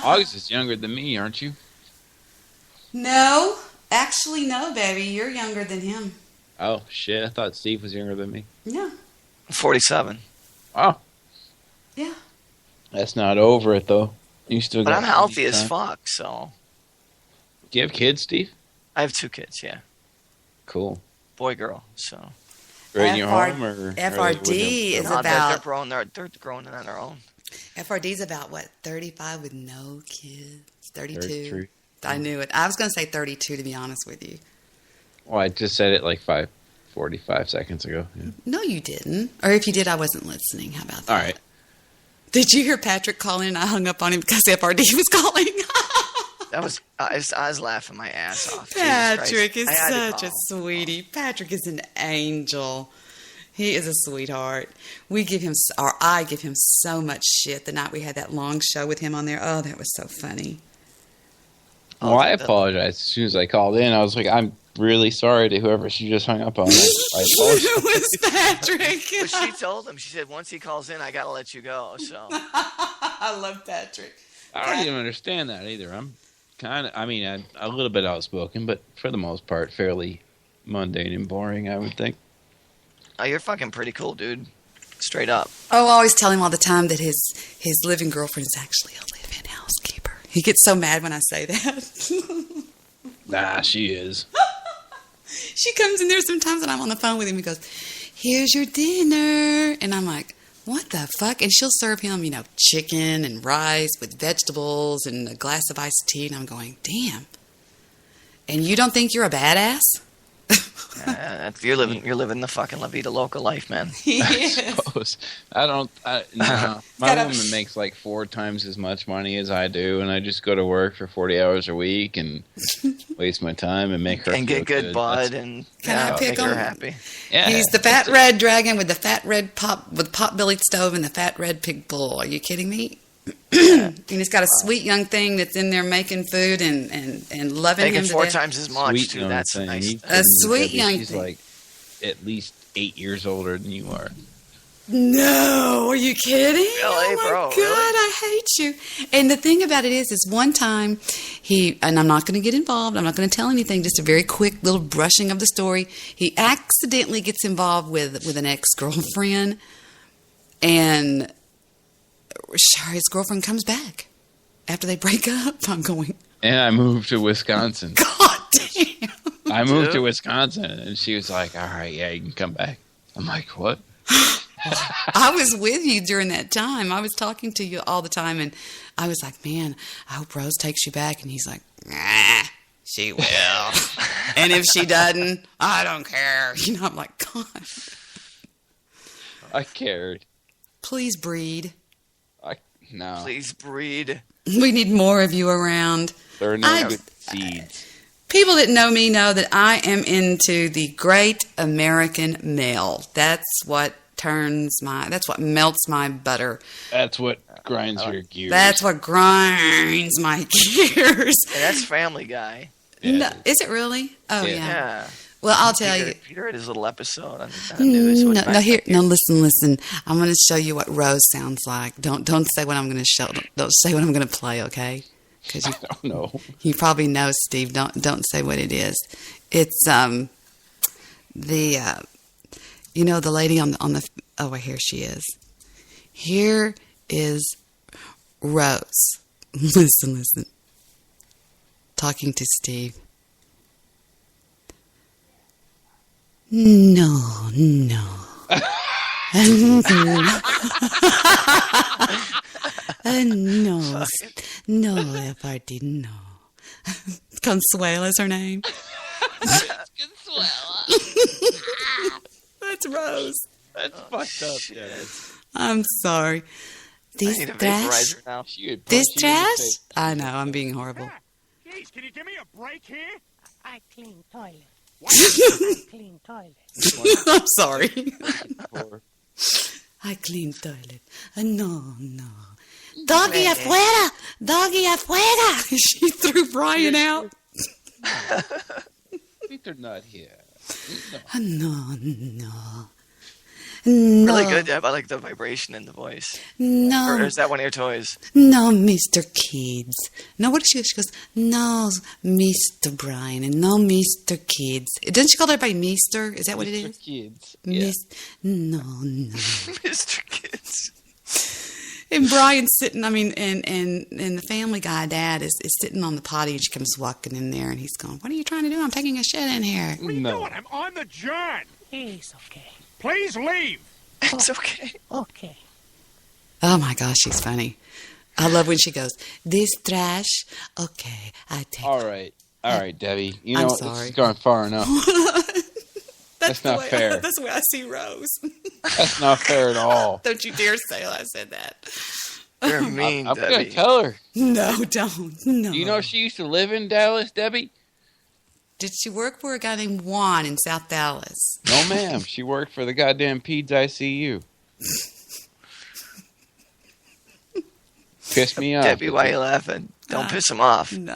August is younger than me, aren't you?
No, actually, no, baby. You're younger than him.
Oh shit! I thought Steve was younger than me.
No.
47.
Oh.
Yeah.
That's not over it though. You still.
But
got
I'm healthy as fuck, so.
Do you have kids, Steve?
I have 2 kids. Yeah.
Cool.
Boy, girl. So.
Right in your home, or
FRD is about.
They're grown. They're growing on their own.
FRD's about 35 with no kids. 32.
33.
I knew it. I was going to say 32 to be honest with you.
Well, I just said it like 45 seconds ago. Yeah.
No, you didn't. Or if you did, I wasn't listening. How about that?
All right.
Did you hear Patrick calling and I hung up on him because FRD was calling?
I was laughing my ass off.
Patrick is such a sweetie. Patrick is an angel. He is a sweetheart. I give him so much shit the night we had that long show with him on there. Oh, that was so funny.
Well, I apologize. As soon as I called in, I was like, I'm really sorry to whoever she just hung up on.
It was Patrick.
But she told him, she said, once he calls in, I got to let you go. So
I love Patrick.
I don't even understand that either. I'm kind of, I'm a little bit outspoken, but for the most part, fairly mundane and boring, I would think.
Oh, you're fucking pretty cool, dude. Straight up.
Oh, I always tell him all the time that his living girlfriend is actually a live-in housekeeper. He gets so mad when I say that.
Nah, she is.
She comes in there sometimes and I'm on the phone with him. He goes, here's your dinner. And I'm like, what the fuck? And she'll serve him, chicken and rice with vegetables and a glass of iced tea. And I'm going, damn. And you don't think you're a badass?
You're living the fucking La Vida Loca life, man.
I suppose. No. My woman makes like 4 times as much money as I do, and I just go to work for 40 hours a week and waste my time and make her
and
feel
get good bud and
make
her happy.
Yeah,
he's the fat red dragon with the fat red pot-bellied stove and the fat red pig bull. Are you kidding me? And he's got a sweet young thing that's in there making food and loving him to
4
death.
times as much,
sweet
too. That's
thing.
nice.
A sweet young
She's
thing.
like at least 8 years older than you are.
No, are you kidding?
Really,
oh my
bro,
God,
really?
I hate you. And the thing about it is one time and I'm not going to get involved. I'm not going to tell anything. Just a very quick little brushing of the story. He accidentally gets involved with an ex-girlfriend, and his girlfriend comes back after they break up. I'm going.
And I moved to Wisconsin.
God damn.
I moved to Wisconsin, and she was like, all right, yeah, you can come back. I'm like, what?
I was with you during that time. I was talking to you all the time, and I was like, man, I hope Rose takes you back. And he's like, nah, she will. And if she doesn't, I don't care. I'm like, God.
I cared.
Please breed.
No.
Please breed.
We need more of you around.
There are no good seeds.
People that know me know that I am into the great American mail. That's what melts my butter.
That's what grinds your gears.
That's what grinds my gears.
Hey, that's Family Guy.
Yeah.
No, is it really? Oh, yeah.
Yeah.
Well, I'll tell you.
Peter had his little episode on the news.
Listen. I'm going to show you what Rose sounds like. Don't say what I'm going to show. Don't say what I'm going to play, okay? Because
I don't know.
You probably know, Steve. Don't say what it is. It's the lady on the. Oh, well, here she is. Here is Rose. Listen. Talking to Steve. No. No, if I didn't know. Consuela's her name.
Consuela.
That's Rose.
That's fucked up, yeah.
I'm sorry. This
I need a
trash?
vaporizer now.
This trash? I know, I'm being horrible.
Please, can you give me a break here?
I clean toilet. I clean toilet.
I'm sorry. I clean toilet. No. Doggy afuera! Doggy afuera! She threw Brian out.
They're not here.
No.
Really good. I like the vibration in the voice.
No.
Or is that one of your toys?
No, Mr. Kids. No, what does she go? She goes, no, Mr. Brian, and no, Mr. Kids. Doesn't she call everybody Mr.? Is that what it is?
Mr. Kids. Yeah.
No.
Mr. Kids.
And Brian's sitting, and the Family Guy dad is sitting on the potty, and she comes walking in there, and he's going, what are you trying to do? I'm taking a shit in here.
What are you doing? I'm on the john.
It's okay.
Please leave.
It's okay.
Okay.
Oh, my gosh, she's funny. I love when she goes, this trash? Okay, I take it.
All right, Debbie. You
I'm
know,
sorry.
this is going far enough. That's not fair.
That's the way I see Rose.
That's not fair at all.
Don't you dare say I said that.
You're mean,
I'm
Debbie.
going to tell her.
No, don't. No.
Do you know she used to live in Dallas, Debbie?
Did she work for a guy named Juan in South Dallas?
No, ma'am. She worked for the goddamn Peds ICU. Pissed me off.
Debbie, why are you laughing? Don't piss him off.
No.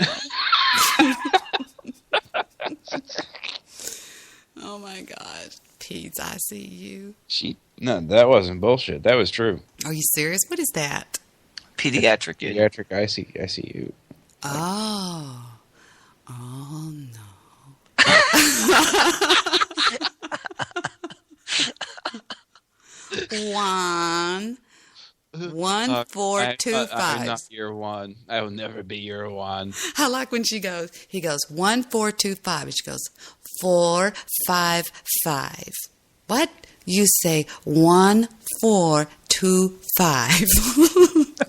Oh, my God. Peds ICU.
No, that wasn't bullshit. That was true.
Are you serious? What is that?
Pediatric.
Pediatric ICU.
Oh. Oh, no. 1, 4, 2, 5.
I'm not your one. I will never be your one.
I like when he goes 1, 4, 2, 5. And she goes 4, 5, 5. What? You say 1, 4, 2, 5.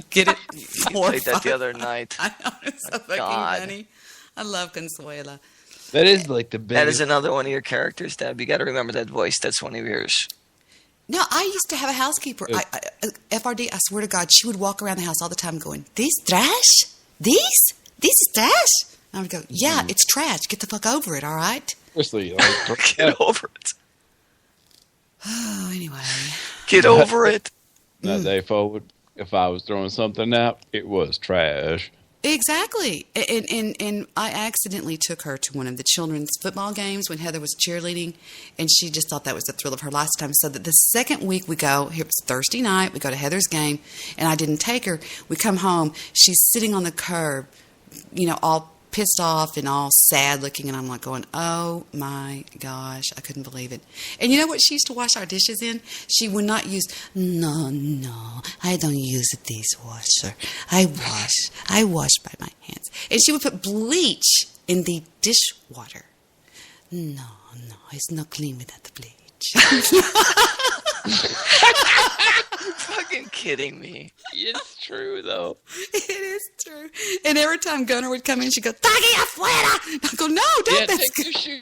Get it?
You played that the other night.
I know, it's so fucking funny. I love Consuela.
That is like the biggest.
That is another one of your characters, Deb. You got to remember that voice. That's one of yours.
No, I used to have a housekeeper. FRD, I swear to God, she would walk around the house all the time going, this trash? This is trash? And I would go, yeah, it's trash. Get the fuck over it, all right?
Seriously,
Get over it.
Oh, anyway.
Get over it.
That day forward, if I was throwing something out, it was trash.
Exactly. And I accidentally took her to one of the children's football games when Heather was cheerleading, and she just thought that was the thrill of her lifetime. So that the second week we go, it was Thursday night, we go to Heather's game, and I didn't take her. We come home, she's sitting on the curb, all pissed off and all sad looking, and I'm like going, oh my gosh, I couldn't believe it. And you know what she used to wash our dishes in? She would not use, no, I don't use a dishwasher. I wash by my hands. And she would put bleach in the dishwater. No, it's not clean without the bleach.
You're fucking kidding me.
It's true, though.
It is true. And every time Gunnar would come in, she'd go, Doggy afuera! And I'd go, no, don't.
Yeah,
That's
take
good.
your shoe.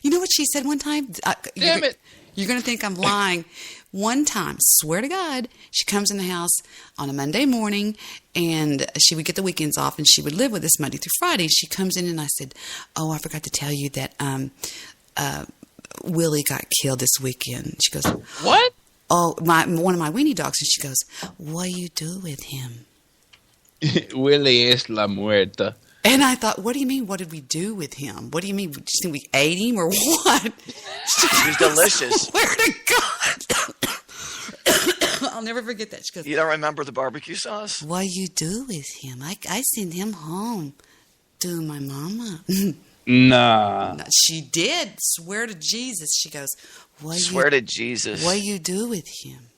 You know what she said one time?
Damn it.
You're going to think I'm lying. One time, swear to God, she comes in the house on a Monday morning, and she would get the weekends off, and she would live with us Monday through Friday. She comes in, and I said, "Oh, I forgot to tell you that Willie got killed this weekend." She goes,
"What?"
"Oh, one of my weenie dogs." And she goes, "What do you do with him?"
Willie es la muerta.
And I thought, what do you mean, what did we do with him? What do you mean? Do you think we ate him or what?
He was delicious.
Swear to God. I'll never forget that. She goes,
You don't remember the barbecue sauce?
what do you do with him? I sent him home to my mama.
Nah.
No, she did. Swear to Jesus. She goes,
Swear to Jesus.
What do you do with him?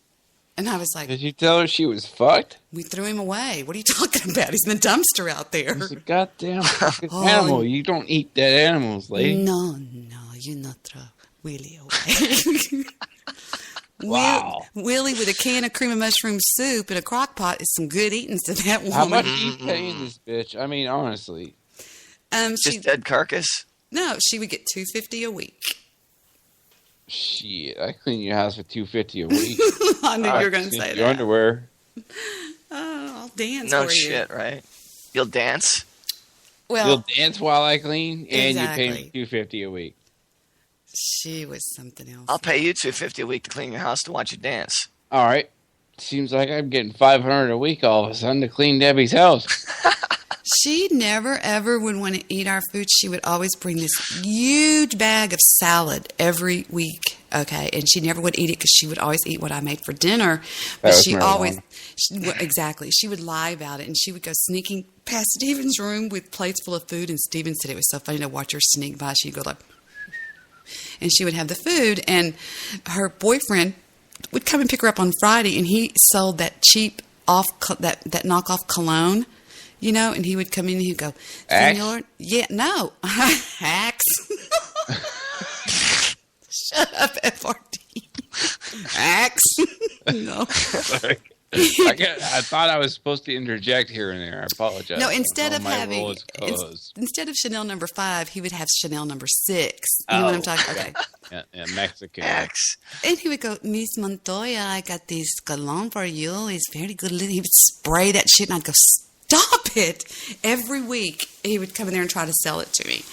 And I was like,
Did you tell her she was fucked?
we threw him away. What are you talking about? He's in the dumpster out there.
He's a goddamn fucking animal. You don't eat dead animals, lady.
No, you not throw Willie away.
Wow.
Willie with a can of cream of mushroom soup in a crock pot is some good eatings to that woman.
How much are you paying this bitch? I mean, honestly.
Just dead carcass?
No, she would get $250 a week.
Shit, I clean your house for $250 a week.
I knew you were going to say
your
that.
underwear.
Oh, I'll dance
No
for
shit, right? You'll dance?
Well,
you'll dance while I clean, and
exactly.
you pay me $250 a week.
She was something else.
I'll pay you $250 a week to clean your house to watch you dance.
All right. Seems like I'm getting $500 a week all of a sudden to clean Debbie's house.
She never, ever would want to eat our food. She would always bring this huge bag of salad every week, okay? And she never would eat it because she would always eat what I made for dinner. But she always, exactly, she would lie about it. And she would go sneaking past Stephen's room with plates full of food. And Stephen said it was so funny to watch her sneak by. She'd go like, and she would have the food. And her boyfriend would come and pick her up on Friday, and he sold that cheap that knockoff cologne. You know, and he would come in and he'd go, Senor, yeah, no, Axe. Shut up, FRD. Axe. No.
Sorry. I thought I was supposed to interject here and there. I apologize.
No, instead of
having
instead of Chanel number 5, he would have Chanel number 6. You know what I'm talking about? Okay.
Yeah, Mexican.
Axe.
And he would go, Miss Montoya, I got this cologne for you. It's very good. He would spray that shit, and I'd go, stop it. Every week, he would come in there and try to sell it to me.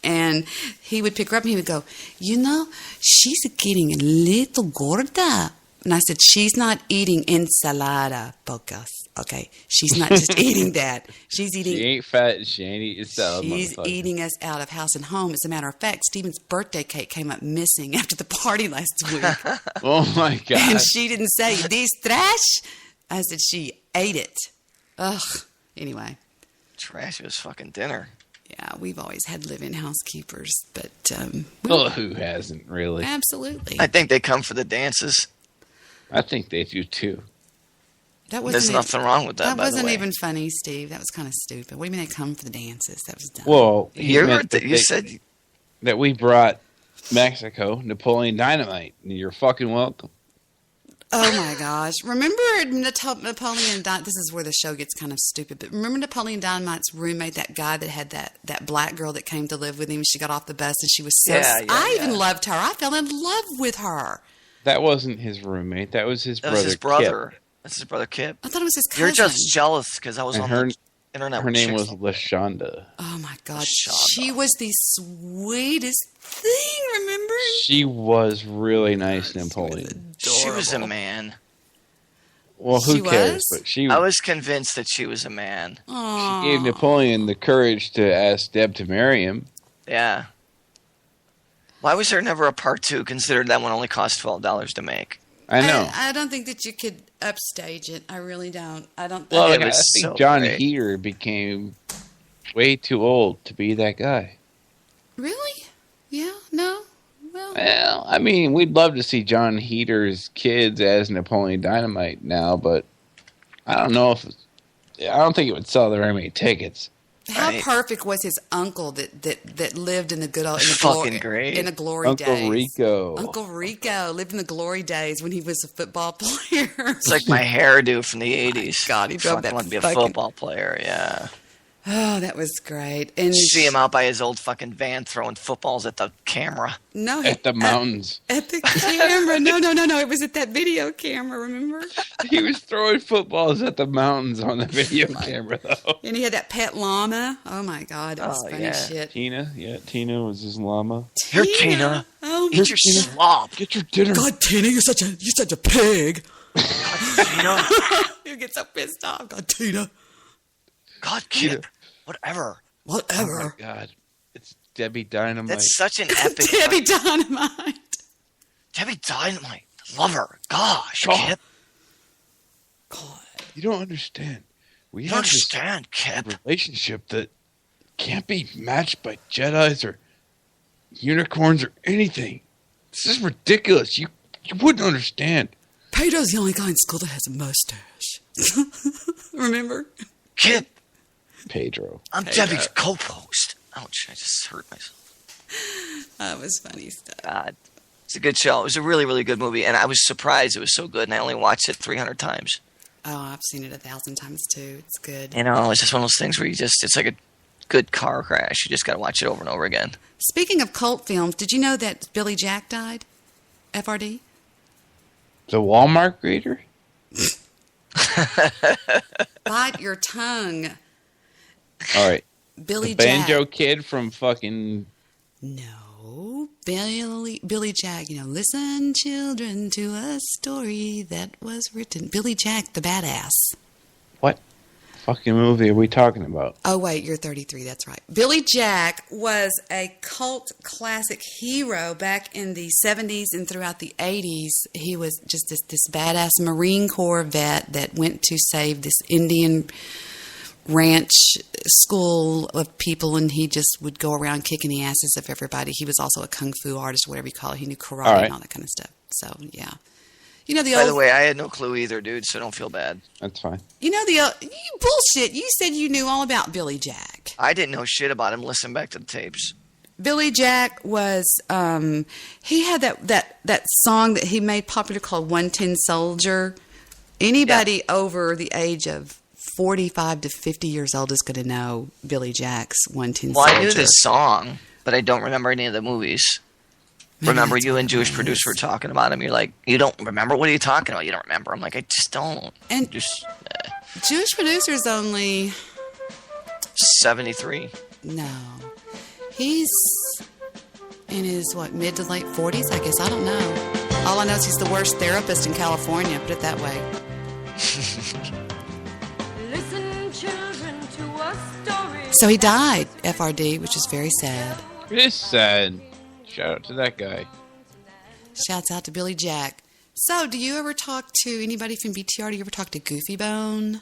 And he would pick her up and he would go, you know, she's getting a little gorda. And I said, she's not eating ensalada, Pocas. Okay? She's not just eating that. She's eating...
She ain't fat and she ain't eating salad.
She's eating us out of house and home. As a matter of fact, Stephen's birthday cake came up missing after the party last week.
Oh, my God.
And she didn't say, this trash. I said, she ate it. Ugh. Anyway.
Trash was fucking dinner.
Yeah, we've always had live-in housekeepers, but...
well, who hasn't, really?
Absolutely.
I think they come for the dances.
I think they do, too.
There's nothing wrong with that, by the way.
That wasn't even funny, Steve. That was kind of stupid. What do you mean they come for the dances? That was dumb.
Well,
you said...
that we brought Mexico Napoleon Dynamite. You're fucking welcome.
Oh my gosh. Remember Napoleon Dynamite? This is where the show gets kind of stupid, but remember Napoleon Dynamite's roommate, that guy that had that black girl that came to live with him? She got off the bus and she was so... I even loved her. I fell in love with her.
That wasn't his roommate. That was his brother.
That was his brother.
Kip.
That's his brother Kip.
I thought it was his cousin.
You're just jealous because I was on the internet.
Her name was LaShonda.
Oh my God. She was the sweetest thing, remember?
She was really nice, Napoleon.
She was a man.
Well, who cares? But
I was convinced that she was a man.
Aww.
She gave Napoleon the courage to ask Deb to marry him.
Yeah. Why was there never a part 2, considering that one only cost $12 to make?
I know.
I don't think that you could upstage it. I really don't. I don't.
Well, I think
so
John
great.
Heater became way too old to be that guy.
Really? Yeah? No?
Well, I mean, we'd love to see John Heater's kids as Napoleon Dynamite now, but I don't know if... I don't think it would sell very many tickets.
How perfect was his uncle that lived in the good old... in the glory
Uncle
days?
Rico.
Uncle Rico lived in the glory days when he was a football player.
It's like my hairdo from the 80s.
God, he drove that
want to be a football player, yeah.
Oh, that was great. And
See him out by his old fucking van throwing footballs at the camera.
no,
At the mountains.
at the camera. No. It was at that video camera. Remember?
He was throwing footballs at the mountains on the video camera, though.
And he had that pet llama. Oh my God, it was funny shit.
Tina was his llama.
Here, Tina.
Oh my
Eat your slop.
Get your dinner.
God, Tina, you're such a pig.
Tina.
You get so pissed off. God, Tina.
God, kid. Whatever.
Oh my God. It's Debbie Dynamite.
That's such an epic.
Debbie Dynamite.
Debbie Dynamite. Love her. Gosh, Kip.
God.
You don't understand. We
You
have
understand, Kip.
this relationship that can't be matched by Jedis or unicorns or anything. This is ridiculous. You wouldn't understand.
Pedro's the only guy in school that has a mustache. Remember?
Kip.
Pedro.
I'm Debbie's co-host. Ouch, I just hurt myself.
That was funny stuff.
God. It's a good show. It was a really, really good movie, and I was surprised it was so good, and I only watched it 300 times.
Oh, I've seen it 1,000 times too. It's good.
You know, it's just one of those things where it's like a good car crash. You just got to watch it over and over again.
Speaking of cult films, did you know that Billy Jack died? FRD?
The Walmart greeter?
Bite your tongue.
All right.
Billy
the banjo
Jack.
kid from fucking...
No. Billy Jack. Listen, children, to a story that was written. Billy Jack, the badass.
What fucking movie are we talking about?
Oh, wait, you're 33. That's right. Billy Jack was a cult classic hero back in the 70s and throughout the 80s. He was just this badass Marine Corps vet that went to save this Indian ranch school of people, and he just would go around kicking the asses of everybody. He was also a kung fu artist, whatever you call it. He knew karate and all that kind of stuff. So, yeah.
By the way, I had no clue either, dude, so don't feel bad.
That's fine.
You bullshit. You said you knew all about Billy Jack.
I didn't know shit about him. Listen back to the tapes.
Billy Jack was, he had that song that he made popular called 110 Soldier. Anybody over the age of 45 to 50 years old is going to know Billy Jack's 110 Soldier.
Well, I knew this song, but I don't remember any of the movies. Remember, you and Jewish producer were talking about him. You're like, you don't remember? What are you talking about? You don't remember? I'm like, I just don't.
And Jewish producer's only
73.
No, he's in his mid to late 40s. I guess I don't know. All I know is he's the worst therapist in California. Put it that way.
Listen, children, to a story.
So he died, FRD, which is very sad.
It is sad. Shout out to that guy.
Shouts out to Billy Jack. So, do you ever talk to anybody from BTR? Do you ever talk to Goofy Bone?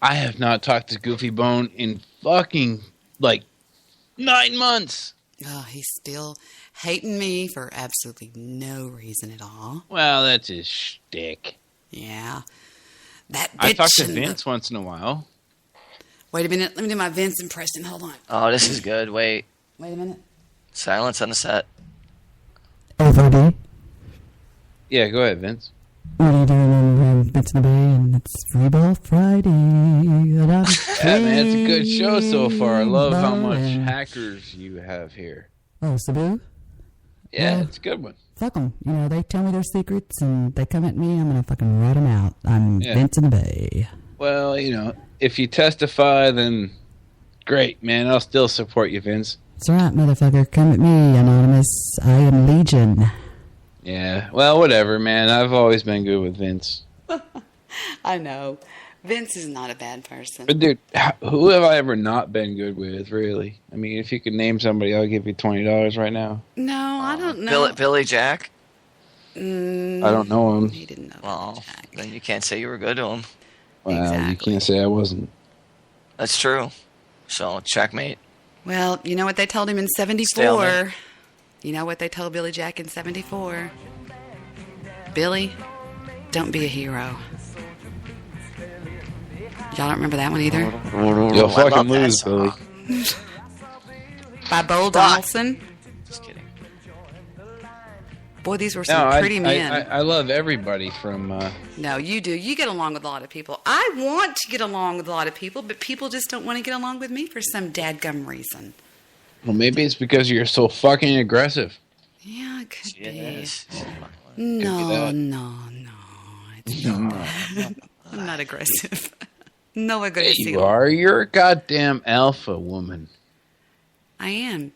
I have not talked to Goofy Bone in fucking, 9 months.
Oh, he's still hating me for absolutely no reason at all.
Well, that's his shtick.
Yeah. That bitch.
I talk to Vince once in a while.
Wait a minute. Let me do my Vince impression. Hold on.
Oh, this is good. Wait
a minute.
Silence on the set.
FRD?
Yeah, go ahead, Vince.
What are you doing in Vince in the Bay? And it's Free Ball Friday.
Yeah, man, it's a good show so far. I love how much hackers you have here.
Oh, Sabu?
Yeah, it's a good one.
Fuck them. They tell me their secrets and they come at me. I'm going to fucking rat them out. I'm Vince in the Bay.
Well, if you testify, then great, man. I'll still support you, Vince.
That's right, motherfucker. Come at me, Anonymous. I am Legion.
Yeah, well, whatever, man. I've always been good with Vince.
I know. Vince is not a bad person.
But, dude, who have I ever not been good with, really? I mean, if you could name somebody, I'll give you $20 right now.
No, I don't know.
Billy Jack?
I don't know him.
He didn't know.
Well, then you can't say you were good to him.
Well, you can't say I wasn't.
That's true. So, checkmate.
Well, you know what they told him in 74?
Stalemate.
You know what they told Billy Jack in 74? Billy, don't be a hero. Y'all don't remember that one either?
You'll fucking lose, Billy.
By Bull Donaldson?
Just kidding.
Boy, these were some pretty men.
I love everybody from...
No, you do. You get along with a lot of people. I want to get along with a lot of people, but people just don't want to get along with me for some dadgum reason.
Well, maybe it's because you're so fucking aggressive.
Yeah, it could
Yes.
be. No. It's not. I'm not aggressive. No aggressive.
You are. You're a goddamn alpha woman.
I am.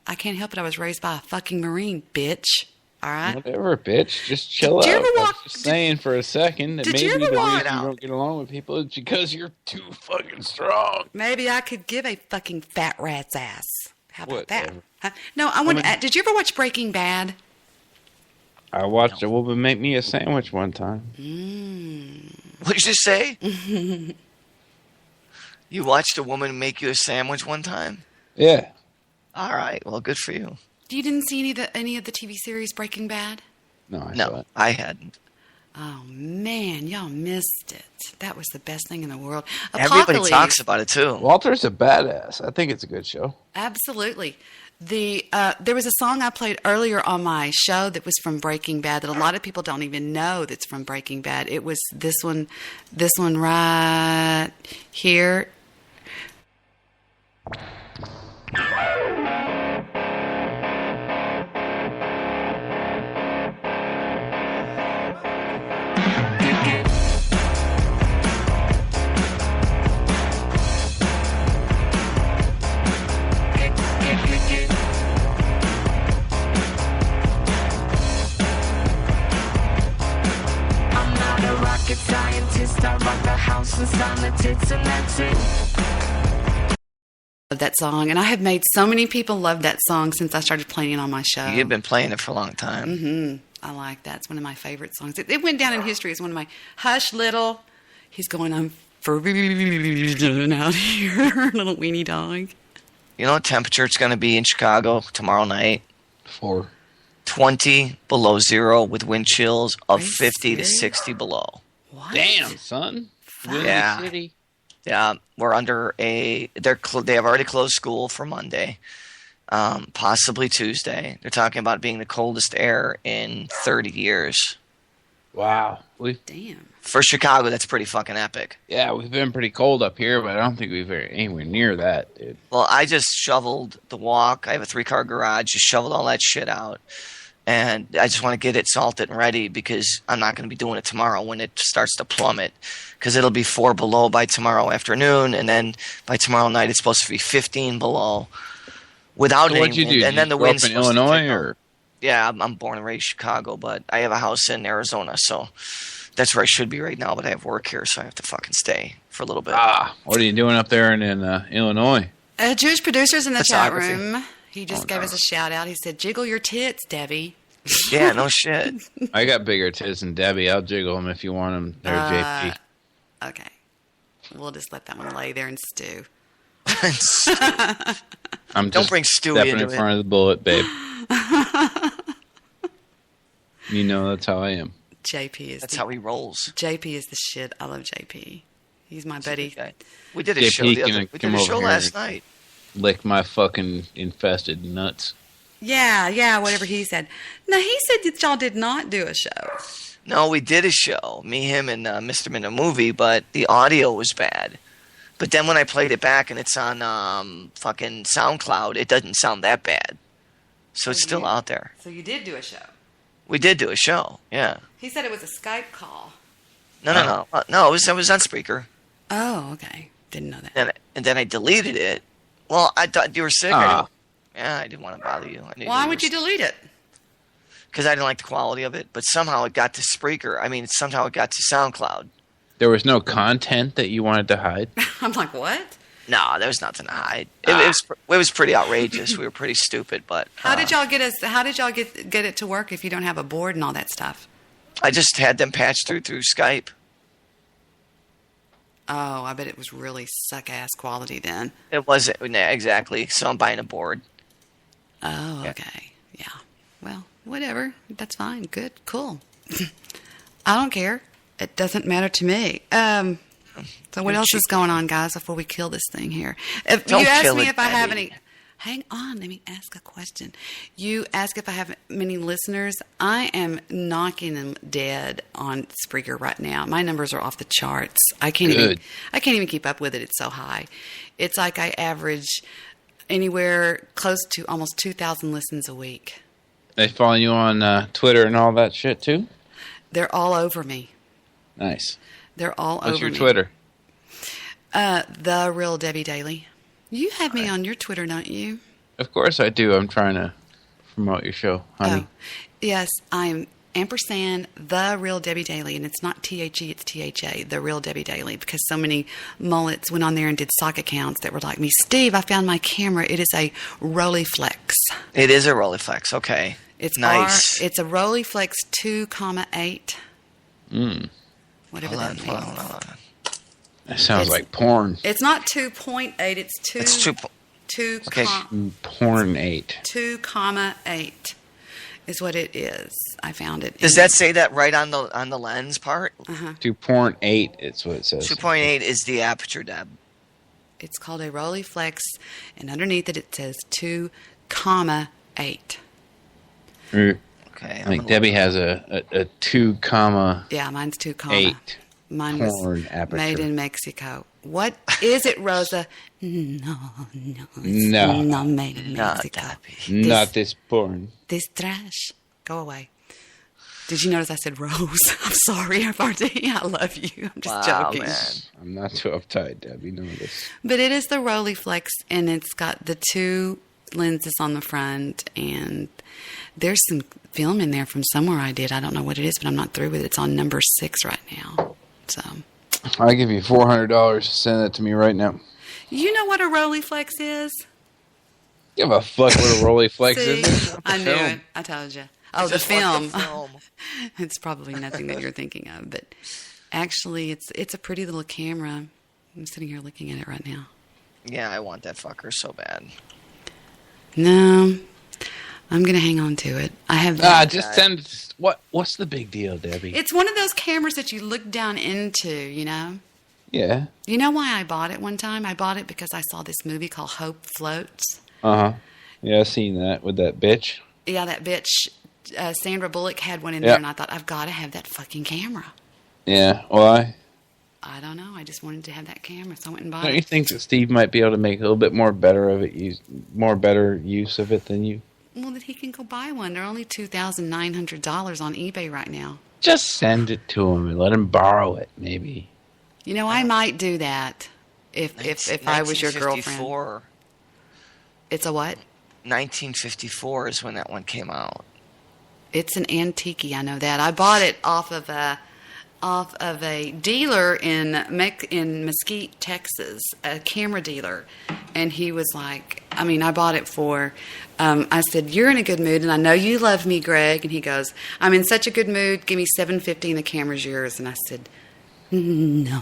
I can't help it. I was raised by a fucking Marine, bitch. All right?
Whatever, bitch. Just chill out. I was just saying for a second that maybe the reason you don't get along with people is because you're too fucking strong.
Maybe I could give a fucking fat rat's ass. How about
Whatever.
that? Huh? No, I want to. Did you ever watch Breaking Bad?
I watched a woman make me a sandwich one time.
What did you say? You watched a woman make you a sandwich one time?
Yeah.
All right. Well, good for you.
You didn't see any of the TV series Breaking Bad?
No, I hadn't.
Oh, man. Y'all missed it. That was the best thing in the world.
Everybody talks about it, too.
Walter's a badass. I think it's a good show.
Absolutely. There was a song I played earlier on my show that was from Breaking Bad that a lot of people don't even know that's from Breaking Bad. It was this one right here.
Scientist, I rock the house and sign the tits, and that's it.
Love that song, and I have made so many people love that song since I started playing it on my show.
You've been playing it for a long time.
Mm-hmm. I like that. It's one of my favorite songs. It went down in history as one of my Hush Little. He's going on for out here, little weenie dog.
You know what temperature it's going to be in Chicago tomorrow night? 20 below zero with wind chills of 50 to 60 below.
What?
Damn, son.
Yeah.
City.
Yeah, we're under they have already closed school for Monday, possibly Tuesday. They're talking about being the coldest air in 30 years.
Wow.
Damn.
For Chicago, that's pretty fucking epic.
Yeah, we've been pretty cold up here, but I don't think we've been anywhere near that, dude.
Well, I just shoveled the walk. I have a 3-car garage. Just shoveled all that shit out. And I just want to get it salted and ready because I'm not going to be doing it tomorrow when it starts to plummet. Because it'll be 4 below by tomorrow afternoon, and then by tomorrow night it's supposed to be 15 below. Without any
what'd you
wind.
do?
And then the
grow
wind's
up in Illinois, or?
Yeah, I'm born and raised Chicago, but I have a house in Arizona, so that's where I should be right now. But I have work here, so I have to fucking stay for a little bit.
What are you doing up there in Illinois?
Jewish producers in the chat
Photography.
room. He just gave us a shout out. He said, "Jiggle your tits, Debbie."
Yeah, no shit.
I got bigger tits than Debbie. I'll jiggle them if you want them. They're JP.
Okay. We'll just let that one lay there and stew.
I'm
Don't
just
bring Stewie
stepping
into
in
it.
front of the bullet, babe. You know that's how I am.
JP is
That's how he rolls.
JP is the shit. I love JP. He's my buddy.
We did a
JP
show the
can
other. We
come
did a
over
show
here
last
and
night.
Lick my fucking infested nuts.
Yeah, whatever he said. No, he said that y'all did not do a show.
No, we did a show. Me, him, and Mr. Min, a movie, but the audio was bad. But then when I played it back and it's on fucking SoundCloud, it doesn't sound that bad. So it's still out there.
So you did do a show.
We did do a show, yeah.
He said it was a Skype call.
No. No, it was on Spreaker.
Oh, okay. Didn't know that.
And then I deleted it. Well, I thought you were sick. I didn't want to bother you.
Why would you delete it?
Because I didn't like the quality of it. But somehow it got to Spreaker. I mean, somehow it got to SoundCloud.
There was no content that you wanted to hide?
I'm like, what?
No, there was nothing to hide. It was pretty outrageous. We were pretty stupid, but
How did y'all get get it to work if you don't have a board and all that stuff?
I just had them patched through Skype.
Oh, I bet it was really suck-ass quality then.
It wasn't exactly. So I'm buying a board.
Oh, okay. Yeah. Well, whatever. That's fine. Good. Cool. I don't care. It doesn't matter to me. So what else is going on, guys, before we kill this thing here? If
Don't
you asked
kill
me
it,
if I have
Debbie.
Hang on, let me ask a question. You ask if I have many listeners. I am knocking them dead on Spreaker right now. My numbers are off the charts. I can't even keep up with it. It's so high. It's like I average anywhere close to almost 2,000 listens a week.
They follow you on Twitter and all that shit too?
They're all over me.
Nice.
They're all over me.
What's your Twitter?
The Real Debbie Daily. You have me on your Twitter, don't you?
Of course I do. I'm trying to promote your show, honey.
Oh, yes, I'm ampersand The Real Debbie Daily, and it's not T-H-E, it's T-H-A, The Real Debbie Daily, because so many mullets went on there and did sock accounts that were like me. Steve, I found my camera. It is a Rolleiflex.
It is a Rolleiflex. Okay.
It's
nice.
It's a Rolleiflex 2,8. Whatever that means.
Hold on.
That sounds like porn.
It's not 2.8. It's 2.
It's 2. Okay.
Porn 8.
2,8 is what it is. I found it.
Does that say that right on the lens part?
2.8. It's what it says.
2.8 is the aperture, Deb.
It's called a Rolleiflex, and underneath it says 2,8.
Okay.
I think Debbie has a 2,
yeah, mine's 2,8.
8.
Mine
porn
was
aperture.
made in Mexico. What is it, Rosa? No, it's
No.
not made in Mexico.
Not this porn.
This trash. Go away. Did you notice I said Rose? I'm sorry, FRD. I love you. I'm just joking.
Man.
I'm not too uptight, Debbie. Know this.
But it is the Rolleiflex, and it's got the 2 lenses on the front, and there's some film in there from somewhere I did. I don't know what it is, but I'm not through with it. It's on number 6 right now. So
I'll give you $400 to send that to me right now.
you know what a Rolleiflex is?
Give a fuck what a Rolleiflex is.
I knew it. I told you. Oh, the film. It's probably nothing that you're thinking of, but actually, it's a pretty little camera. I'm sitting here looking at it right now.
Yeah, I want that fucker so bad.
No, I'm gonna hang on to it. I have.
Just send. What's the big deal, Debbie?
It's one of those cameras that you look down into, you know?
Yeah.
You know why I bought it one time? I bought it because I saw this movie called Hope Floats.
Uh-huh. Yeah, I seen that with that bitch.
Yeah, that bitch, Sandra Bullock had one in there, and I thought, I've got to have that fucking camera.
Yeah, why?
I don't know. I just wanted to have that camera, so I went and bought
Don't
it.
you think that Steve might be able to make a little bit more better use of it than you?
Well, that he can go buy one. They're only $2,900 on eBay right now.
Just send it to him and let him borrow it, maybe.
You know, I might do that if I was your girlfriend. It's a what?
1954 is when that one came out.
It's an antique, I know that. I bought it off of a dealer in Mesquite, Texas, a camera dealer. And he was like, I bought it for, I said, you're in a good mood, and I know you love me, Greg. And he goes, I'm in such a good mood, give me $750 and the camera's yours. And I said, no.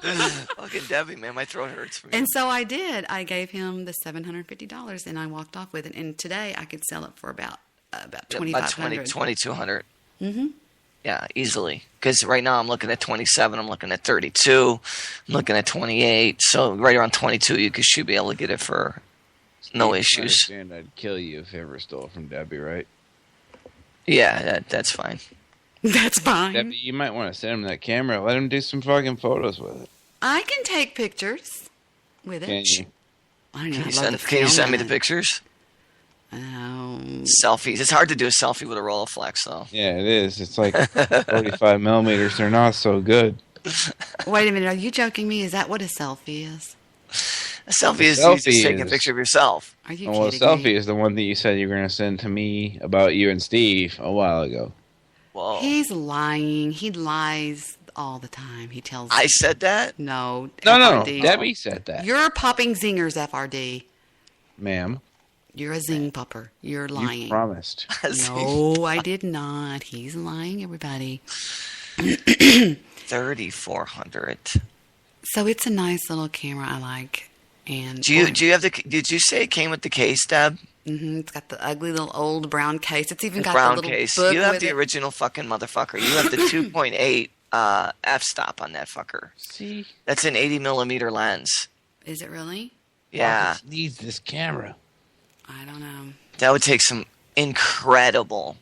Fucking Debbie, man, my throat hurts.
And so I did. I gave him the $750, and I walked off with it. And today I could sell it for about $2,500.
$2,200. Mm-hmm. Yeah, easily. Because right now I'm looking at 27. I'm looking at 32. I'm looking at 28. So right around 22, you should be able to get it for no issues.
I understand I'd kill you if I ever stole it from Debbie, right?
Yeah, that's fine.
That's fine.
Debbie, you might want to send him that camera. Let him do some fucking photos with it.
I can take pictures with it.
Can you?
I know.
Can you send me the pictures? Selfies. It's hard to do a selfie with a Rolleiflex, though.
Yeah, it is. It's like 45 millimeters. They're not so good.
Wait a minute. Are you joking me? Is that what a selfie is?
A selfie is you just taking a picture of yourself.
Are you
kidding me?
a
selfie is the one that you said you were going to send to me about you and Steve a while ago.
Whoa.
He's lying. He lies all the time. He tells.
I said that?
No.
No.
FRD.
Debbie said that.
You're popping zingers, FRD.
Ma'am.
You're a zing popper. You're lying.
You promised.
No, I did not. He's lying, everybody.
3,400.
So it's a nice little camera I like. And
do you have the? Did you say it came with the case, Deb?
Mm-hmm. It's got the ugly little old brown case. It's even got
brown
the little
case.
book
You have
with
the
it.
original fucking motherfucker. You have the 2.8 f-stop on that fucker.
See,
that's an 80 millimeter lens.
Is it really?
Yeah.
Marcus needs this camera.
I don't know.
That would take some incredible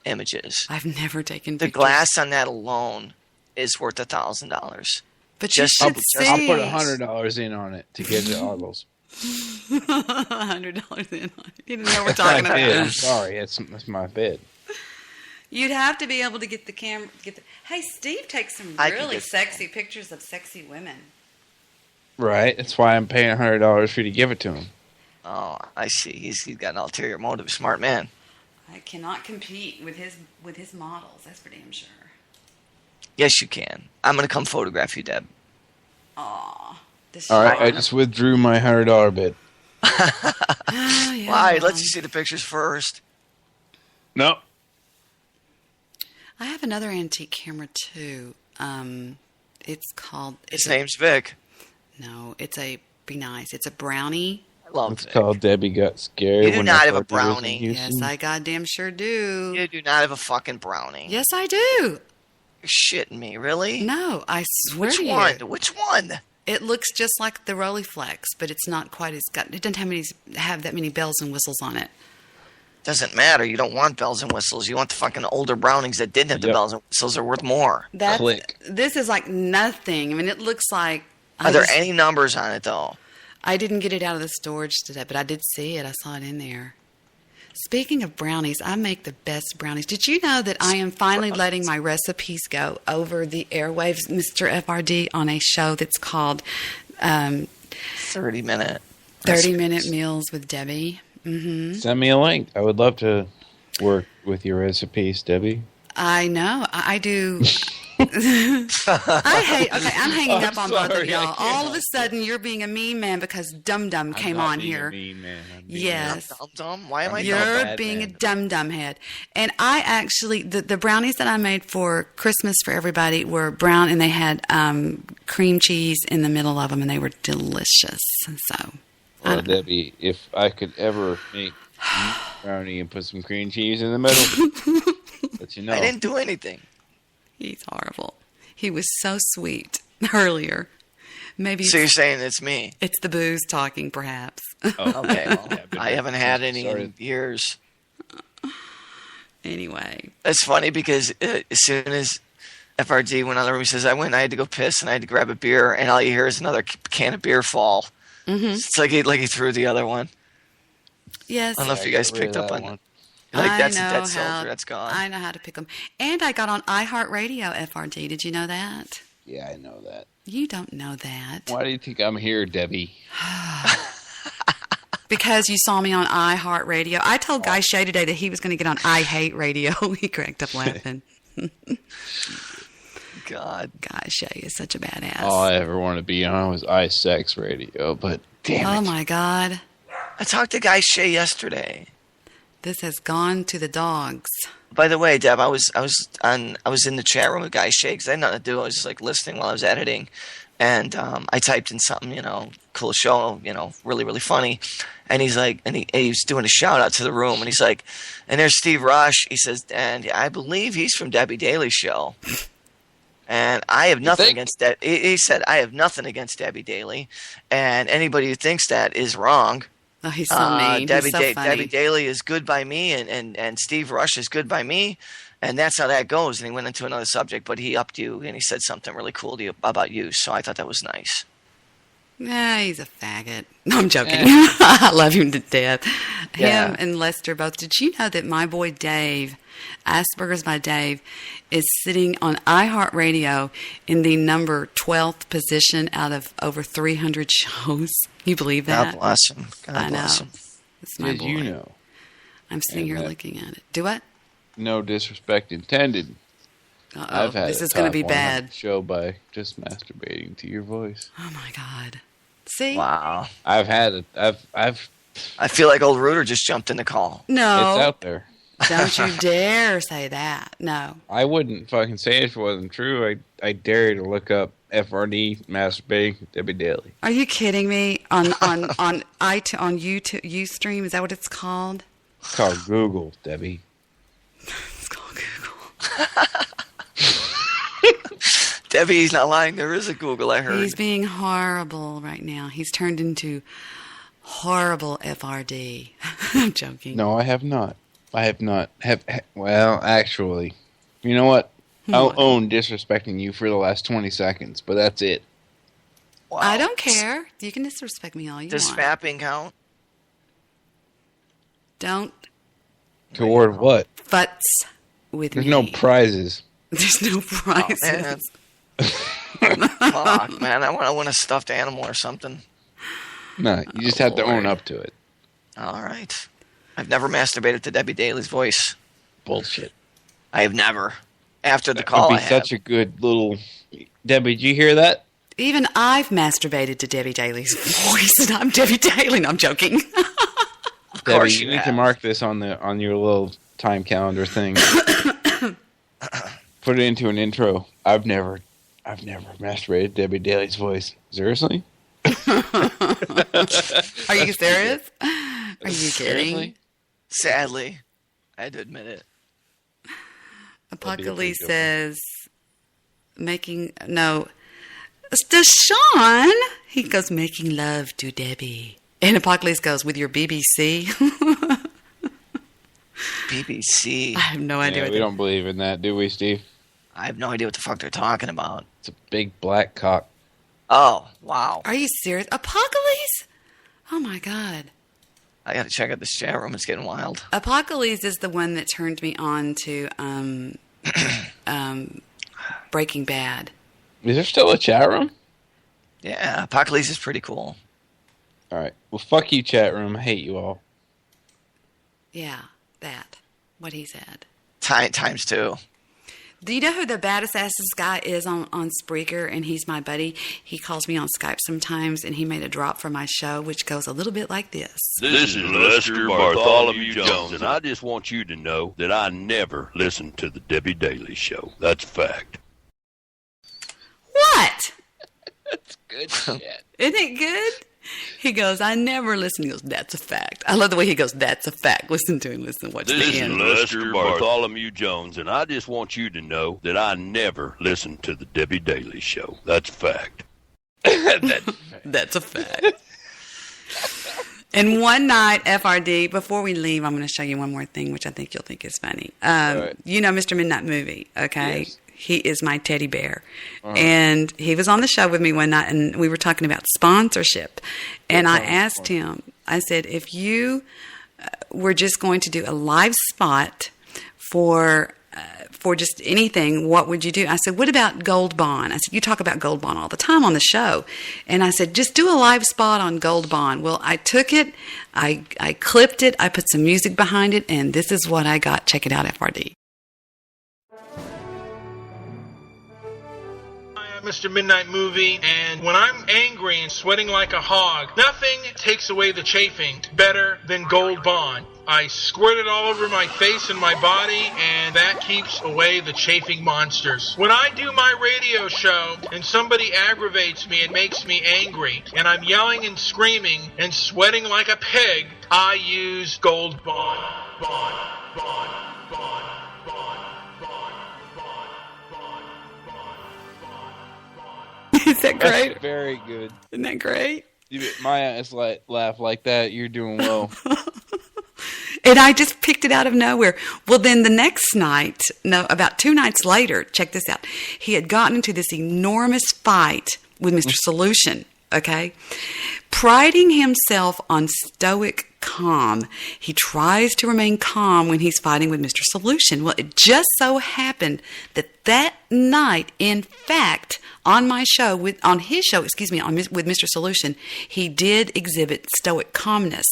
images.
I've never taken
The
pictures.
glass on that alone is worth $1,000.
But
just
you should see.
I'll put $100 in on it to get it all those.
$100 in on it. You didn't know what we're talking
I did. I'm
about.
sorry. That's my bid.
You'd have to be able to get the camera. Hey, Steve takes some
I can
really
get-
sexy pictures of sexy women.
Right. That's why I'm paying $100 for you to give it to him.
Oh, I see. He's got an ulterior motive. Smart man.
I cannot compete with his models. That's for damn sure.
Yes, you can. I'm going to come photograph you, Deb.
Aw.
All right. I just withdrew my $100 bid.
Yeah.
Why? Let's you see the pictures first.
No.
I have another antique camera too. It's called.
His name's Vic.
No, be nice. It's a brownie.
I love
It's
Vic.
called Debbie Got Scared.
You do
when
not
I
have a
thought you was in
brownie.
Houston.
Yes, I goddamn sure do.
You do not have a fucking brownie.
Yes, I do.
You're shitting me, really?
No, I swear
Which
to
one?
you.
Which one?
It looks just like the Rolleiflex, but it's not quite as it doesn't have that many bells and whistles on it.
Doesn't matter. You don't want bells and whistles. You want the fucking older Brownings that didn't have the bells and whistles. Are worth more.
Click.
This is like nothing. I mean, it looks like.
Are there any numbers on it though?
I didn't get it out of the storage today, but I did see it. I saw it in there. Speaking of brownies, I make the best brownies. Did you know that I am finally letting my recipes go over the airwaves, Mr. FRD, on a show that's called
30-minute
30-Minute Meals with Debbie? Mm-hmm.
Send me a link. I would love to work with your recipes, Debbie.
I know. I do. I'm hanging up on both of
sorry,
y'all.
I can't
All of a
help
sudden, you're being a mean man because Dum Dum came on here. Yes.
Dumb. Why am I
You're being a dum-dum head. And I actually, the brownies that I made for Christmas for everybody were brown, and they had cream cheese in the middle of them, and they were delicious. And so,
Well, Debbie, if I could ever make a brownie and put some cream cheese in the middle, let you know.
I didn't do anything.
he's horrible. He was so sweet earlier. Maybe
So you're saying it's me?
it's the booze talking, perhaps.
Okay. Well, I haven't had any in years.
Anyway.
It's funny because as soon as FRD went on the room, he says, I had to go piss and I had to grab a beer, and all you hear is another can of beer fall.
Mm-hmm.
It's like he threw the other one.
Yes.
I don't know if you guys picked up on that. Like, that's silver. That's gone.
I know how to pick them. And I got on iHeartRadio, FRD. Did you know that?
Yeah, I know that.
You don't know that.
Why do you think I'm here, Debbie?
Because you saw me on iHeartRadio. I told Guy Shay today that he was going to get on I Hate Radio. He cracked up laughing.
God.
Guy Shay is such a badass.
All I ever wanted to be on was iSex Radio, but damn it.
Oh, my God.
I talked to Guy Shay yesterday.
This has gone to the dogs.
By the way, Deb, I was in the chat room with Guy Shay because I had nothing to do. I was just like listening while I was editing, and I typed in something, cool show, really, really funny. And he's like, and he was doing a shout out to the room, and he's like, and there's Steve Rush. He says, and I believe he's from Debbie Daly's show. And I have nothing against that. He said, I have nothing against Debbie Daly, and anybody who thinks that is wrong.
Oh, he's so mean.
Debbie,
he's so funny.
Debbie Daly is good by me, and Steve Rush is good by me, and that's how that goes. And he went into another subject, but he upped you, and he said something really cool to you about you. So I thought that was nice.
Nah, he's a faggot. No, I'm joking. I love him to death.
Yeah.
Him and Lester both. Did you know that my boy Dave, Asperger's by Dave, is sitting on iHeartRadio in the number 12th position out of over 300 shows? Can you believe that?
God bless him. God bless him.
It's my
Did
boy.
you know?
I'm sitting here looking at it. Do what?
No disrespect intended.
Uh-oh.
I've had
This
a
is going to
top
be
100
bad.
show by just masturbating to your voice.
Oh my God! See?
Wow.
I've had it. I've.
I feel like old Rooter just jumped in the call.
No.
It's out there.
Don't you dare say that. No.
I wouldn't fucking say it if it wasn't true. I dare you to look up FRD masturbating with Debbie Daly.
Are you kidding me? On iTunes, on YouTube, Ustream, is that what it's called?
It's called Google, Debbie.
It's called Google.
Debbie, he's not lying. There is a Google, I heard.
He's being horrible. hole right now. He's turned into horrible FRD. I'm joking.
No, I have not. Well, actually, you know what? I'll own disrespecting you for the last 20 seconds, but that's it.
Wow.
I don't care. You can disrespect me all you
Does
want.
fapping count?
Don't.
Toward what?
Futz with
There's
me.
no prizes.
There's no prizes.
Oh, man. Fuck, man. I want to win a stuffed animal or something.
No, you just have to own up to it.
All right. I've never masturbated to Debbie Daly's voice.
Bullshit.
I have never. After the
That
call,
would
I
be
have.
such a good little... Debbie, did you hear that?
Even I've masturbated to Debbie Daly's voice, and I'm Debbie Daly, and I'm joking.
Debbie, you need to mark this on your little time calendar thing. Put it into an intro. I've never masturbated to Debbie Daly's voice. Seriously?
Are you serious? Are you kidding?
Sadly, I had to admit it.
Apocalypse says, Deshaun, he goes, making love to Debbie. And Apocalypse goes, with your BBC?
BBC.
I have no idea what
we don't believe in that, do we, Steve?
I have no idea what the fuck they're talking about.
It's a big black cock.
Oh, wow.
Are you serious? Apocalypse? Oh, my God.
I got to check out this chat room. It's getting wild.
Apocalypse is the one that turned me on to Breaking Bad.
Is there still a chat room?
Yeah, Apocalypse is pretty cool.
All right. Well, fuck you, chat room. I hate you all.
Yeah, that. What he said.
Times two.
Do you know who the baddest asses guy is on Spreaker? And he's my buddy. He calls me on Skype sometimes, and he made a drop for my show, which goes a little bit like this.
This is Lester Bartholomew Jones, and I just want you to know that I never listen to the Debbie Daly Show. That's a fact.
What?
That's good shit.
Isn't it good? He goes, I never listen. He goes, that's a fact. I love the way he goes, that's a fact. Listen to him. Listen, watch
This
the
is
end.
Lester Bartholomew Jones, and I just want you to know that I never listen to the Debbie Daly Show. That's a fact.
That's a fact. And one night, FRD, before we leave, I'm going to show you one more thing, which I think you'll think is funny.
Right.
You know Mr. Midnight Movie, okay?
Yes.
He is my teddy bear. And he was on the show with me one night, and we were talking about sponsorship. And I asked him, I said, if you were just going to do a live spot for just anything, what would you do? I said, what about Gold Bond? I said, you talk about Gold Bond all the time on the show. And I said, just do a live spot on Gold Bond. Well, I took it, I clipped it, I put some music behind it, and this is what I got. Check it out, FRD.
Mr. Midnight Movie, and when I'm angry and sweating like a hog, nothing takes away the chafing better than Gold Bond. I squirt it all over my face and my body, and that keeps away the chafing monsters. When I do my radio show and somebody aggravates me and makes me angry, and I'm yelling and screaming and sweating like a pig, I use Gold Bond.
Is that great?
That's very good.
Isn't that great?
My ass laugh like that. You're doing well.
And I just picked it out of nowhere. Well, then the next night, about 2 nights later, check this out. He had gotten into this enormous fight with Mr. Solution, okay? Priding himself on stoic calm, he tries to remain calm when he's fighting with Mr. Solution. Well, it just so happened that night, in fact, on my show, with Mr. Solution, he did exhibit stoic calmness.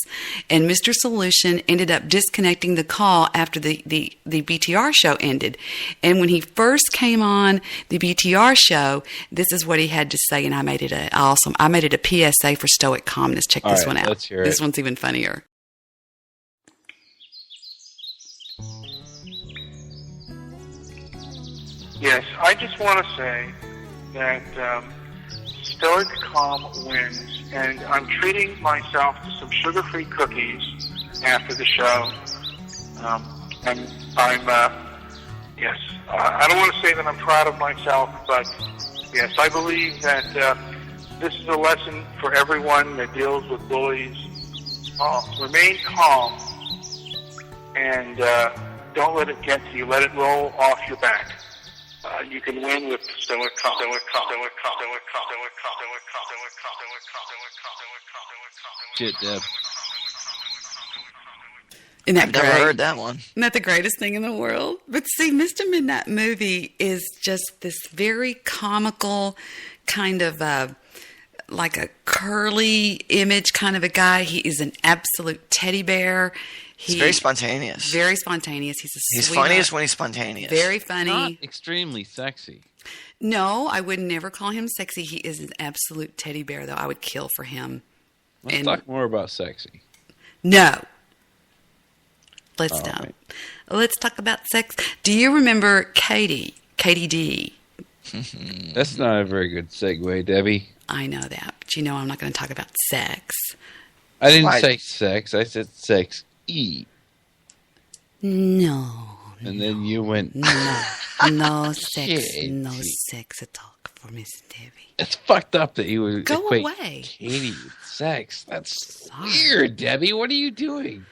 And Mr. Solution ended up disconnecting the call after the BTR show ended. And when he first came on the BTR show, this is what he had to say, and I made it a PSA for stoic calmness. Check this one out.
Let's hear
this
it.
one's even funnier.
Yes, I just want to say that stoic calm wins, and I'm treating myself to some sugar-free cookies after the show. And yes, I don't want to say that I'm proud of myself, but yes, I believe that this is a lesson for everyone that deals with bullies. Remain calm and don't let it get to you. Let it roll off your back. You can win with stoic calm.
Shit, Deb.
Isn't that
I've never heard that one.
Isn't that the greatest thing in the world? But see, Mr. Midnight Movie is just this very comical kind of like a curly image kind of a guy. He is an absolute teddy bear.
He's very spontaneous.
Very spontaneous. He's
funniest when he's spontaneous.
Very funny.
Not extremely sexy.
No, I would never call him sexy. He is an absolute teddy bear, though. I would kill for him.
Let's talk more about sexy.
No. Let's don't. Right. Let's talk about sex. Do you remember Katie D?
That's not a very good segue, Debbie.
I know that, but you know I'm not going to talk about sex.
I didn't say sex. I said sex.
No.
And then you went...
No sex. No sex at all for Miss Debbie.
It's fucked up that you would
Go
equate
away.
Katie with sex. That's weird, Debbie. What are you doing?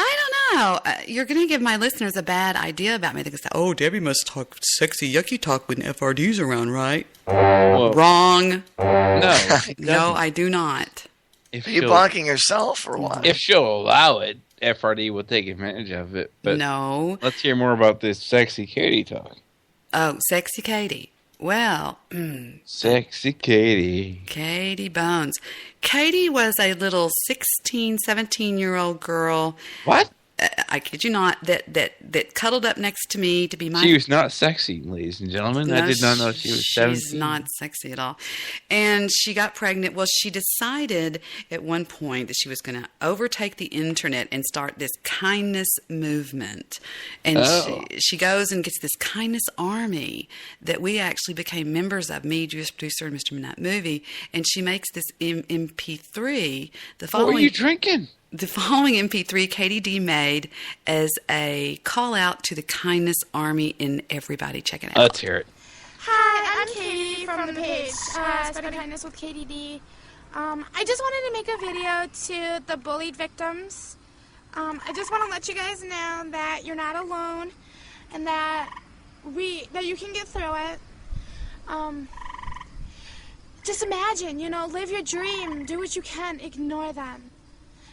I don't know. You're going to give my listeners a bad idea about me. They're going to say, oh, Debbie must talk sexy, yucky talk when FRD's around, right?
Well,
wrong.
No,
I do not.
Are you blocking yourself or what?
If she'll allow it, FRD will take advantage of it. But
no.
Let's hear more about this sexy Katie talk.
Oh, sexy Katie. Well.
Sexy Katie.
Katie Bones. Katie was a little 16, 17-year-old girl.
What?
I kid you not, that cuddled up next to me to be my...
She was not sexy, ladies and gentlemen. No, I did not know she was 17.
She's not sexy at all. And she got pregnant. Well, she decided at one point that she was going to overtake the internet and start this kindness movement. And she goes and gets this kindness army that we actually became members of, me, Jewish producer, and Mr. Midnight Movie. And she makes this MP3.
What were you drinking?
The following MP3 Katie D made as a call out to the kindness army in everybody. Check it out.
Let's hear it.
Hi, I'm Katie from the page Spreading Kindness with Katie D. I just wanted to make a video to the bullied victims. I just want to let you guys know that you're not alone and that you can get through it. Just imagine, live your dream, do what you can, ignore them.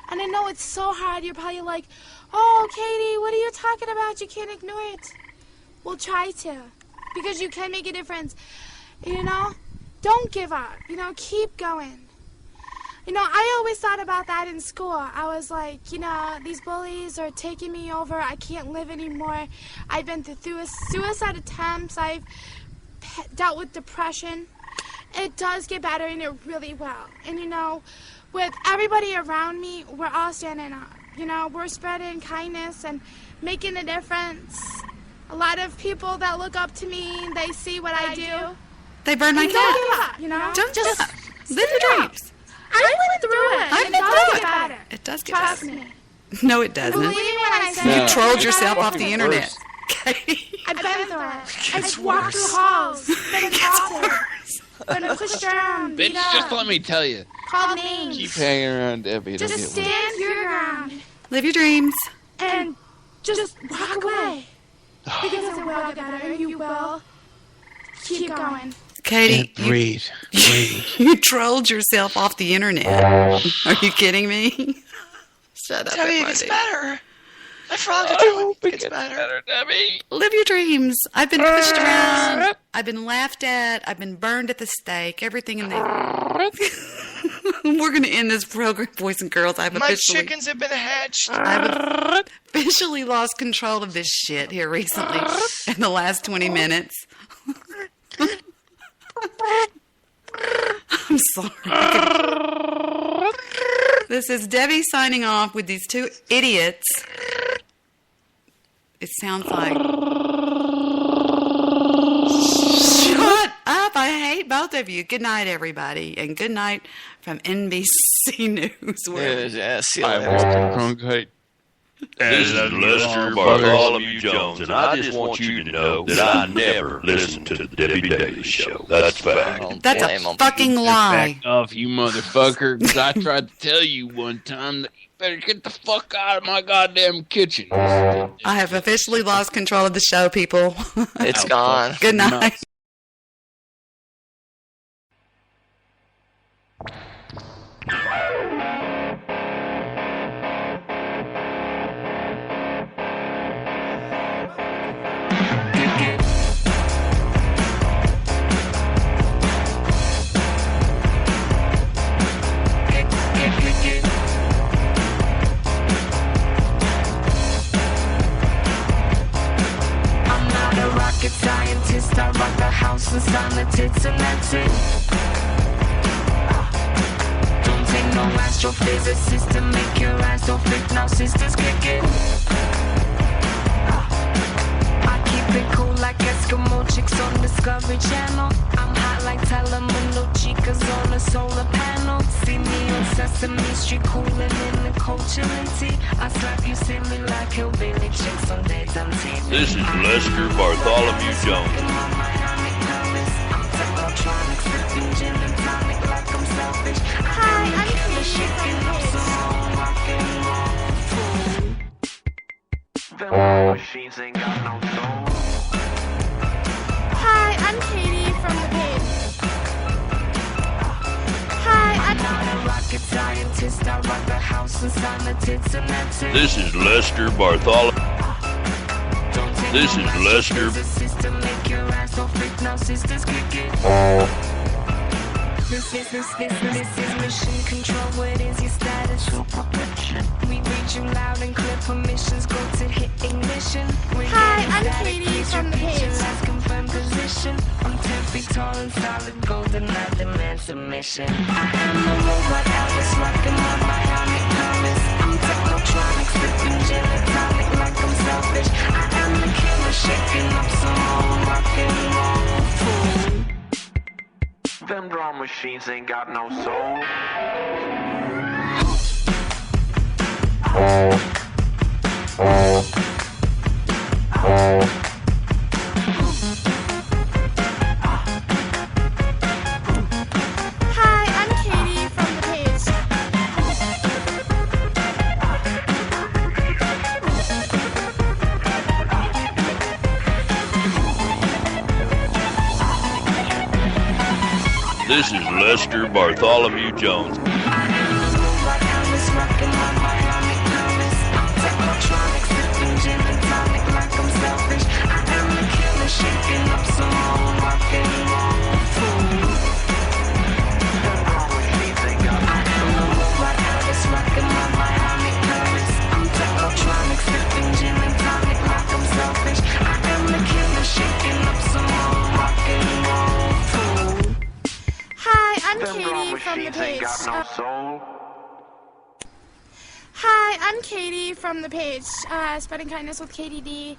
And I know it's so hard. You're probably like, oh, Katie, what are you talking about? You can't ignore it. Well, try to. Because you can make a difference. Don't give up. Keep going. I always thought about that in school. I was like, these bullies are taking me over. I can't live anymore. I've been through suicide attempts. I've dealt with depression. It does get better, and it really will. And, with everybody around me, we're all standing up. We're spreading kindness and making a difference. A lot of people that look up to me, they see what I do.
They burn my cat.
Don't
just live your dreams.
I went through it.
I've been through it. It does get better.
Trust me.
No, it doesn't.
Believe me when I say
You trolled yourself off the internet.
I've been through it. I've walked through halls, been assaulted, been pushed around,
Bitch, just let me tell you.
Called names.
Keep hanging around, Debbie.
Just stand your ground.
Live your dreams.
And just walk away. Because it will get better. You will. Keep going.
Katie,
breathe.
You trolled yourself off the internet. Are you kidding me? Shut up.
Debbie, it gets better. I forgot to tell you, it gets better.
Debbie.
Live your dreams. I've been pushed around. I've been laughed at. I've been burned at the stake. Everything in there. We're going to end this program, boys and girls.
My chickens have been hatched.
I've officially lost control of this shit here recently in the last 20 minutes. I'm sorry. This is Debbie signing off with these two idiots. It sounds like... Shut up. I hate both of you. Good night, everybody. And good night from NBC News.
Yeah, see you
I
later.
want the cronkite.
This is Lester Bartholomew Jones, and I just want you to know that I never listen to the Debbie Daily Show. That's fact.
That's a fucking lie.
Back off, you motherfucker, because I tried to tell you one time that you better get the fuck out of my goddamn kitchen.
I have officially lost control of the show, people.
It's gone.
Good night.
Scientist, I rock the house and sign the tits and that's it. Don't take no astrophysicist to make your ass so fit. Now sisters kick it. I keep it cool like Eskimo chicks on Discovery Channel. I'm hot like Telemundo chicas on a solar panel. See me on Sesame Street cooling in the culture and tea. I slap you silly like hillbilly chicks on daytime TV.
This is Lester Bartholomew Jones.
Hi, I'm
Machines ain't got no soul.
Hi, I'm Katie from the page. Hi, I'm
a rocket scientist. I rock the house and sign the tits and that's it.
This is Lester Bartholomew. This is Lester.
System make your ass so fit. Now sisters kick it. This is mission control. What is your status? We read you loud and clear. Permissions go to hit ignition.
Hi, I'm Katie from the page.
Last confirmed position. I'm 10 feet tall and solid gold and I demand submission. I am a robot Alice rocking my bionic promise. I'm technotronic, sipping gin and tonic like I'm selfish. I am the killer shaking up some old rock and roll fool.
Them drum machines ain't got no soul.
Hi, I'm Katie from the page.
This is Lester Bartholomew Jones.
Hi, I'm Katie from the page. Hi, I'm Katie from the page. Spreading kindness with Katie D.